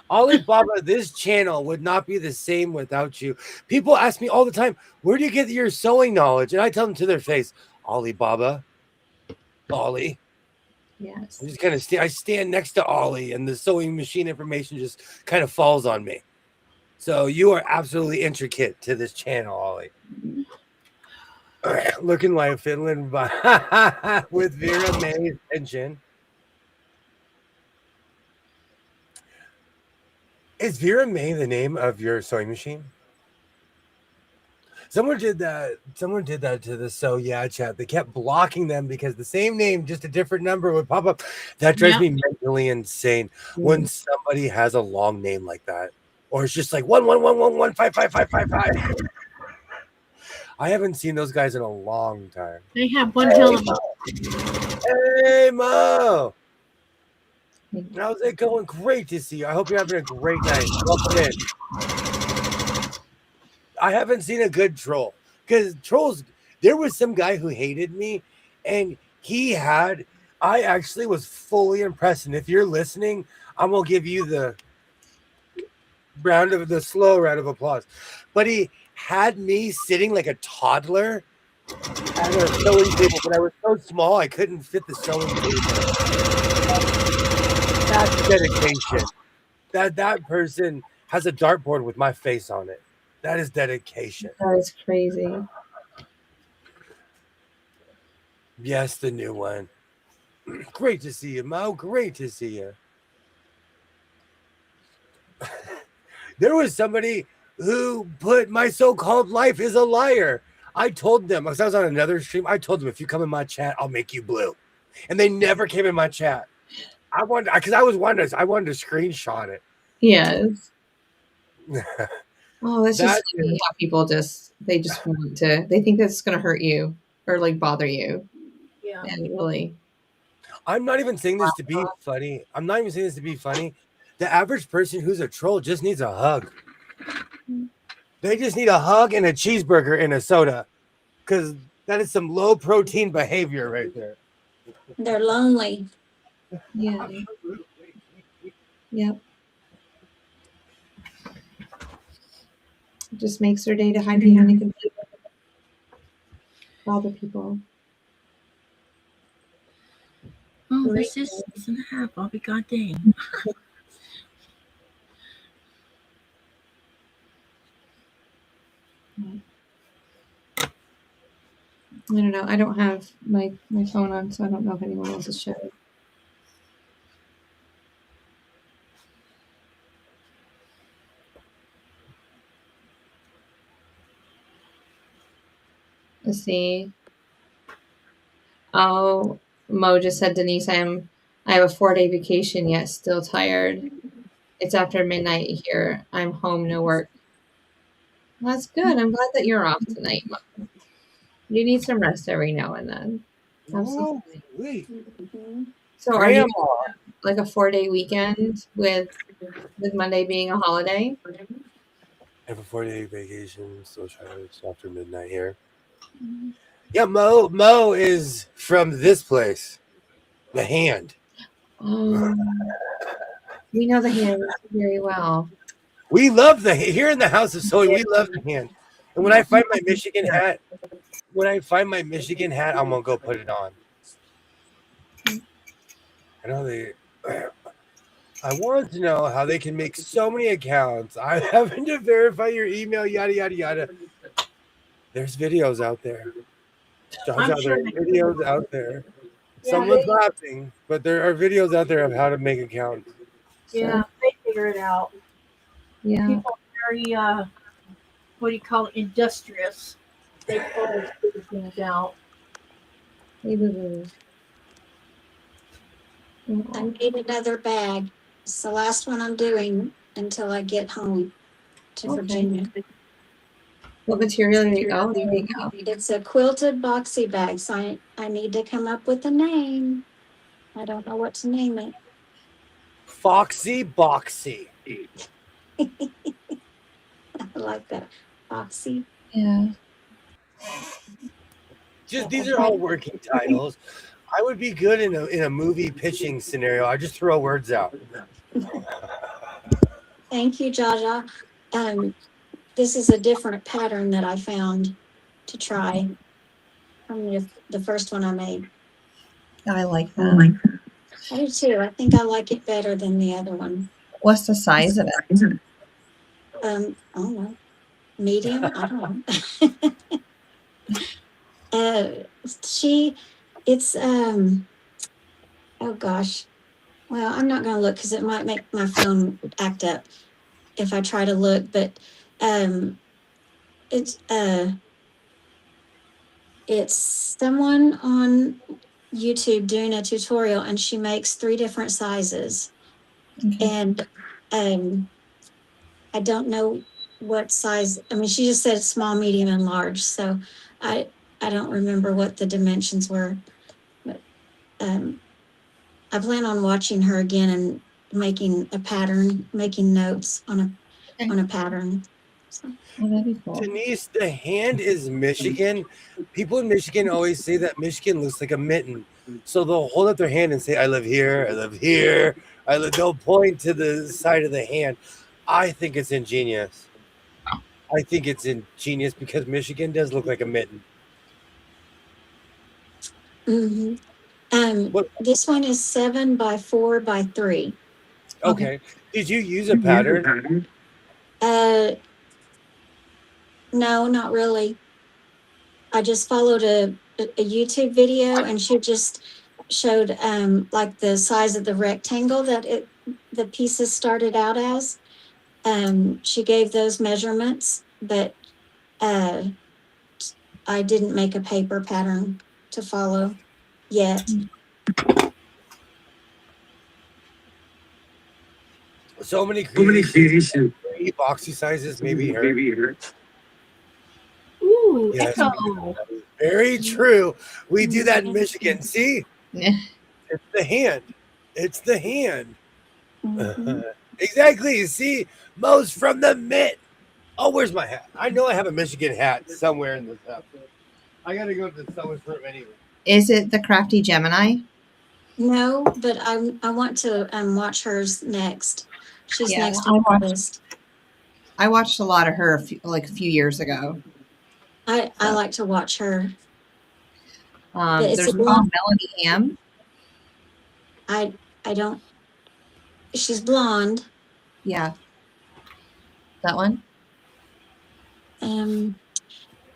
Alibaba, this channel would not be the same without you. People ask me all the time, where do you get your sewing knowledge? And I tell them to their face, Alibaba. Ollie. Yes. I just kind of I stand next to Ollie, and the sewing machine information just kind of falls on me. So you are absolutely intricate to this channel, Ollie. Looking like Finland with Vera May's pension. Is Vera May the name of your sewing machine? Someone did that to the So Yeah chat. They kept blocking them because the same name, just a different number would pop up. That drives me mentally insane when somebody has a long name like that. Or it's just like 11111555555. I haven't seen those guys in a long time. They have one hell of a... Hey, Mo! How's it going? Great to see you. I hope you're having a great night. Welcome in. I haven't seen a good troll because trolls, there was some guy who hated me and I actually was fully impressed. And if you're listening, I'm going to give you the slow round of applause. But he had me sitting like a toddler at a sewing table, but I was so small I couldn't fit the sewing table. That's dedication. That person has a dartboard with my face on it. That is dedication. That is crazy. Yes, the new one. Great to see you, Mo. Great to see you. There was somebody who put my so-called life is a liar. I told them, because I was on another stream, I told them, if you come in my chat, I'll make you blue. And they never came in my chat. I wanted to screenshot it. Yes. Oh, that's just funny how people they think that's going to hurt you or like bother you. Yeah. And really. I'm not even saying this to be funny. The average person who's a troll just needs a hug. They just need a hug and a cheeseburger and a soda, because that is some low protein behavior right there. They're lonely. Yeah. Yep. It just makes their day to hide behind a computer. Bother people. Oh, Right. this is 6.5. I'll be goddamn. I don't know. I don't have my phone on, so I don't know if anyone else is showing. Let's see. Oh, Mo just said, Denise, I have a 4-day vacation yet still tired. It's after midnight here. I'm home, no work. That's good. I'm glad that you're off tonight, Mo. You need some rest every now and then. Absolutely. Wait, So are you Grandma. like a 4-day weekend with Monday being a holiday? I have a 4-day vacation, still tired. It's after midnight here. Yeah, Mo is from this place, the Hand. We know the Hand very well. We love here in the house of Soy. We love the Hand. And when I find my Michigan hat, I'm gonna go put it on. I know I wanted to know how they can make so many accounts. I'm having to verify your email, yada yada yada. There's videos out there. I'm sure There's videos out there. Yeah, Someone's laughing, but there are videos out there of how to make accounts. Yeah, they figure it out. Yeah. People are very, what do you call it, industrious. They always figure things out. Hey, boo-boo. I need another bag. It's the last one I'm doing until I get home to Virginia. What material do you go? There you go. It's a quilted boxy bag, so I need to come up with a name. I don't know what to name it. Foxy Boxy. I like that. Boxy. Yeah. These are all working titles. I would be good in a movie pitching scenario. I just throw words out. Thank you, Jaja. This is a different pattern that I found to try from the first one I made. I like that. I do too. I think I like it better than the other one. What's the size of it? I don't know. Medium? I don't know. It's oh gosh. Well, I'm not going to look because it might make my phone act up if I try to look, but it's someone on YouTube doing a tutorial, and she makes 3 different sizes. Okay. And I don't know what size. I mean, she just said small, medium, and large. So I don't remember what the dimensions were. But I plan on watching her again and making a pattern, making notes on a pattern. So. Oh, that'd be cool. Denise, the Hand is Michigan. People in Michigan always say that Michigan looks like a mitten. So they'll hold up their hand and say, I live here, I live here. They'll point to the side of the hand. I think it's ingenious. Because Michigan does look like a mitten. Mm-hmm. This one is 7 by 4 by 3. Okay. Did you use a pattern? No, not really. I just followed a YouTube video, and she just showed like the size of the rectangle that the pieces started out as. She gave those measurements, but I didn't make a paper pattern to follow yet. So many creations. Boxy sizes, maybe her. Ooh, Yes. echo. Very true. We do that in Michigan. See? Yeah. It's the Hand. It's the Hand. Mm-hmm. Exactly. See, Mo's from the Mitt. Oh, where's my hat? I know I have a Michigan hat somewhere in this house. I gotta go to someone's room anyway. Is it the Crafty Gemini? No, but I want to watch hers next. She's Yeah, next on the list. I watched a lot of her a few years ago. I like to watch her. There's Melanie Ham. I don't. She's blonde. Yeah. That one?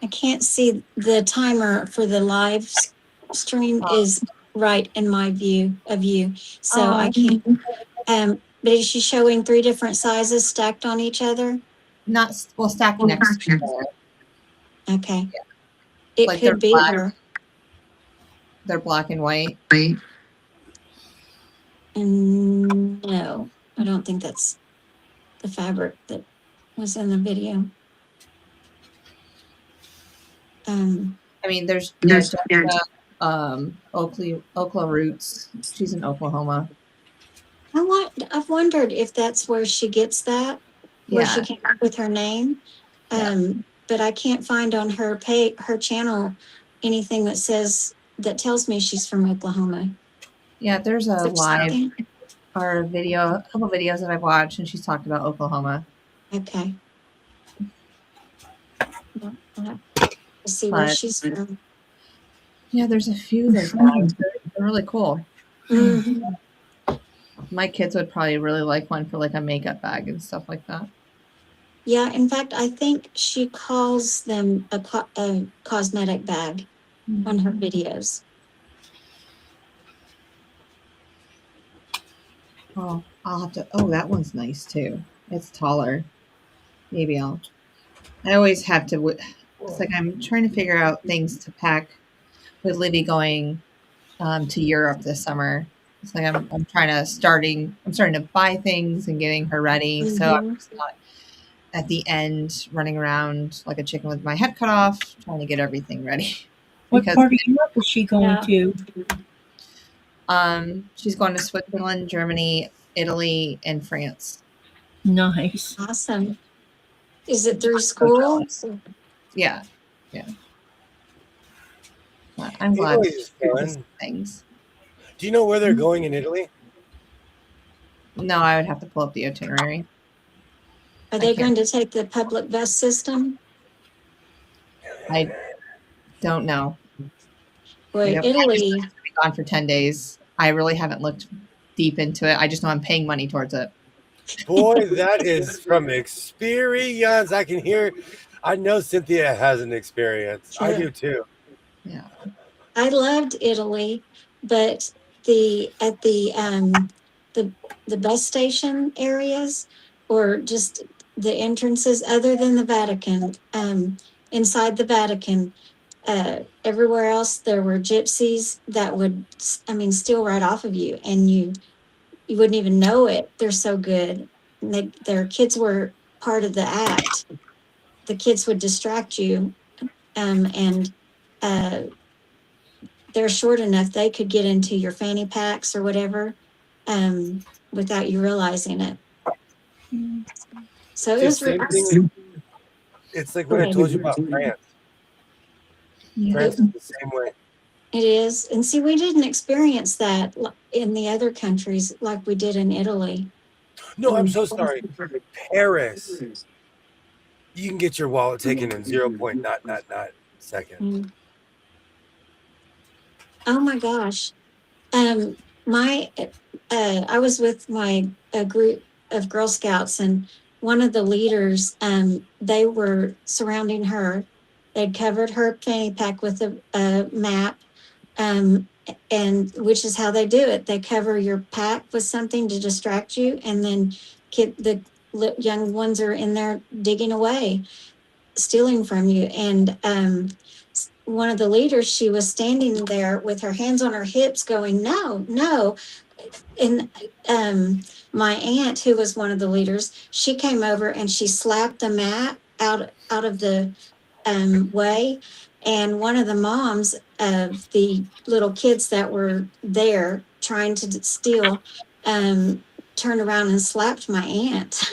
I can't see the timer for the live stream is right in my view of you. So I can't. But is she showing 3 different sizes stacked on each other? Not stacked next to each other. Okay. Yeah. It like could be black. her. They're black and white. And no, I don't think that's the fabric that was in the video. I mean, there's Oklahoma Roots. She's in Oklahoma. I've wondered if that's where she gets that, where she came up with her name. But I can't find on her channel anything that tells me she's from Oklahoma. Yeah, there's a live or video, a couple videos that I've watched, and she's talked about Oklahoma. Okay. I'll have to see where she's from. Yeah, there's a few that they're really cool. Mm-hmm. My kids would probably really like one for like a makeup bag and stuff like that. Yeah, in fact, I think she calls them a cosmetic bag on her videos. Oh, I'll have to. Oh, that one's nice too. It's taller. Maybe I always have to. It's like I'm trying to figure out things to pack with Libby going to Europe this summer. It's like I'm starting to buy things and getting her ready. Mm-hmm. So I'm just not at the end running around like a chicken with my head cut off, trying to get everything ready. What part of Europe is she going to? She's going to Switzerland, Germany, Italy, and France. Nice. Awesome. Is it through school? Yeah. I'm glad things. Do you know where they're going in Italy? No, I would have to pull up the itinerary. Are they going to take the public bus system? I don't know. Well, Italy. I'm be gone for 10 days. I really haven't looked deep into it. I just know I'm paying money towards it. Boy, that is from experience. I can hear. I know Cynthia has an experience. Sure. I do too. Yeah. I loved Italy, but at the bus station areas or just the entrances other than the Vatican, inside the Vatican, everywhere else there were gypsies that would steal right off of you, and you wouldn't even know it. They're so good. Their kids were part of the act. The kids would distract you, and they're short enough they could get into your fanny packs or whatever without you realizing it. So it was it's like what I told you about France. Yeah. France is the same way. It is. And see, we didn't experience that in the other countries like we did in Italy. No, I'm so sorry. Paris. You can get your wallet taken in 0.000 seconds. Oh my gosh. I was with a group of Girl Scouts, and one of the leaders, they were surrounding her. They'd covered her fanny pack with a map, and which is how they do it. They cover your pack with something to distract you, and then the young ones are in there digging away, stealing from you. And one of the leaders, she was standing there with her hands on her hips going, no. And my aunt, who was one of the leaders, she came over and she slapped the mat out of the way. And one of the moms of the little kids that were there trying to steal turned around and slapped my aunt.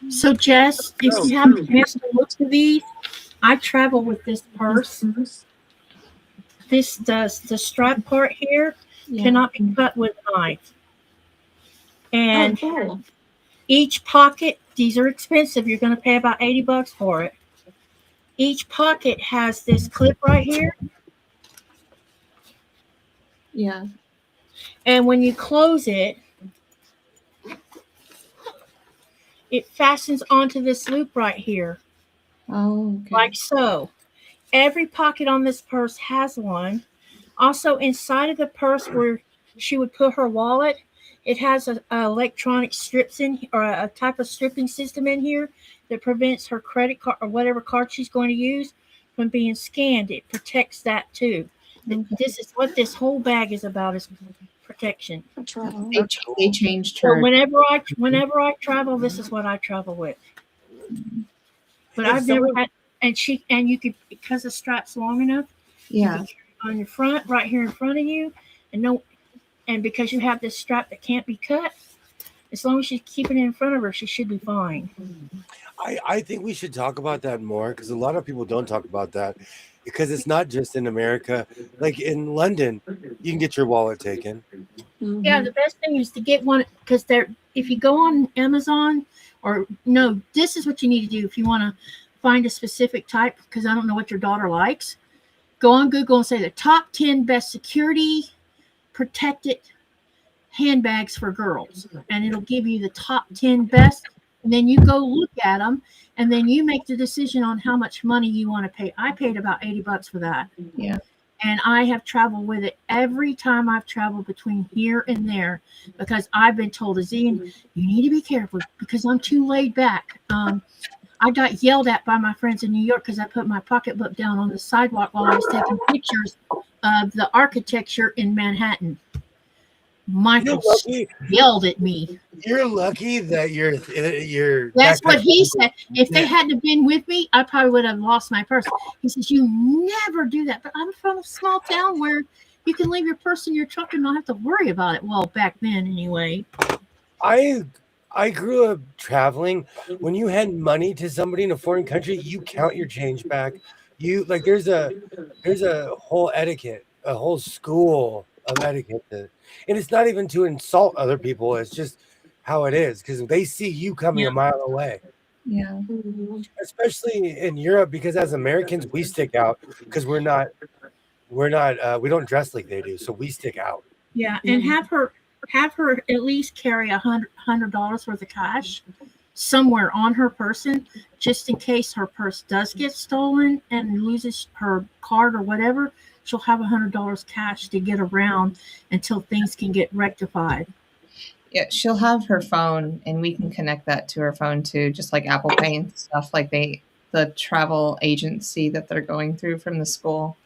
So, Jess, if you have a chance to look at these, I travel with this purse. This does the strap part here cannot be cut with a knife. And cool. each pocket, these are expensive. You're going to pay about $80 for it. Each pocket has this clip right here. Yeah. And when you close it, it fastens onto this loop right here, Oh, okay. like so. Every pocket on this purse has one. Also, inside of the purse where she would put her wallet, it has a electronic strips in, or a type of stripping system in here that prevents her credit card or whatever card she's going to use from being scanned. It protects that too. Okay. This is what this whole bag is about, is protection. They changed So her. whenever I travel, this is what I travel with. But I've never had, and you could, because the strap's long enough, Yeah. you can carry it on your front, right here in front of you, and because you have this strap that can't be cut, as long as you keep it in front of her, she should be fine. I think we should talk about that more, because a lot of people don't talk about that, because it's not just in America. Like in London, you can get your wallet taken. Mm-hmm. Yeah, the best thing is to get one, because if you go on Amazon, or no, this is what you need to do if you want to find a specific type, because I don't know what your daughter likes. Go on Google and say the top 10 best security protected handbags for girls, and it'll give you the top 10 best, and then you go look at them, and then you make the decision on how much money you want to pay. I paid about $80 for that. Yeah. And I have traveled with it every time I've traveled between here and there, because I've been told, Azian, you need to be careful because I'm too laid back. I got yelled at by my friends in New York because I put my pocketbook down on the sidewalk while I was taking pictures of the architecture in Manhattan. Michael yelled at me. You're lucky that you're. That's what he said. If they hadn't have been with me, I probably would have lost my purse. He says, you never do that. But I'm from a small town where you can leave your purse in your truck and not have to worry about it. Well, back then anyway. I grew up traveling. When you hand money to somebody in a foreign country, you count your change back. You like there's a whole etiquette, a whole school of etiquette, and it's not even to insult other people. It's just how it is, because they see you coming a mile away. Yeah. Especially in Europe, because as Americans we stick out because we don't dress like they do, so we stick out. Yeah, and have her at least carry $100 worth of cash somewhere on her person, just in case her purse does get stolen and loses her card or whatever. She'll have $100 cash to get around until things can get rectified. Yeah, she'll have her phone, and we can connect that to her phone too, just like Apple Pay and stuff. Like the travel agency that they're going through from the school.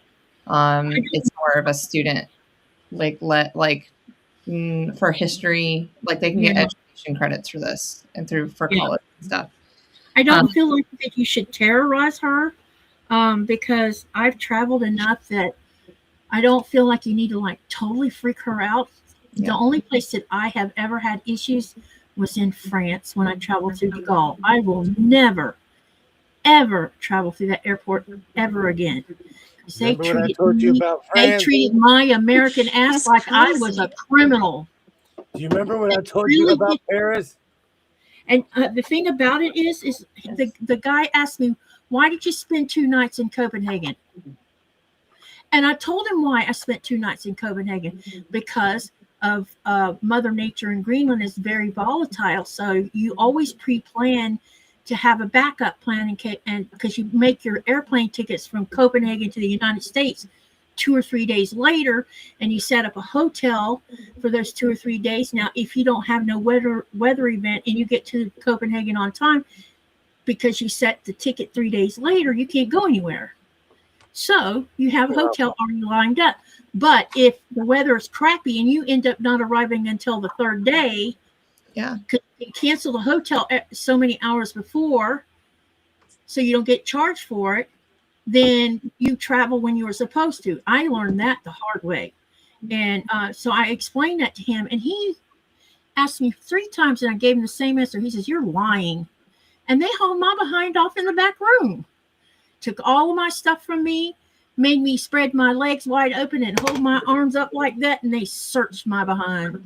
It's more of a student, for history, like they can get education credits for this and for college and stuff. I don't feel like that you should terrorize her, because I've traveled enough that I don't feel like you need to like totally freak her out. Yeah. The only place that I have ever had issues was in France when I traveled through de Gaulle. I will never, ever travel through that airport ever again. They treated my American ass like I was a criminal. Do you remember when I told you about Paris? And the thing about it is the guy asked me, why did you spend 2 nights in Copenhagen? And I told him why I spent 2 nights in Copenhagen, because of Mother Nature in Greenland is very volatile. So you always pre-plan to have a backup plan in case, and because you make your airplane tickets from Copenhagen to the United States 2 or 3 days later, and you set up a hotel for those 2 or 3 days. Now, if you don't have no weather event and you get to Copenhagen on time, because you set the ticket 3 days later, you can't go anywhere. So you have a hotel already lined up. But if the weather is crappy and you end up not arriving until the 3rd day, because you cancel the hotel so many hours before, so you don't get charged for it, then you travel when you were supposed to. I learned that the hard way. And so I explained that to him, and asked me 3 times and I gave him the same answer. He says, "You're lying." And they hauled my behind off in the back room, took all of my stuff from me, made me spread my legs wide open and hold my arms up like that, and they searched my behind.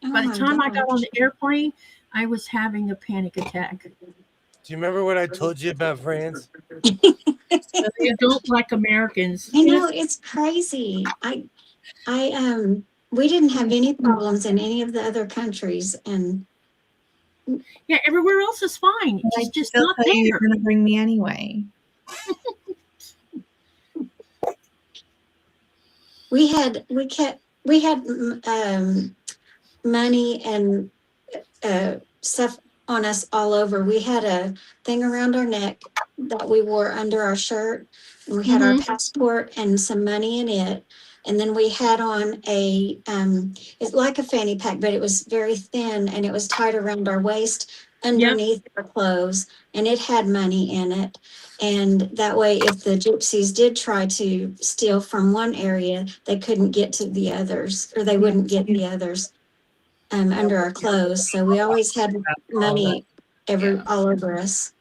Oh By the my time I got on gosh. the airplane, I was having a panic attack. Do you remember what I told you about France? So they don't like Americans. I know, it's crazy. We didn't have any problems in any of the other countries, and Yeah, everywhere else is fine. It's just They'll not tell you there. you're going to bring me anyway. we had money and stuff on us all over. We had a thing around our neck that we wore under our shirt, and we had our passport and some money in it. And then we had on a it's like a fanny pack, but it was very thin and it was tied around our waist underneath our clothes, and it had money in it. And that way, if the gypsies did try to steal from one area, they couldn't get to the others, or they wouldn't get the others under our clothes. So we always had money all over us.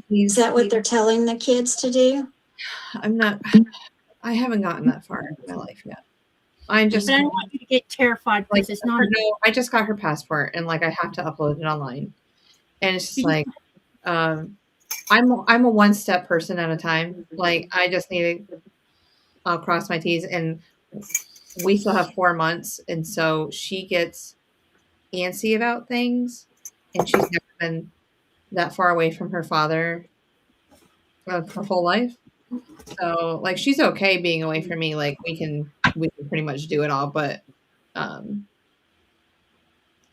Is that what they're telling the kids to do? I haven't gotten that far in my life yet. I'm just. But I don't want you to get terrified because it's not. No, I just got her passport, and like I have to upload it online, and it's just like, I'm a one step person at a time. Like I just need to cross my T's, and we still have 4 months, and so she gets antsy about things, and she's never been that far away from her father her whole life. So like she's okay being away from me. Like we can pretty much do it all. But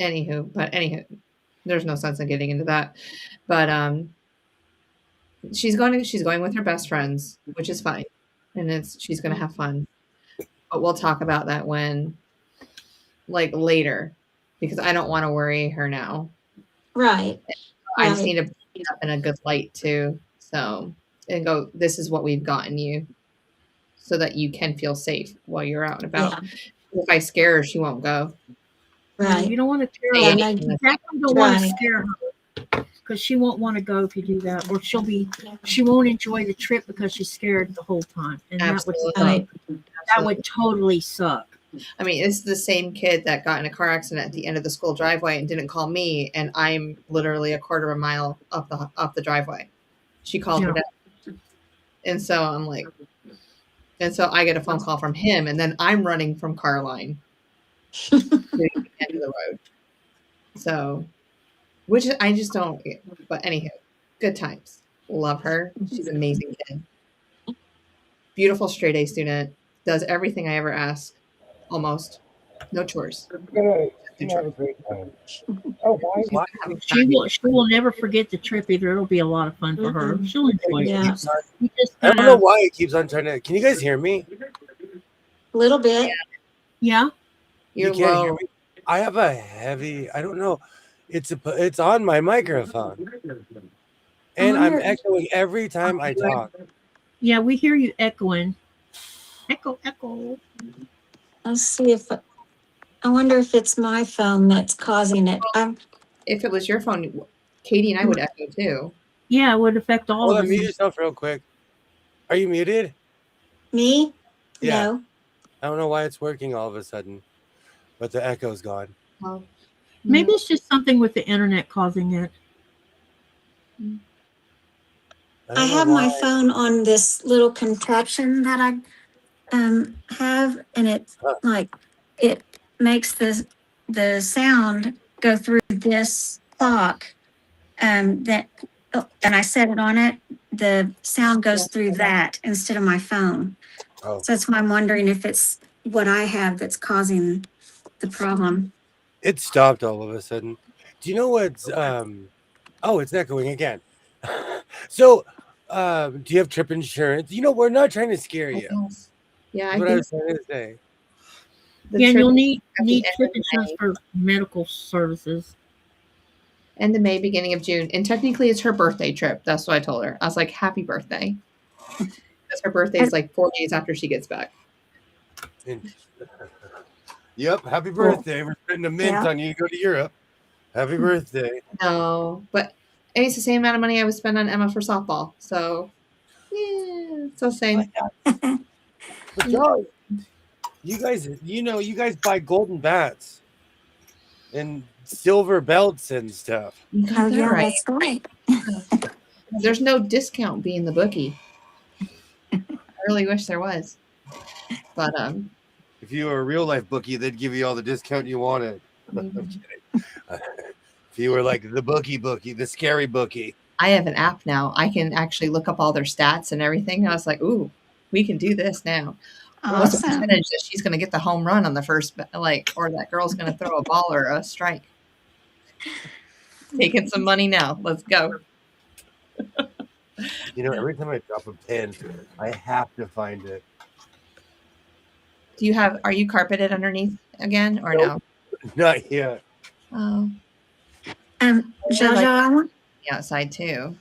anywho, there's no sense in getting into that. But she's going with her best friends, which is fine, and she's gonna have fun. But we'll talk about that when later, because I don't want to worry her now. Right. I just need to put it up in a good light too. So and go, this is what we've gotten you, so that you can feel safe while you're out and about. Yeah. If I scare her, she won't go. Right. You don't want to scare her. You definitely don't want to scare her, because she won't want to go if you do that, or she won't enjoy the trip because she's scared the whole time, and that would totally suck. I mean, it's the same kid that got in a car accident at the end of the school driveway and didn't call me, and I'm literally a quarter of a mile up the driveway. She called her dad. And so I'm like, and so I get a phone call from him, and then I'm running from Carline to the end of the road. So, which I just don't, but anyhow, good times. Love her. She's an amazing kid. Beautiful straight A student. Does everything I ever ask. Almost. No chores. She will never forget the trip either. It'll be a lot of fun for her. She'll enjoy it. I don't know why it keeps on trying to. Can you guys hear me? A little bit. Yeah. You can't hear me. I have a heavy. I don't know. It's on my microphone, and I'm echoing every time I talk. Yeah, we hear you echoing. Echo. Let's see if I wonder if it's my phone that's causing it. If it was your phone, Katie and I would echo too. Yeah, it would affect all of us. Mute yourself real quick. Are you muted? Me? Yeah. No. I don't know why it's working all of a sudden, but the echo's gone. Well, maybe it's just something with the internet causing it. I have my phone on this little contraption that I have, and it's like it makes the sound go through this clock, and I set it on it. The sound goes through that instead of my phone. So that's why I'm wondering if it's what I have that's causing the problem. It stopped all of a sudden. Do you know what's it's echoing again. So do you have trip insurance? We're not trying to scare you. Yeah, that's what I was trying to say. Yeah, and you'll need trip insurance for medical services. End of May, beginning of June. And technically it's her birthday trip. That's what I told her. I was like, happy birthday. Because her birthday is like 4 days after she gets back. Yep. Happy birthday. We're spending a mint Yeah. on you to go to Europe. Happy birthday. No, but it's the same amount of money I would spend on Emma for softball. So, yeah, it's the same. But y'all, you guys buy golden bats and silver belts and stuff. You got that right. That's right. There's no discount being the bookie. I really wish there was. But If you were a real life bookie, they'd give you all the discount you wanted. I'm kidding. If you were like the bookie, the scary bookie. I have an app now. I can actually look up all their stats and everything. I was like, ooh, we can do this now. What's the Awesome. percentage that she's going to get the home run on the first, or that girl's going to throw a ball or a strike? Taking some money now. Let's go. Every time I drop a pin, I have to find it. Are you carpeted underneath again or no? Not yet. Oh, Jojo, I want the outside too.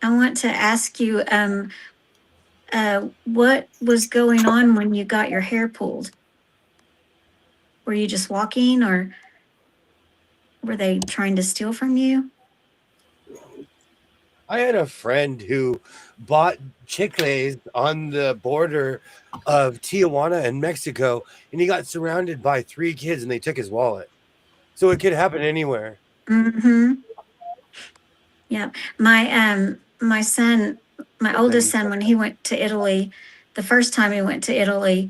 to ask you, what was going on when you got your hair pulled? Were you just walking, or were they trying to steal from you? I had a friend who bought chicles on the border of Tijuana and Mexico, and he got surrounded by 3 kids, and they took his wallet. So it could happen anywhere. Mm-hmm. Yeah. My son, my oldest son, when he went to Italy, the first time he went to Italy,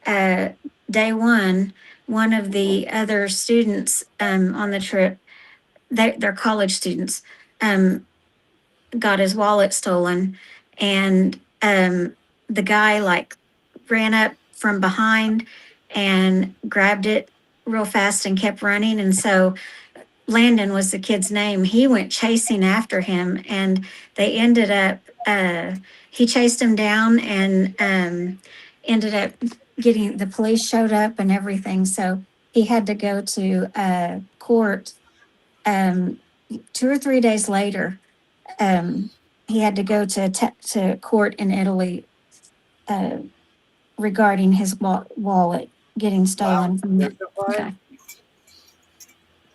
day one of the other students on the trip, they're college students, got his wallet stolen, and the guy ran up from behind and grabbed it real fast and kept running. And so Landon was the kid's name. He went chasing after him, and they ended up, he chased him down and ended up the police showed up and everything. So he had to go to court 2 or 3 days later. He had to go to court in Italy regarding his wallet getting stolen from him. Okay.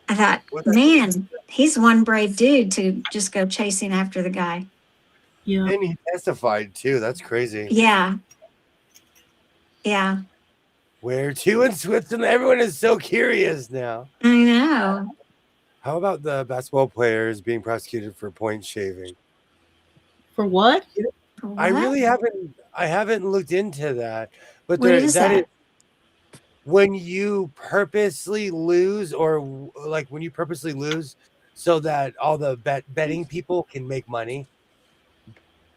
I thought, man, he's one brave dude to just go chasing after the guy. Yeah. And he testified too. That's crazy. Yeah. Yeah. Where to in Switzerland? Everyone is so curious now. I know. How about the basketball players being prosecuted for point shaving? For what? I really haven't looked into that. But What is that? is when you purposely lose, or when you purposely lose so that all the betting people can make money.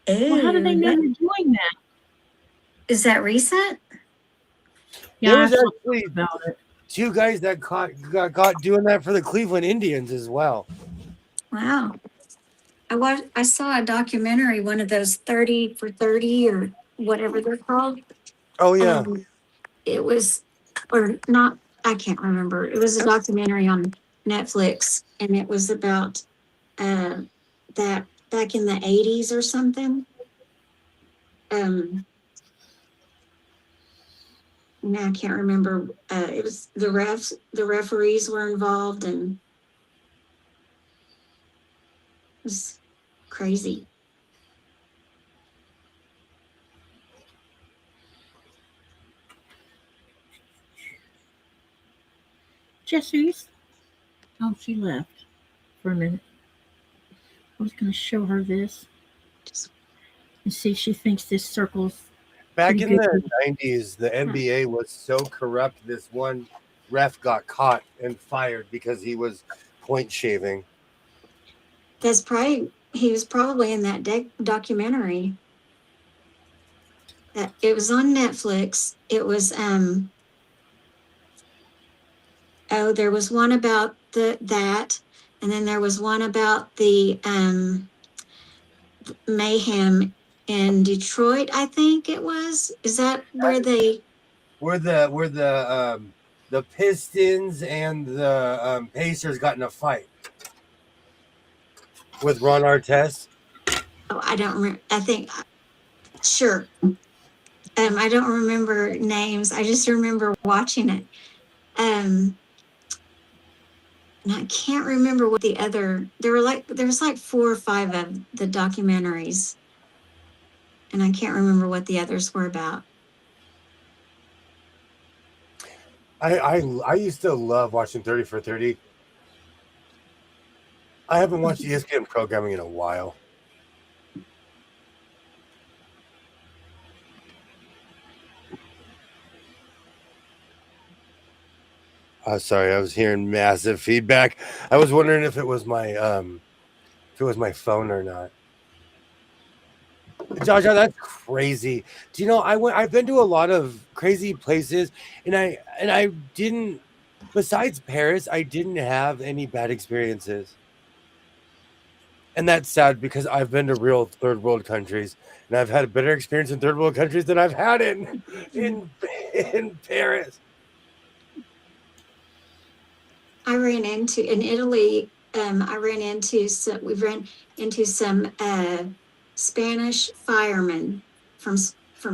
Well, how do they know you're doing that? Is that recent? Yeah, There was I saw actually about it. 2 guys that got caught doing that for the Cleveland Indians as well. Wow. I saw a documentary, one of those 30 for 30 or whatever they're called. Oh yeah. It was, or not, I can't remember. It was a documentary on Netflix, and it was about that back in the 80s or something. Now I can't remember. It was the referees were involved, and it was crazy. Jessie's. Oh, she left for a minute. I was going to show her this and see if she thinks this circle's Back in pretty the good. 90s, the NBA was so corrupt. This one ref got caught and fired because he was point shaving. He was probably in that documentary. It was on Netflix. It was there was one about that, and then there was one about the mayhem in Detroit, I think it was. Is that where they? Where the Pistons and the Pacers got in a fight with Ron Artest. Oh, I don't remember. I think sure. I don't remember names. I just remember watching it. And I can't remember what the other. There was like 4 or 5 of the documentaries, and I can't remember what the others were about. I used to love watching 30 for 30. I haven't watched ESPN programming in a while. Sorry, I was hearing massive feedback. I was wondering if it was my phone or not. Jaja, that's crazy. Do you know I've been to a lot of crazy places, and I didn't, besides Paris, I didn't have any bad experiences. And that's sad because I've been to real third world countries, and I've had a better experience in third world countries than I've had in Paris. I ran into in Italy. We ran into some Spanish firemen from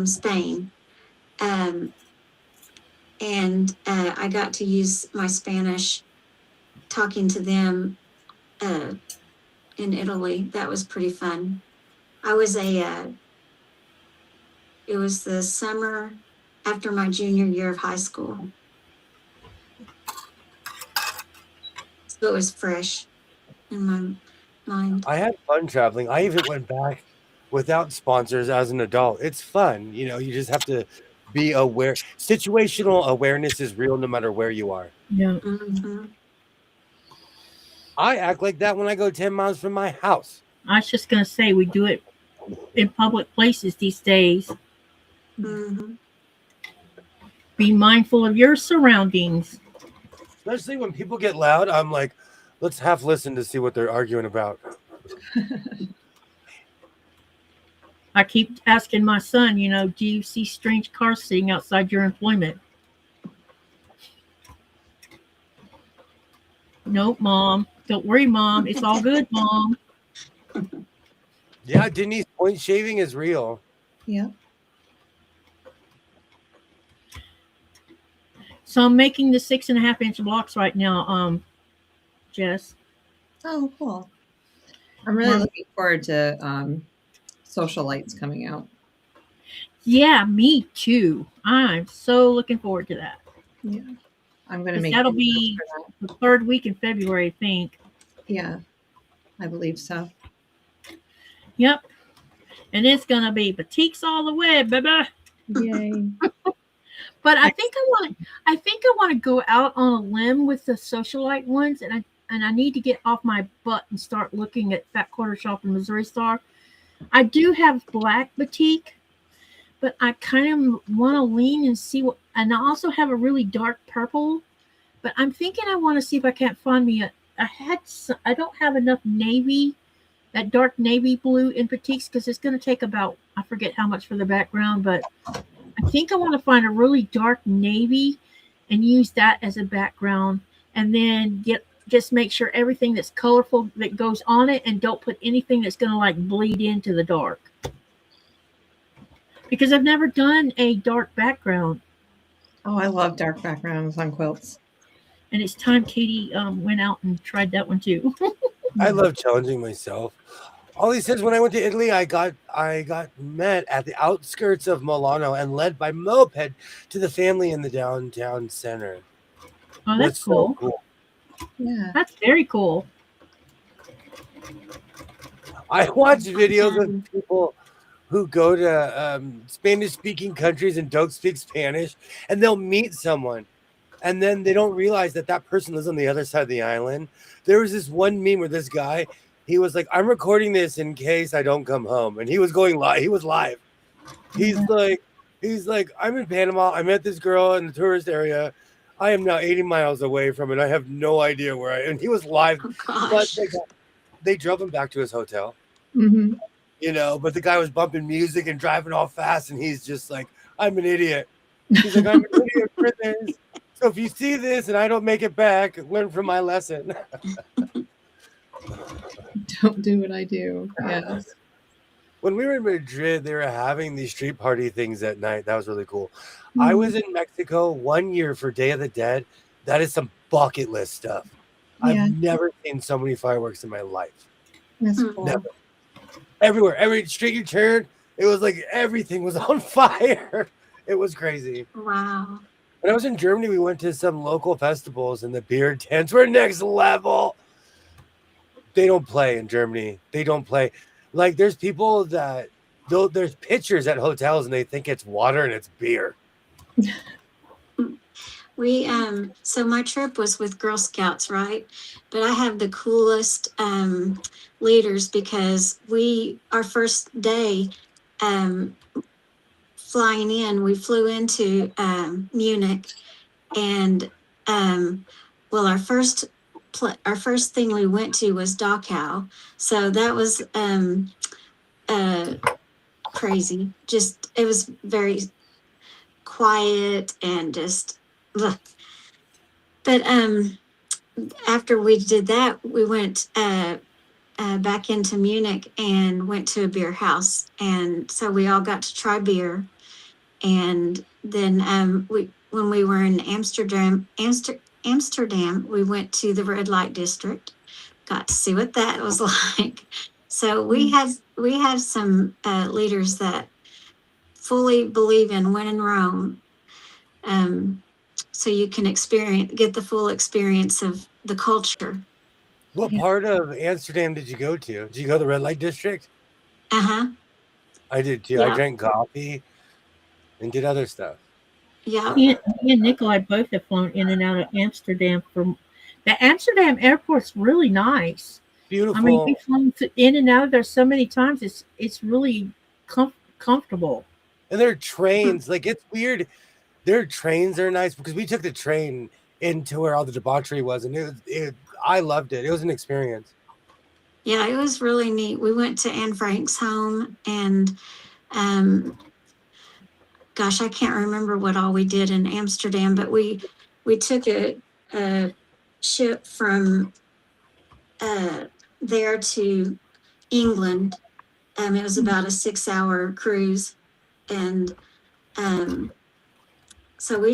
Spain, and I got to use my Spanish talking to them in Italy. That was pretty fun. It was the summer after my junior year of high school. So it was fresh in my mind. I had fun traveling. I even went back without sponsors as an adult. It's fun. You know, you just have to be aware. Situational awareness is real no matter where you are. Yeah. Mm-hmm. I act like that when I go 10 miles from my house. I was just going to say, we do it in public places these days. Mm-hmm. Be mindful of your surroundings. Especially when people get loud, I'm like, let's half listen to see what they're arguing about. I keep asking my son, do you see strange cars sitting outside your employment? Nope, Mom. Don't worry, Mom. It's all good, Mom. Yeah, Denise, point shaving is real. Yeah. So I'm making the 6.5-inch blocks right now, Jess. Oh, cool. I'm really looking forward to Social Lights coming out. Yeah, me too. I'm so looking forward to that. Yeah. I'm going to make that'll be the 3rd week in February, I think. Yeah, I believe so. Yep. And it's going to be batiks all the way, baby. Yay. But I think I want to go out on a limb with the socialite ones, and I need to get off my butt and start looking at Fat Quarter Shop and Missouri Star. I do have black batik, but I kind of want to lean and see what, and I also have a really dark purple, but I'm thinking I want to see if I can't find me I don't have enough navy, that dark navy blue in batiks, because it's going to take about, I forget how much for the background, but I think I want to find a really dark navy and use that as a background, and then just make sure everything that's colorful that goes on it, and don't put anything that's going to like bleed into the dark. Because I've never done a dark background. Oh, I love dark backgrounds on quilts. And it's time Katie went out and tried that one too. I love challenging myself. All he says, when I went to Italy, I got met at the outskirts of Milano and led by moped to the family in the downtown center. Oh, that's cool. So cool. Yeah. That's very cool. I watch videos of people who go to Spanish-speaking countries and don't speak Spanish, and they'll meet someone, and then they don't realize that person lives on the other side of the island. There was this one meme where this guy, he was like, I'm recording this in case I don't come home. And he was going live. He was live. He's like, I'm in Panama. I met this girl in the tourist area. I am now 80 miles away from it. I have no idea where and he was live. Oh, But they drove him back to his hotel. Mm-hmm. But the guy was bumping music and driving all fast. And he's just like, I'm an idiot. He's like, I'm an idiot for this. So if you see this and I don't make it back, learn from my lesson. Don't do what I do. Yes. when we were in Madrid, they were having these street party things at night. That was really cool. I was in Mexico 1 year for Day of the Dead. That is some bucket list stuff. Yeah. I've never seen so many fireworks in my life. That's Mm. cool. Never. Everywhere, every street you turned, it was like everything was on fire. It was crazy. Wow. When I was in Germany, we went to some local festivals, and the beer tents were next level. They don't play in Germany. They don't play. Like, there's people that there's pitchers at hotels, and they think it's water and it's beer. We so my trip was with Girl Scouts, right? But I have the coolest leaders because our first day flying in, we flew into Munich, and well, our first thing we went to was Dachau, so that was crazy. Just it was very quiet and just. Ugh. But after we did that, we went back into Munich and went to a beer house, and so we all got to try beer. And then when we were in Amsterdam, we went to the red light district, got to see what that was like. So we have some leaders that fully believe in when in Rome. So you can get the full experience of the culture. What part of Amsterdam did you go to? Did you go to the red light district? Uh-huh. I did too. Yeah. I drank coffee and did other stuff. Yeah. Me and Nikolai both have flown in and out of Amsterdam. The Amsterdam airport's really nice. Beautiful. I mean, we've flown in and out of there so many times. It's really comfortable. And their trains, like, it's weird. Their trains are nice because we took the train into where all the debauchery was, and I loved it. It was an experience. Yeah, it was really neat. We went to Anne Frank's home, and gosh, I can't remember what all we did in Amsterdam, but we took a ship from there to England. It was about a 6-hour cruise, and so we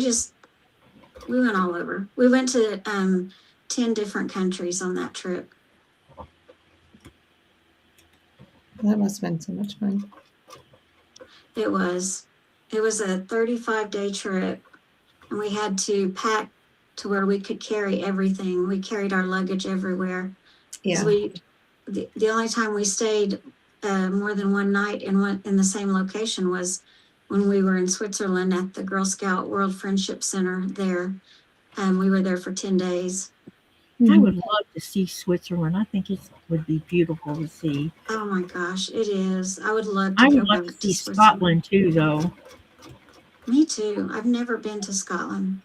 went all over. We went to 10 different countries on that trip. That must have been so much fun. It was a 35-day trip, and we had to pack to where we could carry everything. We carried our luggage everywhere. Yeah. The only time we stayed more than one night in the same location was when we were in Switzerland at the Girl Scout World Friendship Center there. We were there for 10 days. I would love to see Switzerland. I think it would be beautiful to see. Oh my gosh, it is. I would love to I go would love back to see Switzerland. Scotland too, though. Me too. I've never been to Scotland.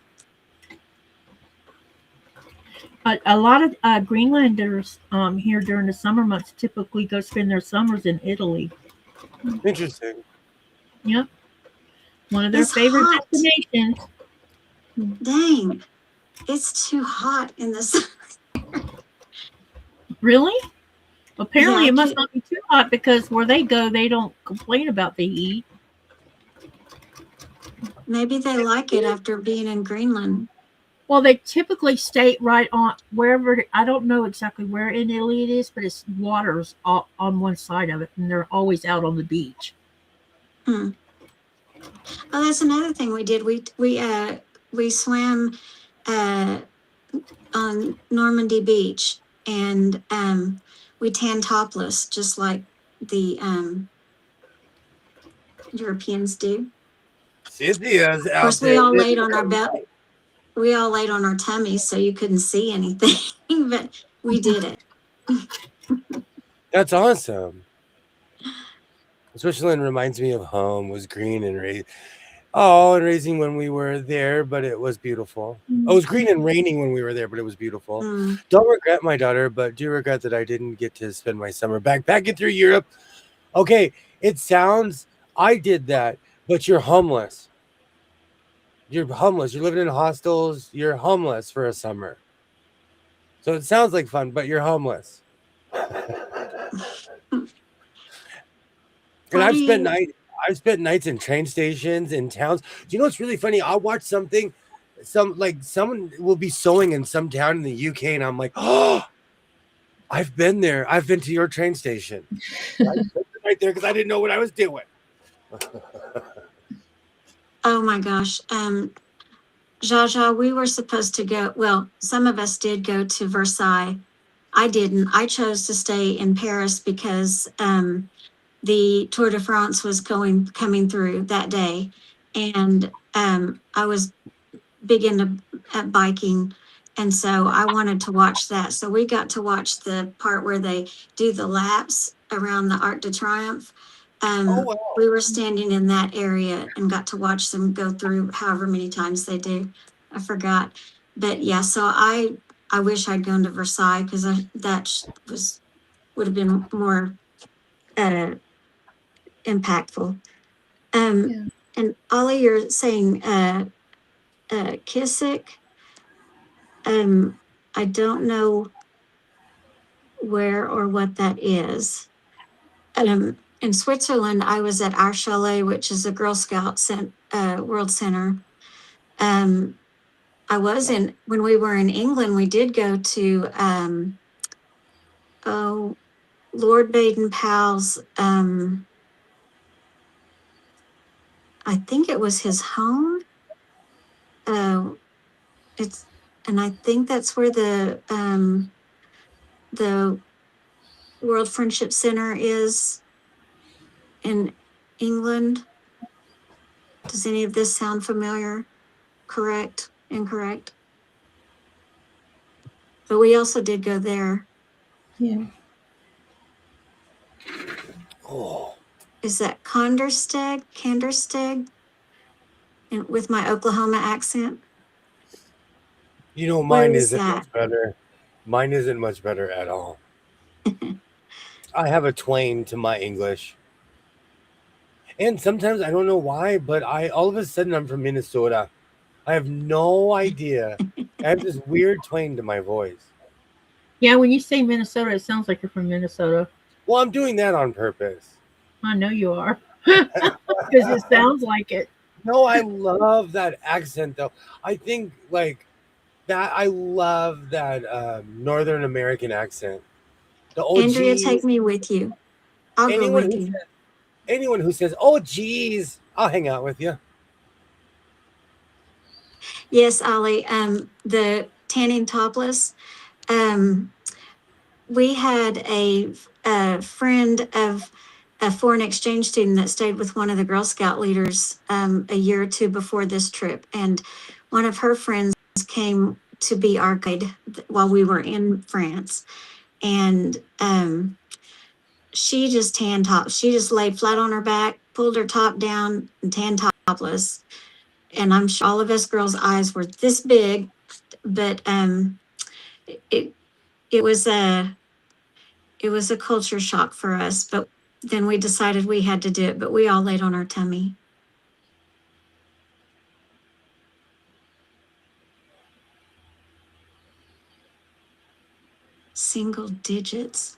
A lot of Greenlanders here during the summer months typically go spend their summers in Italy. Interesting. Yep. One of their It's favorite hot. destinations. Dang, it's too hot in the sun. Really? Apparently, Yeah, it must not be too hot because where they go, they don't complain about the heat. Maybe they like it after being in Greenland. Well, they typically stay right on wherever. I don't know exactly where in Italy it is, but it's water's on one side of it, and they're always out on the beach. Oh, that's another thing we did. We swam on Normandy Beach, and we tan topless, just like the Europeans do. Cynthia's Of out course, there. we all laid on our belly. We all laid on our tummies so you couldn't see anything, but we did it. That's awesome. Switzerland reminds me of home. Was green and raising when we were there, but it was beautiful. Oh, it was green and raining when we were there, but it was beautiful. Don't regret, my daughter, but do regret that I didn't get to spend my summer backpacking through Europe. Okay, it sounds I did that, but you're homeless. You're homeless. You're living in hostels. You're homeless for a summer. So it sounds like fun, but you're homeless. And How I've do spent you? I've spent nights in train stations, in towns. Do you know what's really funny? I'll watch something, someone will be sewing in some town in the UK, and I'm like, oh, I've been there. I've been to your train station. I spent the night there because I didn't know what I was doing. Oh my gosh. Jaja, we were supposed to go. Well, some of us did go to Versailles. I didn't. I chose to stay in Paris because the Tour de France was coming through that day, and I was big into biking, and so I wanted to watch that. So we got to watch the part where they do the laps around the Arc de Triomphe. Oh wow. We were standing in that area and got to watch them go through however many times they do. I forgot, but yeah. So I wish I'd gone to Versailles because that would have been more impactful. Yeah. And Ollie, you're saying Kissick. I don't know where or what that is. In Switzerland, I was at our chalet, which is a Girl Scout World Center. I was when we were in England, we did go to oh, Lord Baden-Powell's. I think it was his home. It's and I think that's where the World Friendship Center is in England. Does any of this sound familiar? Correct? Incorrect? But we also did go there. Yeah. Oh. Is that Candersteg? And with my Oklahoma accent? You know, Where mine is isn't that? much better. Mine isn't much better at all. I have a twang to my English. And sometimes I don't know why, but I all of a sudden I'm from Minnesota. I have no idea. I have this weird twang to my voice. Yeah, when you say Minnesota, it sounds like you're from Minnesota. Well, I'm doing that on purpose. I know you are. Because it sounds like it. No, I love that accent though. I think like that I love that Northern American accent. The oh Andrea, take geez. me with you. I'll go Anyone with who you. anyone who says, oh geez, I'll hang out with you. Yes, Ollie. The tanning topless. Um, we had a friend of a foreign exchange student that stayed with one of the Girl Scout leaders a year or two before this trip. And one of her friends came to be our guide while we were in France. And she just she just laid flat on her back, pulled her top down, and tan topless. And I'm sure all of us girls' eyes were this big, but it it was a culture shock for us, but then we decided we had to do it, but we all laid on our tummy. Single digits.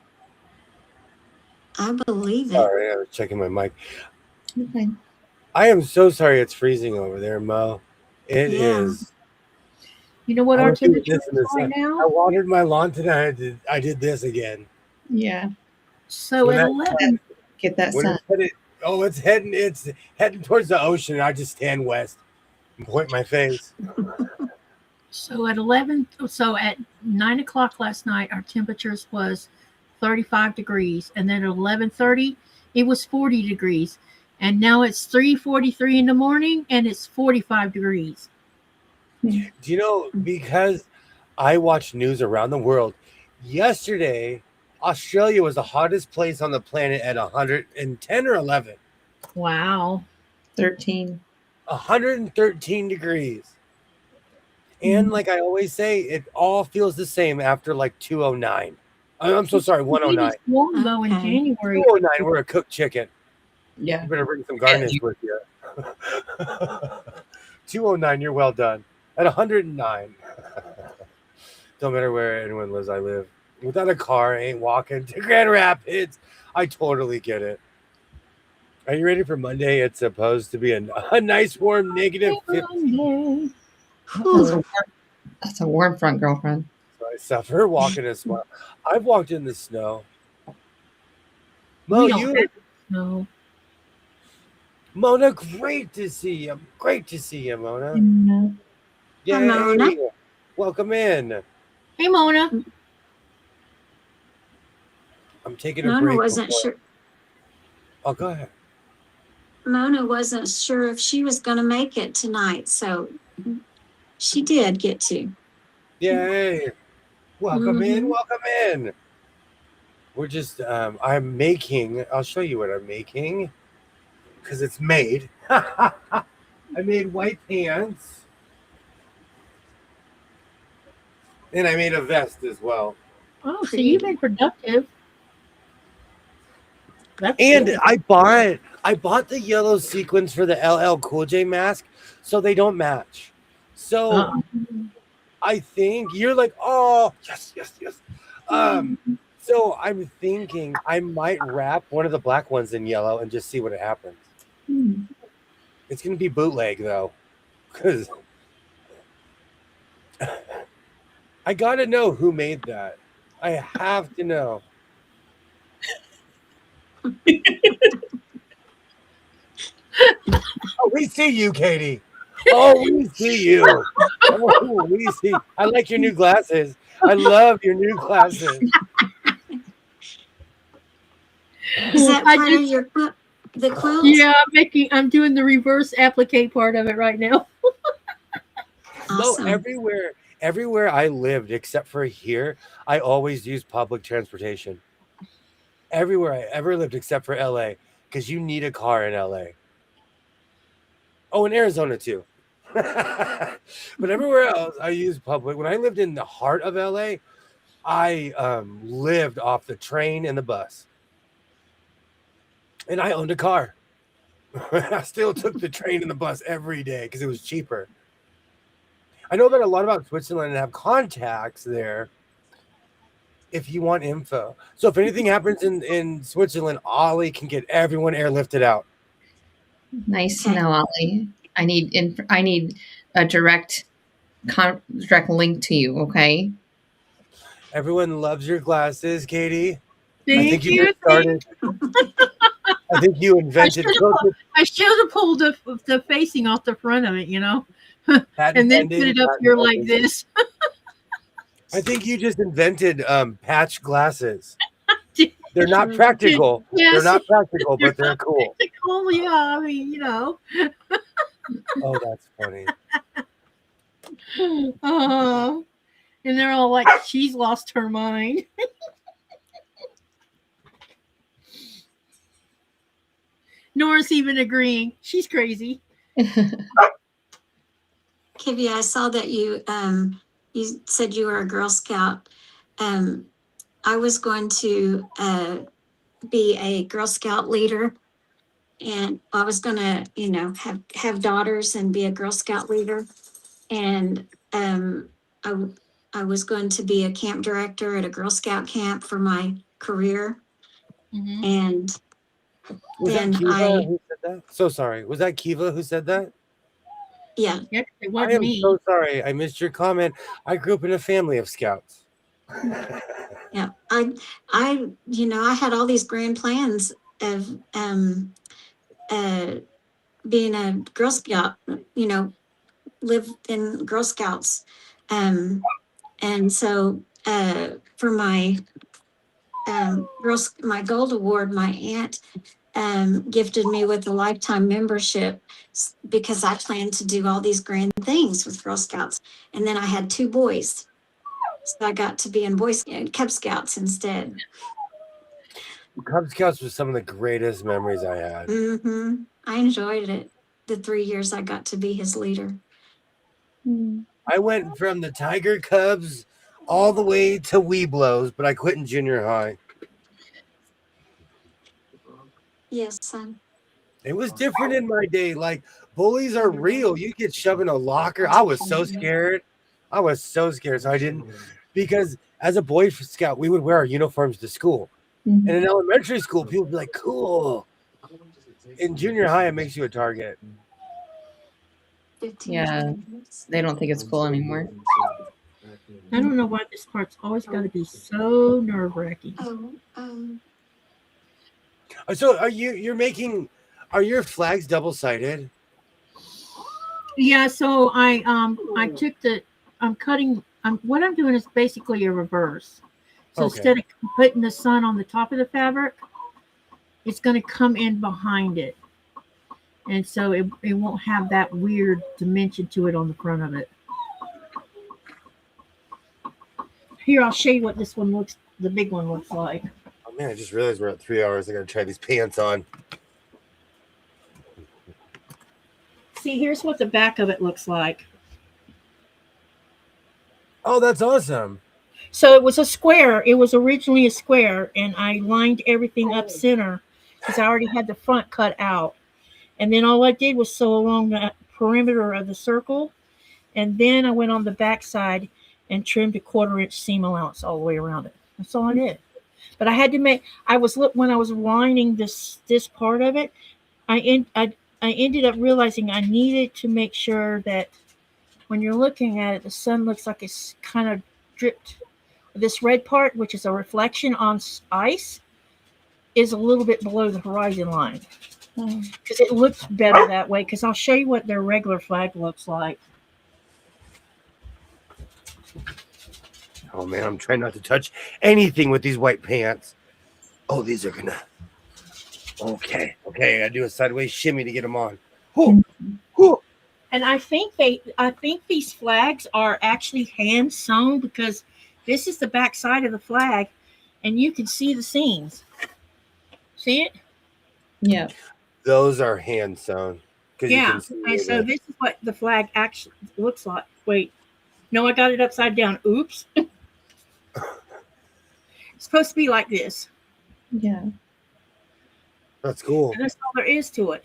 I believe it. Sorry, I was checking my mic. Okay. I am so sorry it's freezing over there, Mo. It is. You know what I'm our gonna do temperature this in is the right sun. I now? watered my lawn today. I did this again. Yeah. So When at that 11, Get that when sun. it's heading towards the ocean. I just stand west and point my face. so at 9 o'clock last night, our temperatures was 35 degrees, and then at 11:30, it was 40 degrees, and now it's 3:43 in the morning, and it's 45 degrees. Do you know, because I watch news around the world, yesterday Australia was the hottest place on the planet at 110 or 11. Wow. 13. 113 degrees. And like I always say, it all feels the same after like 209. I'm so sorry, 109. It's warm though in Okay. January. 209, we're a cooked chicken. Yeah. You better bring some garnish with you. 209, you're well done. At 109. Don't matter where anyone lives, I live. Without a car, I ain't walking to Grand Rapids. I totally get it. Are you ready for Monday? It's supposed to be a nice warm negative 50. Monday. That's a warm front, girlfriend. So I suffer walking as well. I've walked in the snow. Mo, We don't have snow. Mona, great to see you. Great to see you, Mona. Hi, Mona. Yay. Welcome in. Hey, Mona. I'm taking a Mona break. wasn't sure. Oh, go ahead. Mona wasn't sure if she was going to make it tonight, so she did get to. Yay. Welcome in. Mhm. Welcome in. We're just, I'm making, I'll show you what I'm making because it's made. I made white pants and I made a vest as well. Oh, so you've been productive. That's And good. I bought the yellow sequins for the LL Cool J mask so they don't match. So I think you're like, oh, yes. So I'm thinking I might wrap one of the black ones in yellow and just see what happens. It's going to be bootleg though, because I got to know who made that. I have to know. Oh, we see you, Katie. Oh, we see you. Oh, we see. I like your new glasses. I love your new glasses. Is that part of your the quilt? Yeah, I'm doing the reverse applique part of it right now. Awesome. No, everywhere I lived except for here, I always used public transportation. Everywhere I ever lived except for LA, because you need a car in LA. Oh, in Arizona too. But everywhere else, I used public. When I lived in the heart of LA, I lived off the train and the bus. And I owned a car. I still took the train and the bus every day because it was cheaper. I know that a lot about Switzerland and have contacts there if you want info. So if anything happens in Switzerland, Ollie can get everyone airlifted out. Nice to know, Ollie. I need a direct link to you, okay? Everyone loves your glasses, Katie. Thank you. I think you invented I should have pulled the facing off the front of it, and then put it up here like this. I think you just invented patch glasses. They're not practical. Yes. They're not practical, but they're cool. Practical, yeah. I mean, Oh, that's funny. And they're all like, she's lost her mind. Nora's even agreeing. She's crazy. Kivia, I saw that you said you were a Girl Scout. I was going to be a Girl Scout leader, and I was going to, have daughters and be a Girl Scout leader. And I was going to be a camp director at a Girl Scout camp for my career. Mm-hmm. And was then that Kiva who said that? So sorry. Was that Kiva who said that? Yeah. It I wasn't am me. so sorry. I missed your comment. I grew up in a family of scouts. Yeah. I had all these grand plans of being a Girl Scout, live in Girl Scouts. And so for my my gold award, my aunt gifted me with a lifetime membership because I planned to do all these grand things with Girl Scouts. And then I had 2 boys. So I got to be in Cub Scouts instead. Cub Scouts was some of the greatest memories I had. Mm-hmm. I enjoyed it. The 3 years I got to be his leader. I went from the Tiger Cubs all the way to Weeblos, but I quit in junior high. Yes, son. It was different in my day. Like, bullies are real. You get shoved in a locker. I was so scared. So I didn't, because as a Boy Scout, we would wear our uniforms to school. And in elementary school, people would be like, cool. in junior high, it makes you a target. Yeah, they don't think it's cool anymore. I don't know why this part's always got to be so nerve-wracking. So are your flags double-sided? Yeah, so I took what I'm doing is basically a reverse. So Okay. instead of putting the sun on the top of the fabric, it's going to come in behind it. And so it won't have that weird dimension to it on the front of it. Here, I'll show you what the big one looks like. Oh man, I just realized we're at 3 hours. I gotta try these pants on. See, here's what the back of it looks like. Oh, that's awesome. So it was a square. It was originally a square, and I lined everything up center because I already had the front cut out. And then all I did was sew along the perimeter of the circle, and then I went on the back side and trimmed a 1/4-inch seam allowance all the way around it. That's all I did. But I had to when I was lining this part of it, I ended up realizing I needed to make sure that when you're looking at it, the sun looks like it's kind of dripped. This red part, which is a reflection on ice, is a little bit below the horizon line. Because it looks better that way. Because I'll show you what their regular flag looks like. Oh man, I'm trying not to touch anything with these white pants. Oh, these are gonna. Okay, I gotta do a sideways shimmy to get them on. Whew. Whew. And I think these flags are actually hand sewn because this is the back side of the flag, and you can see the seams. See it? Yeah. Those are hand sewn. Yeah. And so this is what the flag actually looks like. Wait. No, I got it upside down. Oops. It's supposed to be like this. Yeah. That's cool. And that's all there is to it.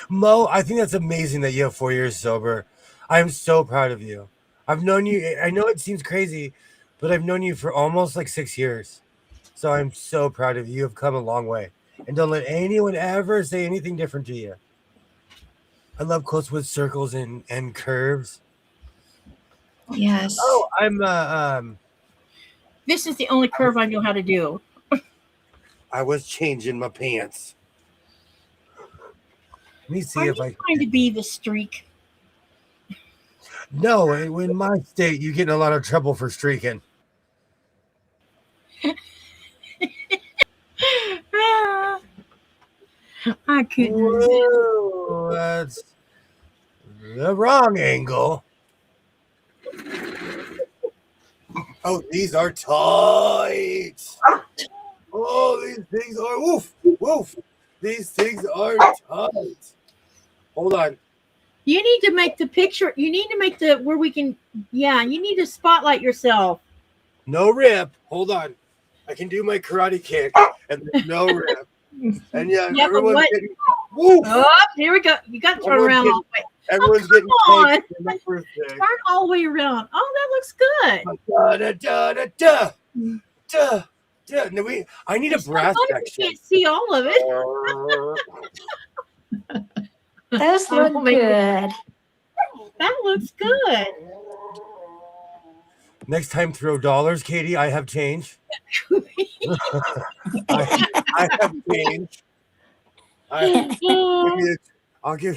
Mo, I think that's amazing that you have 4 years sober. I am so proud of you. I've known you. I know it seems crazy, but I've known you for almost like 6 years. So I'm so proud of you. You have come a long way. And don't let anyone ever say anything different to you. I love quotes with circles and curves. Yes. Oh, I'm This is the only curve I know how to do. I was changing my pants. Let me see Are if you I trying to be the streak? No, in my state you get in a lot of trouble for streaking. I couldn't. Whoa, that's the wrong angle. Oh, these are tight. Oh, these things are woof. These things are tight. Hold on. You need to make the picture. You need to make where we can. Yeah, you need to spotlight yourself. No rip. Hold on. I can do my karate kick and there's no rip. And yeah everyone's getting woof. Oh, here we go. You got to turn around all the way. Everyone's getting cake for my birthday. Turn all the way around. Oh, that looks good. No, I need a brass section. You can't see all of it. Those look good. That looks good. Next time, throw dollars, Katie. I have change. I have change. I'll give.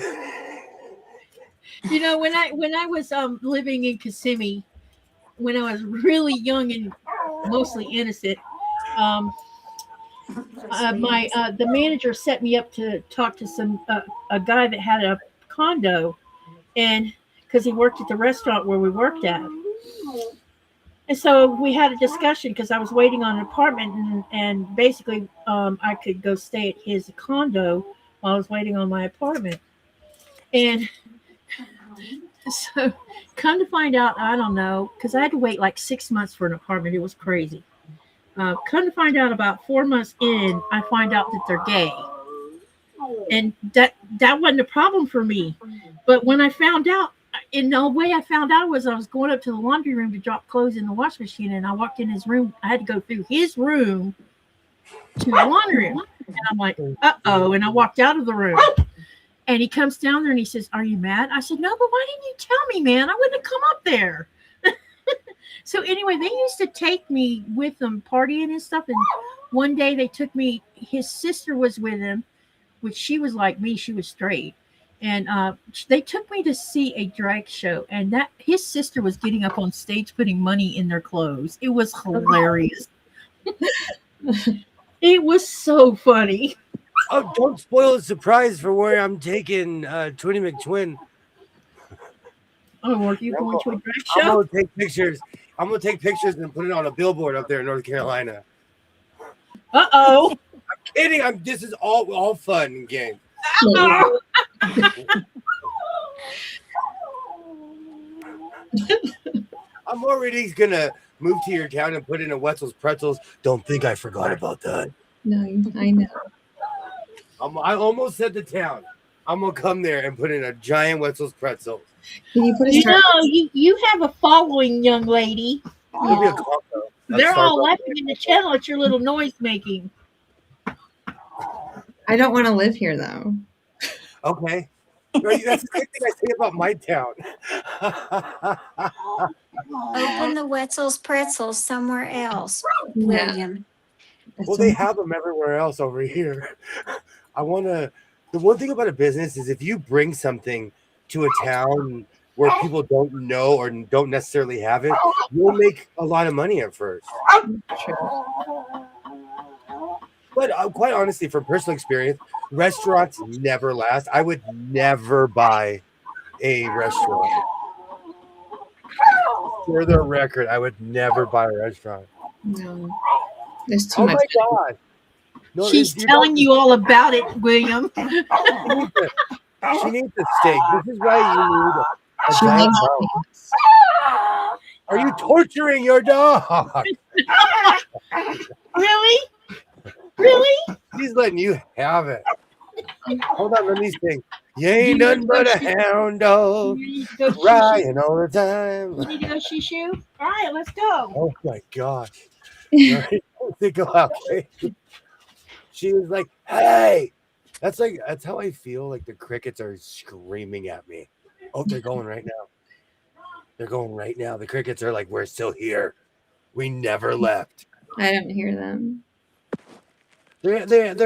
You know, when I was living in Kissimmee, when I was really young and mostly innocent, the manager set me up to talk to a guy that had a condo, and because he worked at the restaurant where we worked at. And so we had a discussion because I was waiting on an apartment, and basically I could go stay at his condo while I was waiting on my apartment. And so come to find out, I don't know, because I had to wait like 6 months for an apartment. It was crazy. Come to find out about 4 months in, I find out that they're gay. And that wasn't a problem for me. But when I found out, And the way I found out was I was going up to the laundry room to drop clothes in the wash machine, and I walked in his room. I had to go through his room to the laundry room. And I'm like, uh-oh. And I walked out of the room. And he comes down there and he says, "Are you mad?" I said, "No, but why didn't you tell me, man? I wouldn't have come up there." So anyway, they used to take me with them partying and stuff. And one day they took me, his sister was with him, which she was like me, she was straight. And they took me to see a drag show. And that his sister was getting up on stage putting money in their clothes. It was hilarious. It was so funny. Oh, don't spoil the surprise for where I'm taking Twinny McTwin. Oh, are you going to a drag I'm show? gonna take pictures. I'm gonna take pictures and put it on a billboard up there in North Carolina. Uh-oh. I'm kidding. This is all fun and game. Uh-oh. I'm already gonna move to your town and put in a Wetzel's Pretzels. Don't think I forgot about that. No, I know. I almost said the town. I'm gonna come there and put in a giant Wetzel's Pretzel. Can you put a You start? know, you have a following, young lady. It'll be a combo. They're all laughing in the channel at your little noise making. I don't want to live here though. Okay. Right, that's the same thing I say about my town. Open the Wetzel's Pretzels somewhere else, Yeah. William. Well, they have them everywhere else over here. The one thing about a business is if you bring something to a town where people don't know or don't necessarily have it, you'll make a lot of money at first. True. But quite honestly, from personal experience, restaurants never last. I would never buy a restaurant. For the record, I would never buy a restaurant. No. There's too Oh much. my God. No, She's telling you all about it, William. She needs a steak. This is why you need a She giant loves bone. things. Are you torturing your dog? Really? Really? She's letting you have it. Hold on, let me sing. You ain't nothing but a hound dog, You need to go shoo-shoo? crying all the You time. need to go shoo-shoo? All right, let's go. Oh my gosh. Right? They go out. She was like, "Hey." That's how I feel like the crickets are screaming at me. Oh, they're going right now. They're going right now. The crickets are like, "We're still here. We never left." I don't hear them. They're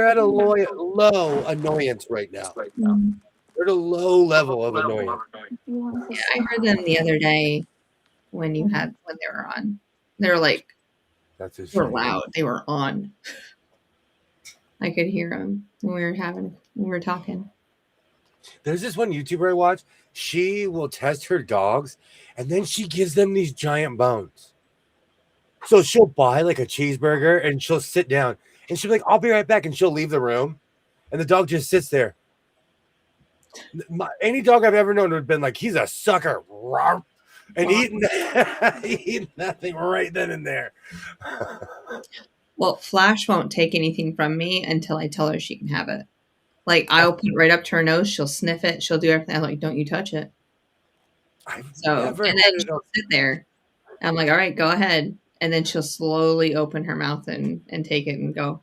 at a low annoyance right now. Mm. They're at a low level of annoyance. Yeah, I heard them the other day when they were on. They were like, That's they were loud. They were on. I could hear them when we were talking. There's this one YouTuber I watch. She will test her dogs, and then she gives them these giant bones. So she'll buy like a cheeseburger, and she'll sit down, and she'll be like, "I'll be right back," and she'll leave the room, and the dog just sits there. Any dog I've ever known would have been like, "He's a sucker," and eating nothing right then and there. Well, Flash won't take anything from me until I tell her she can have it. Like, I'll put it right up to her nose. She'll sniff it. She'll do everything. I'm like, don't you touch it. And then she'll sit there. I'm like, all right, go ahead. And then she'll slowly open her mouth and take it and go.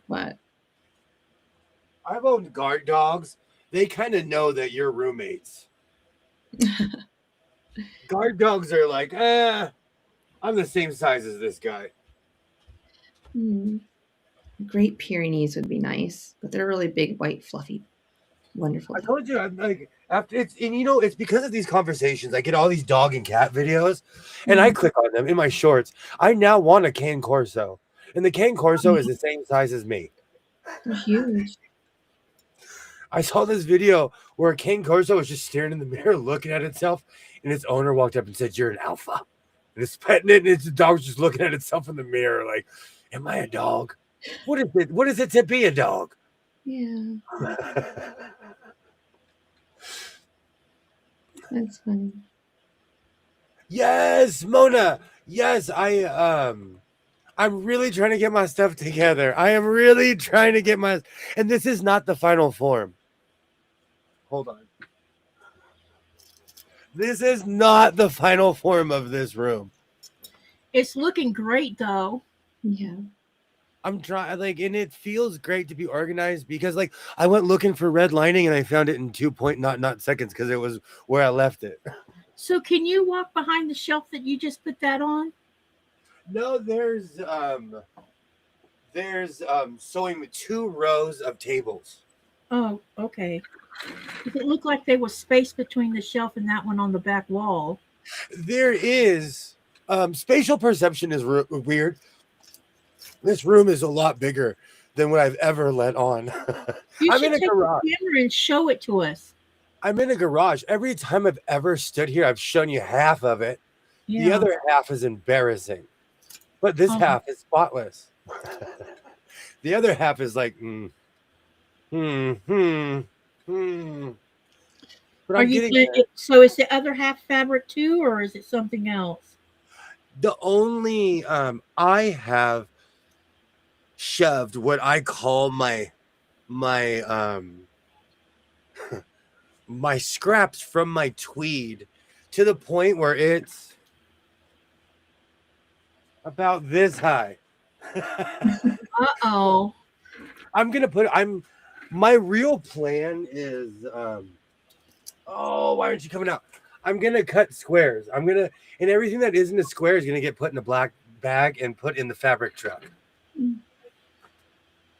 What? I've owned guard dogs. They kind of know that you're roommates. Guard dogs are like, I'm the same size as this guy. Great Pyrenees would be nice, but they're really big, white, fluffy, wonderful. I told you, I'm like, it's because of these conversations. I get all these dog and cat videos, and I click on them in my shorts. I now want a Cane Corso, and the Cane Corso is the same size as me. They're huge. I saw this video where a Cane Corso was just staring in the mirror, looking at itself, and its owner walked up and said, "You're an alpha," and it's petting it, and its dog was just looking at itself in the mirror, like, "Am I a dog? What is it? What is it to be a dog?" Yeah, that's funny. Yes, Mona. Yes, I'm really trying to get my stuff together. I am really trying to get and this is not the final form. Hold on. This is not the final form of this room. It's looking great though. Yeah. I'm trying, like, and it feels great to be organized because, like, I went looking for red lining and I found it in 2 not seconds because it was where I left it. So can you walk behind the shelf that you just put that on? No, there's sewing 2 rows of tables. Oh, okay. It looked like there was space between the shelf and that one on the back wall. There is spatial perception is weird. This room is a lot bigger than what I've ever let on. You I'm should in a take garage. the camera and show it to us. I'm in a garage. Every time I've ever stood here, I've shown you half of it. Yeah. The other half is embarrassing, but this half is spotless. The other half is like, But Are you so is the other half fabric too, or is it something else? The only I have shoved what I call my my scraps from my tweed to the point where it's about this high. Uh-oh. My real plan is why aren't you coming out? I'm gonna cut squares. And everything that isn't a square is gonna get put in a black bag and put in the fabric truck.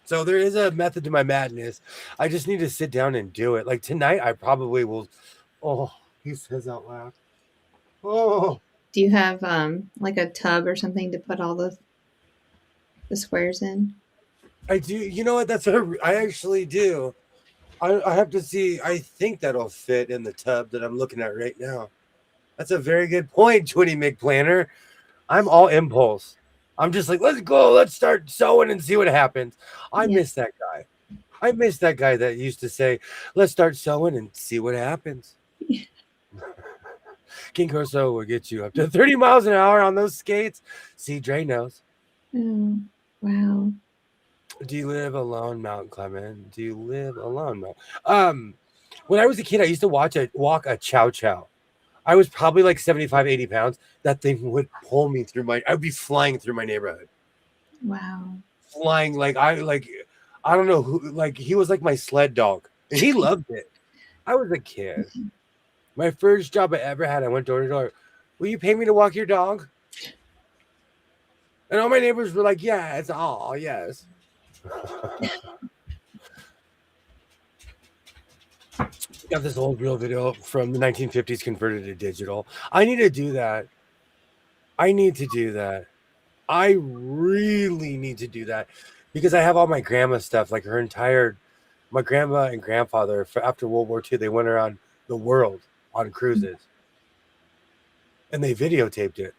So there is a method to my madness. I just need to sit down and do it. Like tonight, I probably will. Oh, he says out loud. Oh. Do you have like a tub or something to put all the squares in? I do. You know what? I actually do. I have to see. I think that'll fit in the tub that I'm looking at right now. That's a very good point, Twitty McPlanner. I'm all impulse. I'm just like, let's go. Let's start sewing and see what happens. I miss that guy. I miss that guy that used to say, let's start sewing and see what happens. Yeah. King Corso will get you up to 30 miles an hour on those skates. See, Dre knows. Oh, wow. Do you live alone, Mount Clement? Do you live alone, Mount? When I was a kid, I used to walk a chow chow. I was probably like 75, 80 pounds. That thing would pull me I would be flying through my neighborhood. Wow. Flying I don't know who, he was like my sled dog. And he loved it. I was a kid. My first job I ever had, I went door to door. Will you pay me to walk your dog? And all my neighbors were like, yeah, it's all, yes. Got this old reel video from the 1950s converted to digital. I need to do that. I really need to do that because I have all my grandma's stuff, like my grandma and grandfather after World War II, they went around the world on cruises and they videotaped it.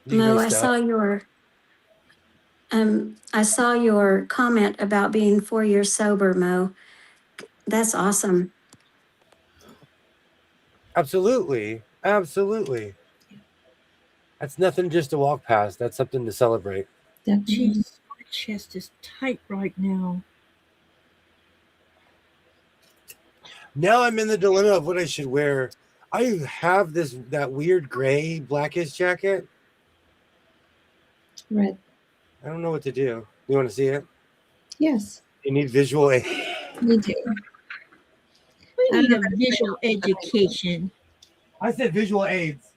Mo, I saw your comment about being 4 years sober, Mo. That's awesome. Absolutely. That's nothing just to walk past. That's something to celebrate. Jeez, my chest is tight right now. Now I'm in the dilemma of what I should wear. I have that weird gray blackish jacket. Red. I don't know what to do. You want to see it? Yes. You need visual aid. Me too. We need a visual education. I said visual aids.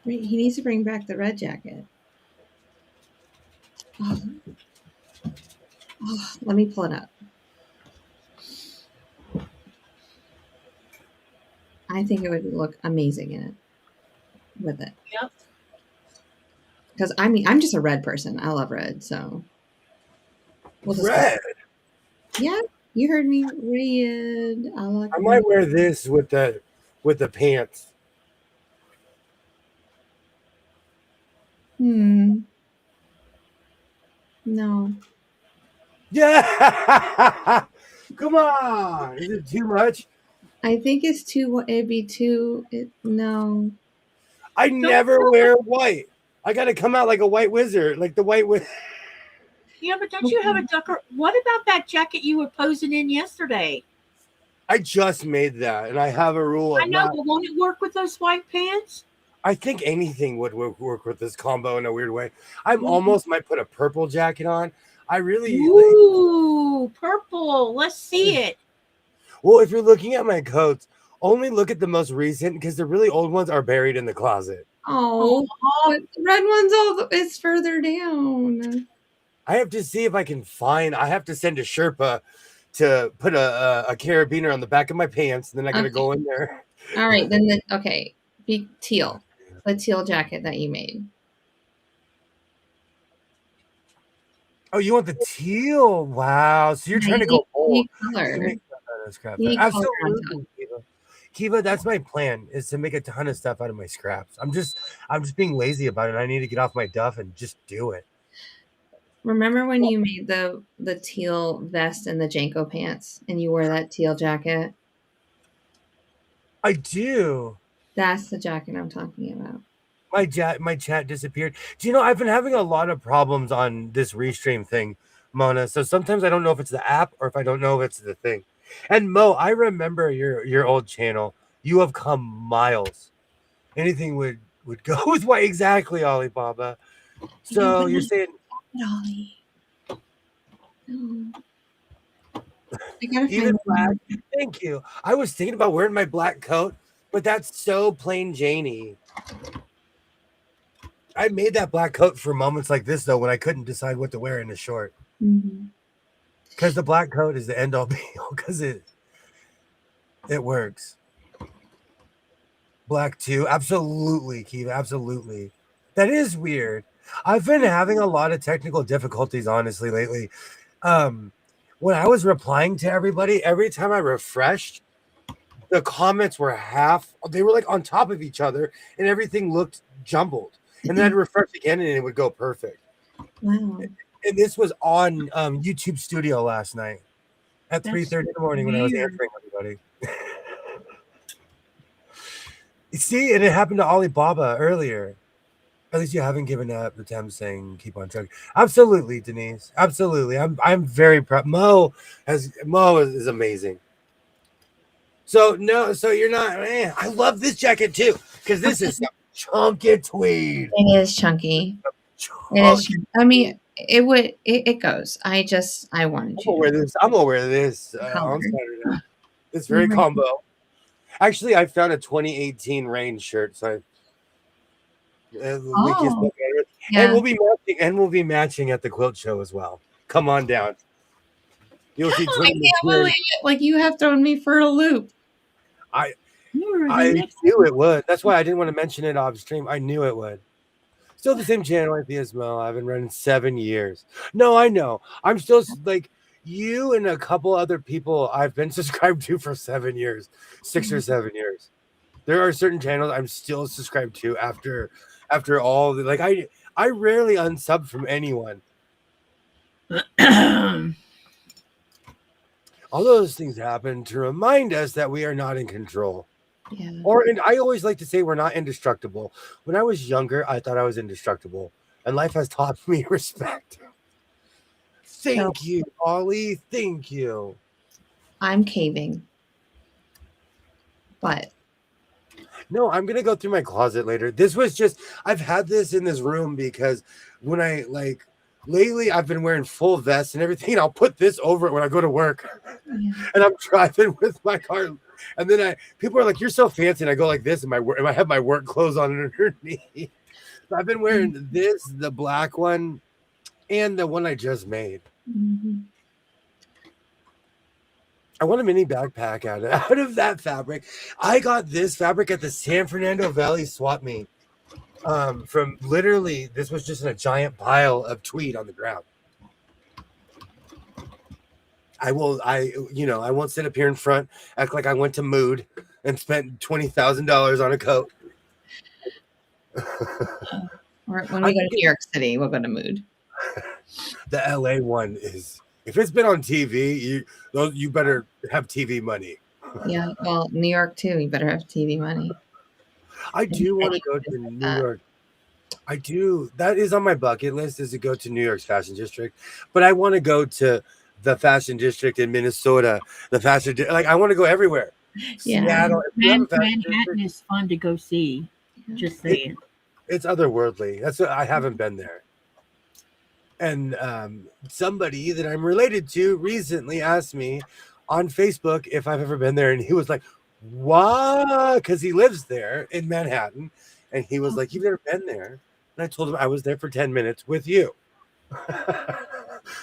He needs to bring back the red jacket. Oh, let me pull it up. I think it would look amazing in it with it. Yep. Because I'm just a red person. I love red, so Red. Yeah, you heard me. Red. I might wear this with the pants. No. Yeah. Come on. Is it too much? I think it's too. It'd be too. No. I never wear white. I got to come out like a white wizard, like the white wizard. Yeah, but don't you have a ducker? What about that jacket you were posing in yesterday? I just made that, and I have a rule of I know, not. but won't it work with those white pants? I think anything would work with this combo in a weird way. I'm almost might put a purple jacket on. I really Ooh, purple. Let's see it. well, if you're looking at my coats, only look at the most recent because the really old ones are buried in the closet. Oh, but the red one's it's further down. I have to see if I can find. I have to send a Sherpa to put a carabiner on the back of my pants, and then I gotta go in there. All right, then okay, be teal. The teal jacket that you made. Oh, you want the teal? Wow! So you're trying to go bold. Color. Absolutely, Kiva. That's my plan: is to make a ton of stuff out of my scraps. I'm just being lazy about it. I need to get off my duff and just do it. Remember when you made the teal vest and the Janko pants, and you wore that teal jacket? I do. That's the jacket I'm talking about. My chat disappeared. Do you know I've been having a lot of problems on this restream thing, Mona? So sometimes I don't know if it's the app or if I don't know if it's the thing. And Mo, I remember your old channel. You have come miles. Anything would go with why exactly, Alibaba. So you're saying Ollie. No. I gotta even find black. Thank you. I was thinking about wearing my black coat, but that's so plain Janey. I made that black coat for moments like this, though, when I couldn't decide what to wear in a short. Because the black coat is the end all be all, because it works. Black too, absolutely, Kiva, absolutely. That is weird. I've been having a lot of technical difficulties, honestly, lately. When I was replying to everybody, every time I refreshed, the comments were they were like on top of each other, and everything looked jumbled. And then I'd refresh again, and it would go perfect. Wow. And this was on YouTube Studio last night at 3:30 in the morning when I was answering everybody. See, and it happened to Alibaba earlier. At least you haven't given up. The Thames saying keep on trucking. Absolutely, Denise. Absolutely. I'm very proud. Mo is amazing. So you're not. Man, I love this jacket too because this is chunky tweed. It is chunky. It is. I mean, it goes. I wanted to. I'm gonna wear this on Saturday. It's very combo. Actually, I found a 2018 rain shirt, so and we'll be matching at the quilt show as well. Come on down. You'll see. I can't believe it! Like you have thrown me for a loop. I knew it would. That's why I didn't want to mention it off stream. I knew it would. Still the same channel at BSML. I've been running 7 years. No, I know. I'm still like you and a couple other people I've been subscribed to for 7 years, 6 or 7 years. There are certain channels I'm still subscribed to after all the, like I rarely unsub from anyone. All those things happen to remind us that we are not in control. Yeah. And I always like to say we're not indestructible. When I was younger, I thought I was indestructible, and life has taught me respect. Thank you, Ollie. Thank you. I'm caving, but no, I'm gonna go through my closet later. This was just I've had this in this room because when I lately I've been wearing full vests and everything. And I'll put this over it when I go to work, and I'm driving with my car. And then people are like, "You're so fancy," and I go like this, and I have my work clothes on underneath. So I've been wearing this, the black one, and the one I just made. I want a mini backpack out of that fabric. I got this fabric at the San Fernando Valley swap meet. From literally, this was just in a giant pile of tweed on the ground. I won't sit up here in front, act like I went to Mood and spent $20,000 on a coat. When we go to New York City, we'll go to Mood. The LA one is, if it's been on TV, you better have TV money. Yeah, well, New York too, you better have TV money. I do want to go to New York. I do. That is on my bucket list, is to go to New York's fashion district. But I want to go to the fashion district in Minnesota. The fashion I want to go everywhere. Yeah. Seattle. If you have a fashion Manhattan district, is fun to go see. Just saying. it's otherworldly. That's what, I haven't been there. And somebody that I'm related to recently asked me on Facebook if I've ever been there, and he was like, "What?" Because he lives there in Manhattan, and he was like, "You've never been there?" And I told him I was there for 10 minutes with you.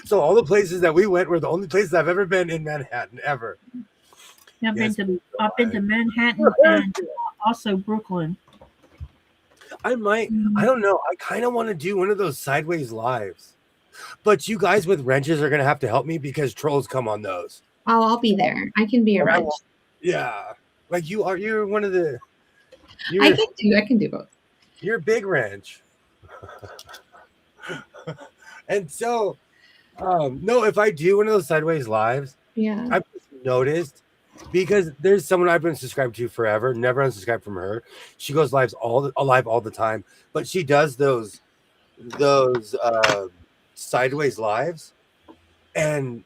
So all the places that we went were the only places I've ever been in Manhattan ever. I've Yes, been to Manhattan and also Brooklyn. I might. I don't know. I kind of want to do one of those sideways lives. But you guys with wrenches are going to have to help me because trolls come on those. Oh, I'll be there. I can be a wrench. Yeah. Like you're one of the. I can do both. You're a big wrench. And so, no, if I do one of those sideways lives, Yeah. I've just noticed, because there's someone I've been subscribed to forever, never unsubscribed from her. She goes live all the time, but she does those sideways lives, and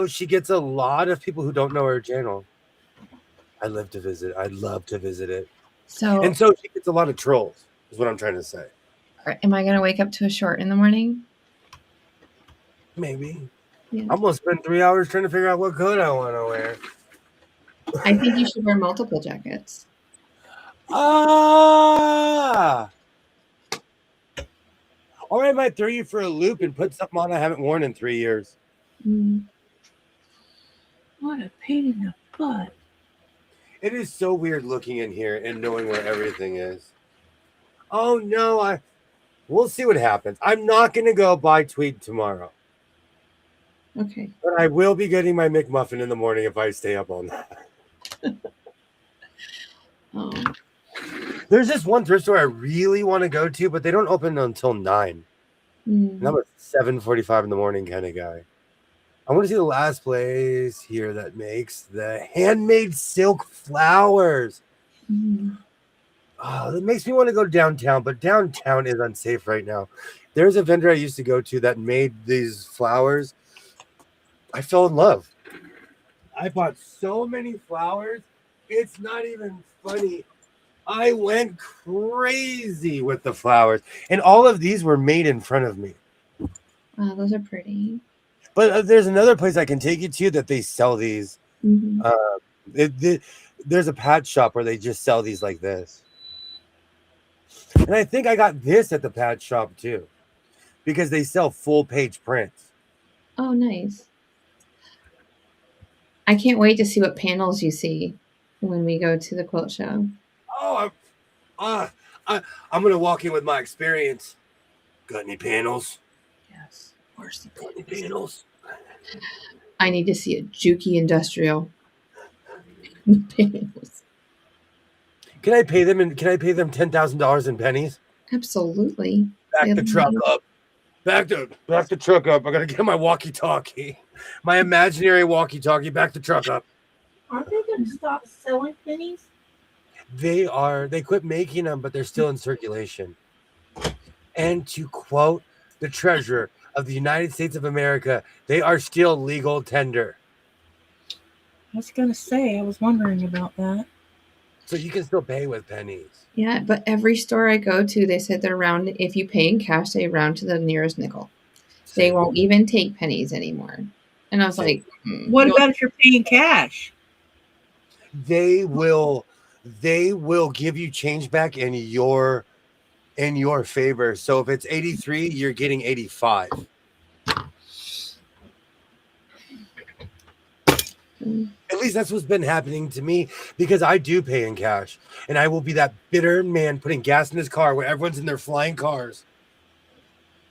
she gets a lot of people who don't know her channel. I'd love to visit it. So She gets a lot of trolls, is what I'm trying to say. am I going to wake up to a short in the morning? Maybe. Yeah. I'm gonna spend 3 hours trying to figure out what coat I want to wear. I think you should wear multiple jackets. Ah! Or I might throw you for a loop and put something on I haven't worn in 3 years. What a pain in the butt. It is so weird looking in here and knowing where everything is. Oh no, we'll see what happens. I'm not gonna go buy tweed tomorrow. Okay. But I will be getting my McMuffin in the morning if I stay up all night. Oh. There's this one thrift store I really want to go to, but they don't open until 9. And I'm a 7:45 in the morning kind of guy. I want to see the last place here that makes the handmade silk flowers. Oh, that makes me want to go downtown, but downtown is unsafe right now. There's a vendor I used to go to that made these flowers. I fell in love. I bought so many flowers. It's not even funny. I went crazy with the flowers. And all of these were made in front of me. Wow, those are pretty. But there's another place I can take you to that they sell these. There's a pat shop where they just sell these like this. And I think I got this at the pat shop too, because they sell full page prints. Oh, nice. I can't wait to see what panels you see when we go to the quilt show. Oh, I'm gonna walk in with my experience. Got any panels? Yes. Where's the Got any panels? I need to see a Juki Industrial panels. Can I pay them $10,000 in pennies? Absolutely. Back the truck up. Back the truck up. I gotta get my walkie-talkie. My imaginary walkie-talkie. Back the truck up. Aren't they going to stop selling pennies? They quit making them, but they're still in circulation. And to quote the treasurer of the United States of America, they are still legal tender. I was going to say, I was wondering about that. So you can still pay with pennies. Yeah, but every store I go to, they said they're round. If you pay in cash, they round to the nearest nickel. They won't even take pennies anymore. And I was like, what about if you're paying cash? They will give you change back in your favor. So if it's 83, you're getting 85. At least that's what's been happening to me, because I do pay in cash, and I will be that bitter man putting gas in his car when everyone's in their flying cars.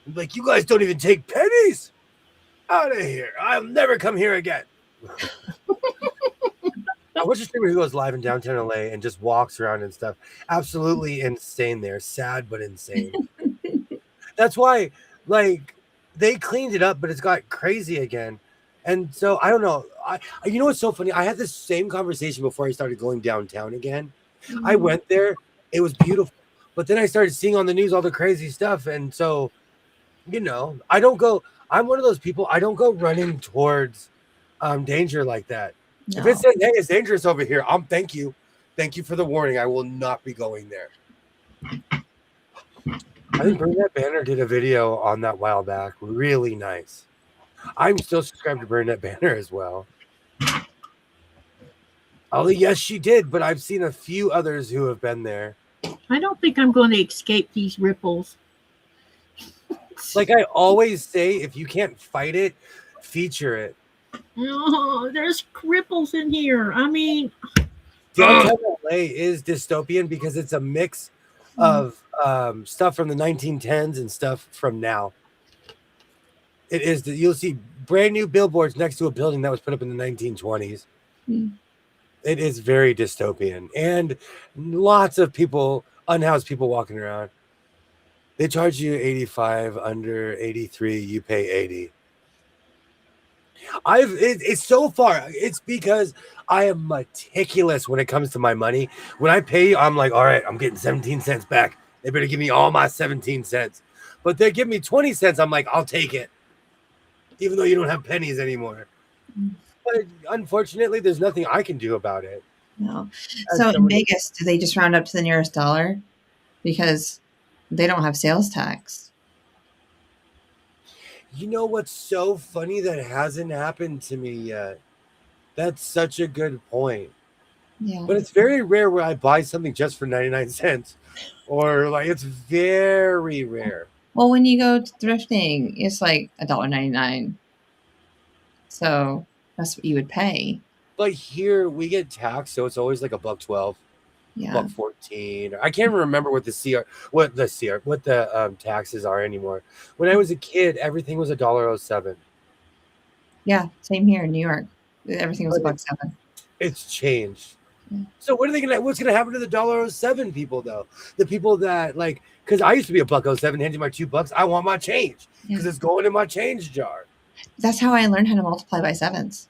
I'm like, you guys don't even take pennies. Out of here. I'll never come here again. I watch a streamer who goes live in downtown LA and just walks around and stuff. Absolutely insane there. Sad, but insane. That's why, like, they cleaned it up, but it's got crazy again. And so, I don't know. You know what's so funny? I had this same conversation before I started going downtown again. I went there, It was beautiful. But then I started seeing on the news all the crazy stuff. And so, I don't go, I'm one of those people, I don't go running towards danger like that. If it No. says, hey, it's dangerous over here, thank you. Thank you for the warning. I will not be going there. I think Burnett Banner did a video on that a while back. Really nice. I'm still subscribed to Burnett Banner as well. Oh, yes, she did, but I've seen a few others who have been there. I don't think I'm going to escape these ripples. Like I always say, if you can't fight it, feature it. Oh, there's ripples in here. I mean, Downtown LA is dystopian because it's a mix of stuff from the 1910s and stuff from now. It is. You'll see brand new billboards next to a building that was put up in the 1920s. It is very dystopian, and lots of people, unhoused people walking around. They charge you 85, under 83, you pay 80. It's so far. It's because I am meticulous when it comes to my money. When I pay, I'm like, all right, I'm getting 17 cents back. They better give me all my 17 cents. But they give me 20 cents. I'm like, I'll take it. Even though you don't have pennies anymore. But unfortunately, there's nothing I can do about it. No. So in Vegas, do they just round up to the nearest dollar? Because they don't have sales tax. You know what's so funny that hasn't happened to me yet? That's such a good point. Yeah. But it's very rare where I buy something just for 99 cents. Or like it's very rare. Well, when you go thrifting, it's like $1.99. So that's what you would pay. But here we get taxed, so it's always like $1.12, Yeah. $1.14. I can't remember what the taxes are anymore. When I was a kid, everything was $1.07. Yeah, same here in New York. Everything was $1.07. It's changed. Yeah. So what's gonna happen to the $1.07 people though? The people that because I used to be $1.07, hand you my $2, I want my change because it's going in my change jar. That's how I learned how to multiply by sevens.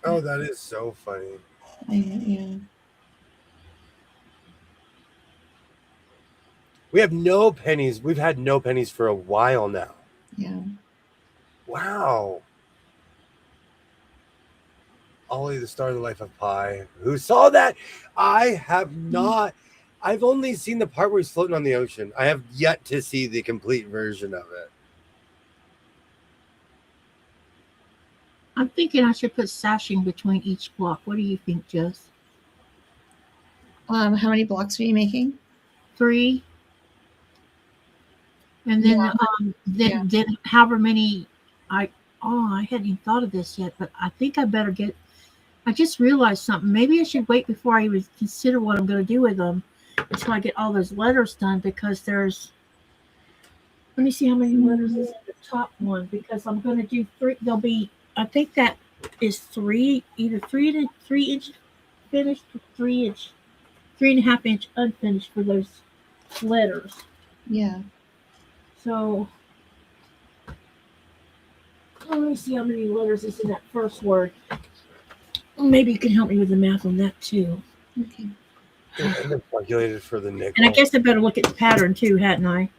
Oh, that is so funny. Yeah. We have no pennies. We've had no pennies for a while now. Yeah. Wow. Ollie, the star of the life of Pi. Who saw that? I have not. I've only seen the part where he's floating on the ocean. I have yet to see the complete version of it. I'm thinking I should put sashing between each block. What do you think, Jess? How many blocks are you making? 3. And then then however many I hadn't even thought of this yet, but I think I better I just realized something. Maybe I should wait before I even consider what I'm going to do with them until I get all those letters done, because let me see how many letters is in the top one, because I'm going to do 3. There'll be, I think that is 3, either 3-inch finished or 3.5 inch unfinished for those letters. Yeah. So let me see how many letters is in that first word. Maybe you can help me with the math on that too. Okay. And then calculated for the nickel. And I guess I better look at the pattern too, hadn't I?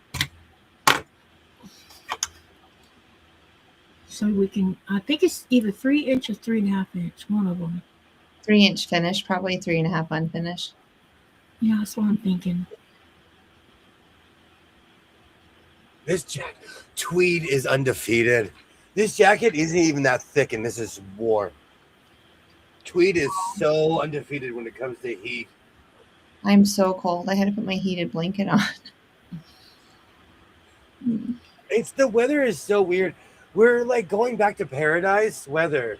So we can, I think it's either 3 inch or 3.5 inch, one of them. 3-inch finished, probably 3.5 unfinished. Yeah, that's what I'm thinking. This tweed is undefeated. This jacket isn't even that thick, and this is warm. Tweed is so undefeated when it comes to heat. I'm so cold. I had to put my heated blanket on. The weather is so weird. We're like going back to paradise weather,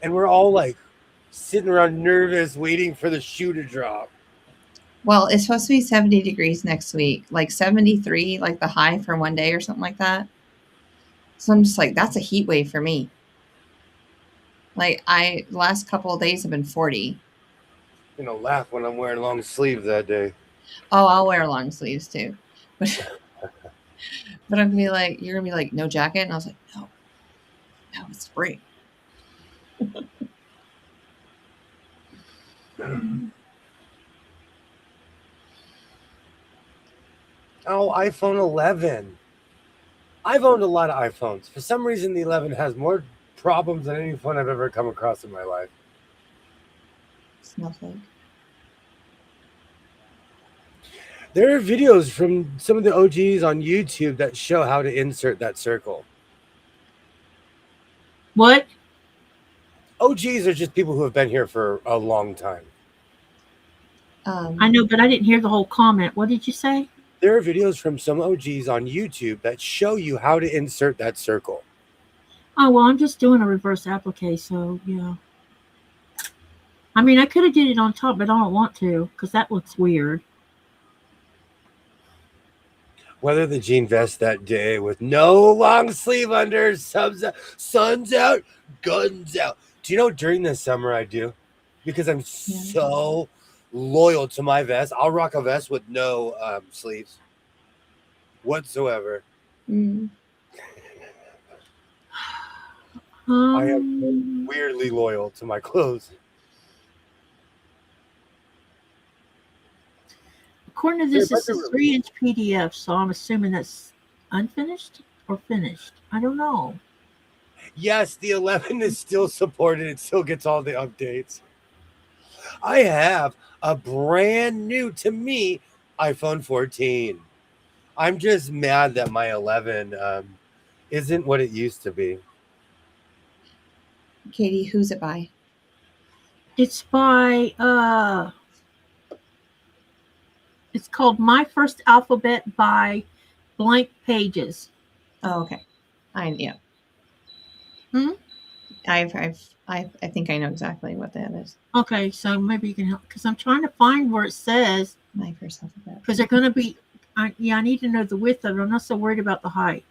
and we're all like sitting around nervous, waiting for the shoe to drop. Well, it's supposed to be 70 degrees next week, like 73, like the high for one day or something like that. So I'm just like, that's a heat wave for me. Like last couple of days have been 40. Laugh when I'm wearing long sleeves that day. Oh, I'll wear long sleeves too. But I'm gonna be like, you're gonna be like, no jacket? And I was like, no, it's spring. Oh, iPhone 11. I've owned a lot of iPhones. For some reason, the 11 has more problems than any phone I've ever come across in my life. Snowflake. There are videos from some of the OGs on YouTube that show how to insert that circle. What? OGs are just people who have been here for a long time. I know, but I didn't hear the whole comment. What did you say? There are videos from some OGs on YouTube that show you how to insert that circle. Oh, well, I'm just doing a reverse applique, so yeah. I mean, I could have did it on top, but I don't want to because that looks weird. Whether the jean vest that day with no long sleeve under, sun's out, guns out. Do you know during the summer I do? Because I'm so loyal to my vest. I'll rock a vest with no sleeves whatsoever. I am weirdly loyal to my clothes. According to this, this is 3-inch PDF, so I'm assuming that's unfinished or finished. I don't know. Yes, the 11 is still supported. It still gets all the updates. I have a brand new, to me, iPhone 14. I'm just mad that my 11 isn't what it used to be. Katie, who's it by? It's by it's called My First Alphabet by Blank Pages. Oh, okay. Yeah. I think I know exactly what that is. Okay, so maybe you can help because I'm trying to find where it says My First Alphabet. Because they're going to be, I need to know the width of it. I'm not so worried about the height.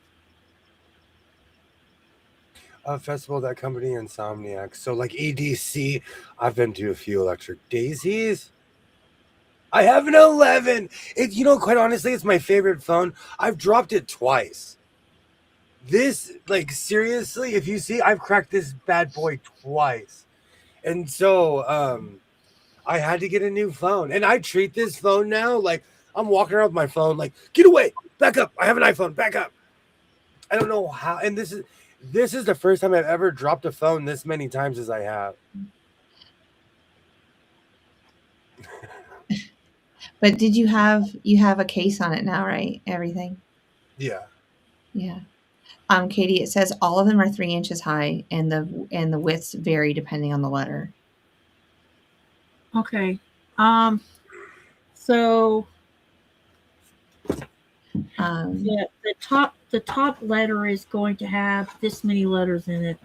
A festival, that company, Insomniac. So like EDC, I've been to a few Electric Daisies. I have an 11. Quite honestly, it's my favorite phone. I've dropped it twice. This, like, seriously, if you see, I've cracked this bad boy twice. And so I had to get a new phone. And I treat this phone now like I'm walking around with my phone like, get away, back up. I have an iPhone, back up. I don't know how. And this is the first time I've ever dropped a phone this many times as I have. But did you have a case on it now, right? Everything? Yeah. Yeah. Katie, it says all of them are 3 inches high and the widths vary depending on the letter. Okay. So the top letter is going to have this many letters in it.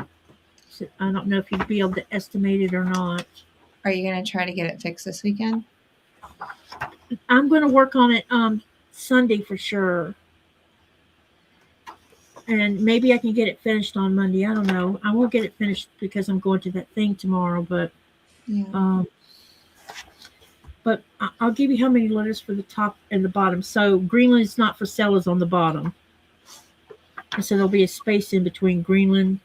So I don't know if you'd be able to estimate it or not. Are you going to try to get it fixed this weekend? I'm going to work on it Sunday for sure. And maybe I can get it finished on Monday. I don't know. I won't get it finished because I'm going to that thing tomorrow, but but I'll give you how many letters for the top and the bottom. So Greenland is not for sale is on the bottom. And so there'll be a space in between Greenland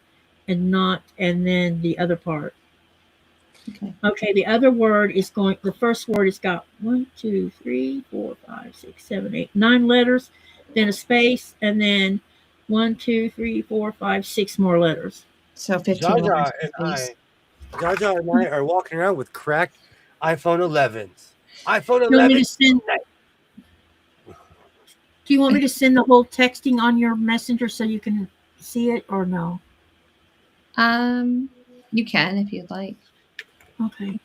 and not, and then the other part. Okay, the other word is the first word has got 1, 2, 3, 4, 5, 6, 7, 8, 9 letters, then a space, and then 1, 2, 3, 4, 5, 6 more letters. So 15 Jaja and I are walking around with cracked iPhone 11s. iPhone 11. Do you want me to send the whole texting on your messenger so you can see it or no? You can if you'd like. Okay.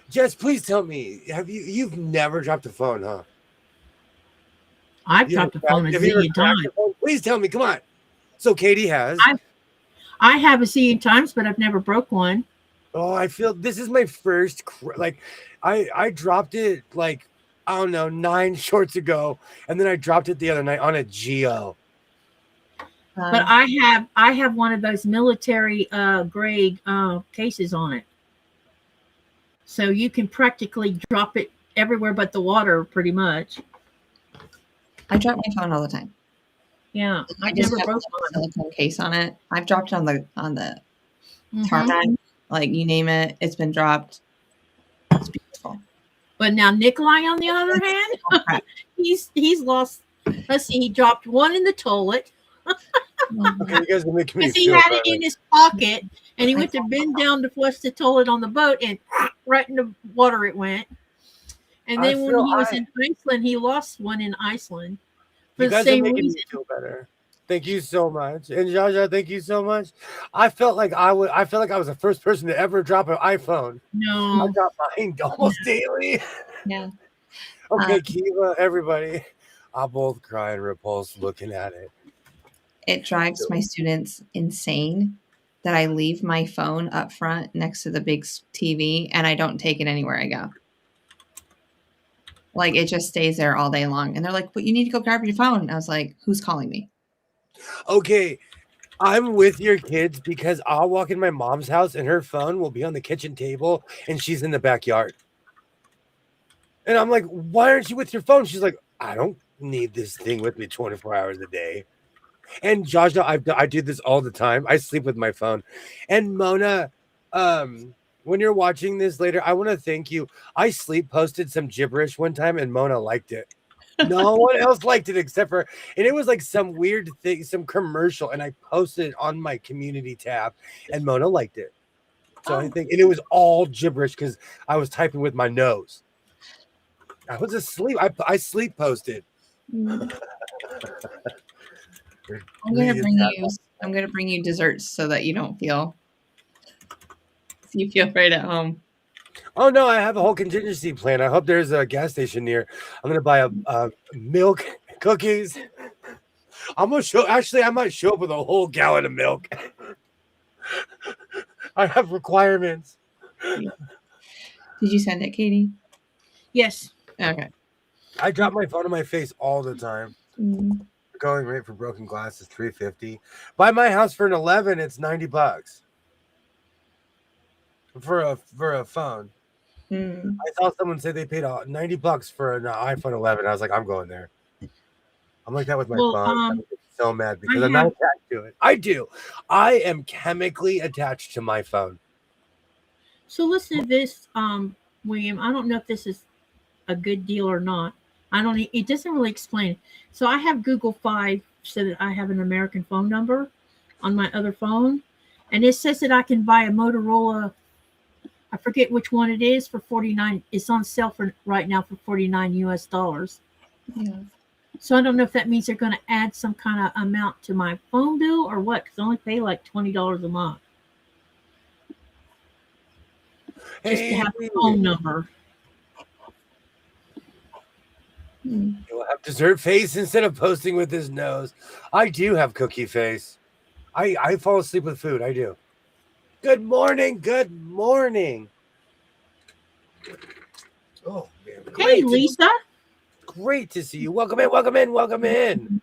Jess, please tell me, you've never dropped a phone, huh? I've dropped a phone a zillion times. Please tell me, come on. So Katie has. I have a zillion times, but I've never broke one. Oh, I feel this is my first, I dropped it like, I don't know, 9 shorts ago. And then I dropped it the other night on a Geo. But I have one of those military grade cases on it. So you can practically drop it everywhere but the water pretty much. I drop my phone all the time. Yeah. I just have a silicone case on it. I've dropped it on the tarmac. Like you name it, it's been dropped. It's beautiful. But now Nikolai, on the other hand, he's lost. Let's see, he dropped one in the toilet Okay, you guys are making me because he feel had better. it in his pocket, and he went to bend down to flush the toilet on the boat, and right in the water it went. And then when he was in Iceland, he lost one in Iceland for You the guys are same making reason. me feel better. Thank you so much. And Jaja, thank you so much. I felt like I was the first person to ever drop an iPhone. I No, drop mine almost daily. Yeah. Okay, Kiva, everybody. I'll both cry and repulse looking at it. It drives my students insane that I leave my phone up front next to the big TV and I don't take it anywhere I go. Like it just stays there all day long. And they're like, but you need to go grab your phone. And I was like, who's calling me? Okay, I'm with your kids because I'll walk in my mom's house and her phone will be on the kitchen table and she's in the backyard. And I'm like, why aren't you with your phone? She's like, I don't need this thing with me 24 hours a day. And Jaja, I do this all the time. I sleep with my phone. And Mona, when you're watching this later, I want to thank you. I sleep posted some gibberish one time and Mona liked it. No one else liked it except for, and it was like some weird thing, some commercial, and I posted it on my community tab and Mona liked it. So I think, and it was all gibberish because I was typing with my nose. I was asleep. I sleep posted. I'm gonna bring you desserts so that you don't feel right at home. Oh no, I have a whole contingency plan. I hope there's a gas station near. I'm gonna buy a milk, cookies. I'm gonna show. Actually, I might show up with a whole gallon of milk. I have requirements. Did you send it, Katie? yes. Okay. I drop my phone on my face all the time. Mm. Going rate for broken glass is $3.50. Buy my house for an 11. It's $90 for a phone. Mm. I saw someone say they paid $90 for an iPhone 11. I was like, I'm going there. I'm like that with my phone. I'm so mad because I'm not attached to it. I do. I am chemically attached to my phone. So listen to this, William. I don't know if this is a good deal or not. It doesn't really explain. So I have Google Fi so that I have an American phone number on my other phone. And it says that I can buy a Motorola, I forget which one it is, for $49. It's on sale for right now for $49 US. Yeah. So I don't know if that means they're going to add some kind of amount to my phone bill or what, because I only pay like $20 a month. Just to have a phone number. You'll have dessert face instead of posting with his nose. I do have cookie face. I fall asleep with food. I do. Good morning. Good morning. Oh, man. Hey, Lisa. Great to see you. Welcome in. Welcome in. Welcome in.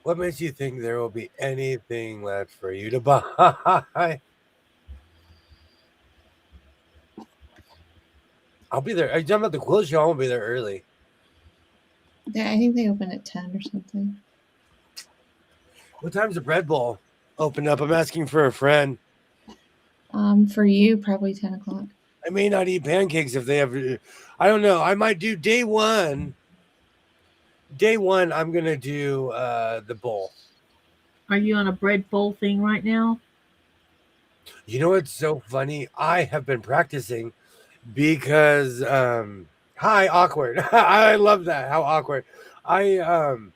What makes you think there will be anything left for you to buy? I'll be there. Are you talking about the quilt show? I won't be there early. Yeah, I think they open at 10 or something. What time's the bread bowl open up? I'm asking for a friend. For you, probably 10 o'clock. I may not eat pancakes if they have. I don't know. I might do day one. Day one, I'm gonna do the bowl. Are you on a bread bowl thing right now? You know what's so funny? I have been practicing because hi, awkward. I love that. How awkward. I've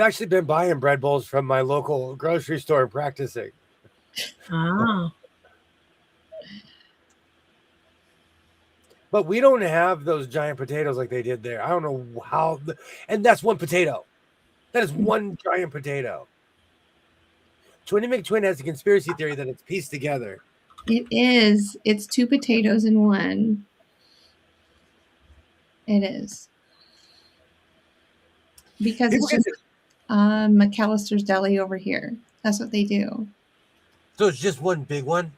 actually been buying bread bowls from my local grocery store and practicing. Ah. But we don't have those giant potatoes like they did there. I don't know how. And that's one potato. That is one giant potato. Twinny McTwin has a conspiracy theory that it's pieced together. It is. It's 2 potatoes in one. It is. Because it's just McAllister's Deli over here. That's what they do. So it's just one big one?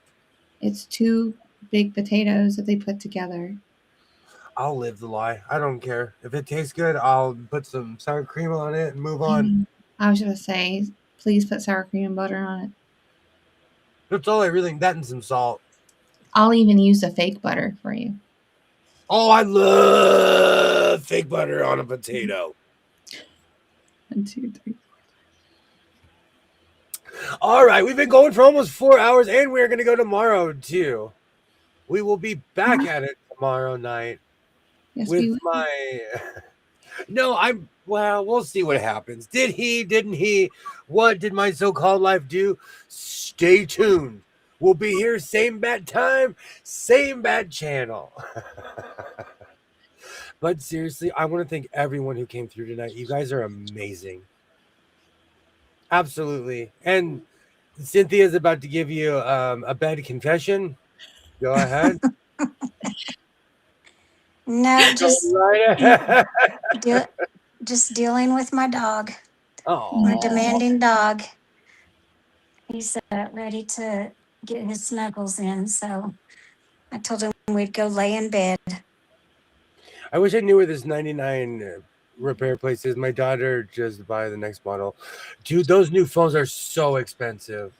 It's 2 big potatoes that they put together. I'll live the lie. I don't care. If it tastes good, I'll put some sour cream on it and move on. I was going to say, please put sour cream and butter on it. That's all I really, that and some salt. I'll even use a fake butter for you. Oh, I love fake butter on a potato. 1, 2, 3. All right, we've been going for almost 4 hours, and we're going to go tomorrow too. We will be back at it tomorrow night Yes, with we will. my. No, well, we'll see what happens. Did he? Didn't he? What did my so-called life do? Stay tuned. We'll be here, same bad time, same bad channel. But seriously, I want to thank everyone who came through tonight. You guys are amazing. Absolutely. And Cynthia's about to give you a bad confession. Go ahead. No, just Right ahead. just dealing with my dog, Oh, my demanding dog. He's ready to get his snuggles in, so I told him we'd go lay in bed. I wish I knew where this 99 repair place is. My daughter just buy the next model. Dude, those new phones are so expensive.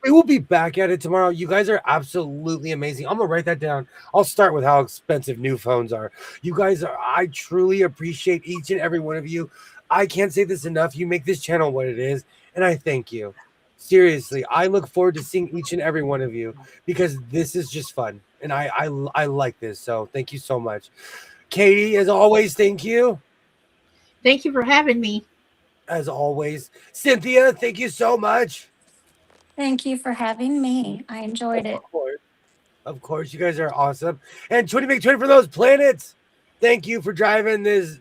We will be back at it tomorrow. You guys are absolutely amazing. I'm gonna write that down. I'll start with how expensive new phones are. You guys are, I truly appreciate each and every one of you. I can't say this enough. You make this channel what it is, and I thank you. Seriously, I look forward to seeing each and every one of you because this is just fun, and I like this. So thank you so much, Katie. As always, thank you. Thank you for having me. As always, Cynthia, thank you so much. Thank you for having me. I enjoyed it. Of course, you guys are awesome. And 20 Big 20 for those planets. Thank you for driving this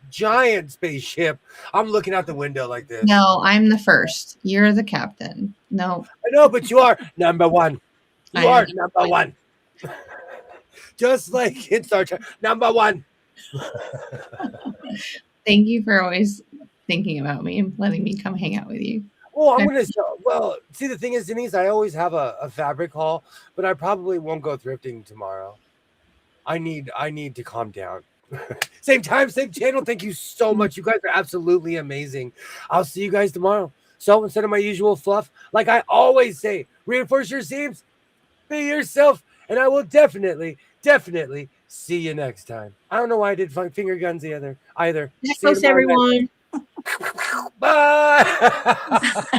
giant spaceship. I'm looking out the window like this. No, I'm the first. You're the captain. No. I know, but you are number one. You I are am. number one. Just like in Star Trek, number one. Thank you for always thinking about me and letting me come hang out with you. Well, I'm gonna show. Well, see, the thing is, Denise, I always have a fabric haul, but I probably won't go thrifting tomorrow. I need to calm down. Same time, same channel. Thank you so much. You guys are absolutely amazing. I'll see you guys tomorrow. So instead of my usual fluff, like I always say, reinforce your seams, be yourself, and I will definitely see you next time. I don't know why I did finger guns either. That goes everyone. Bye.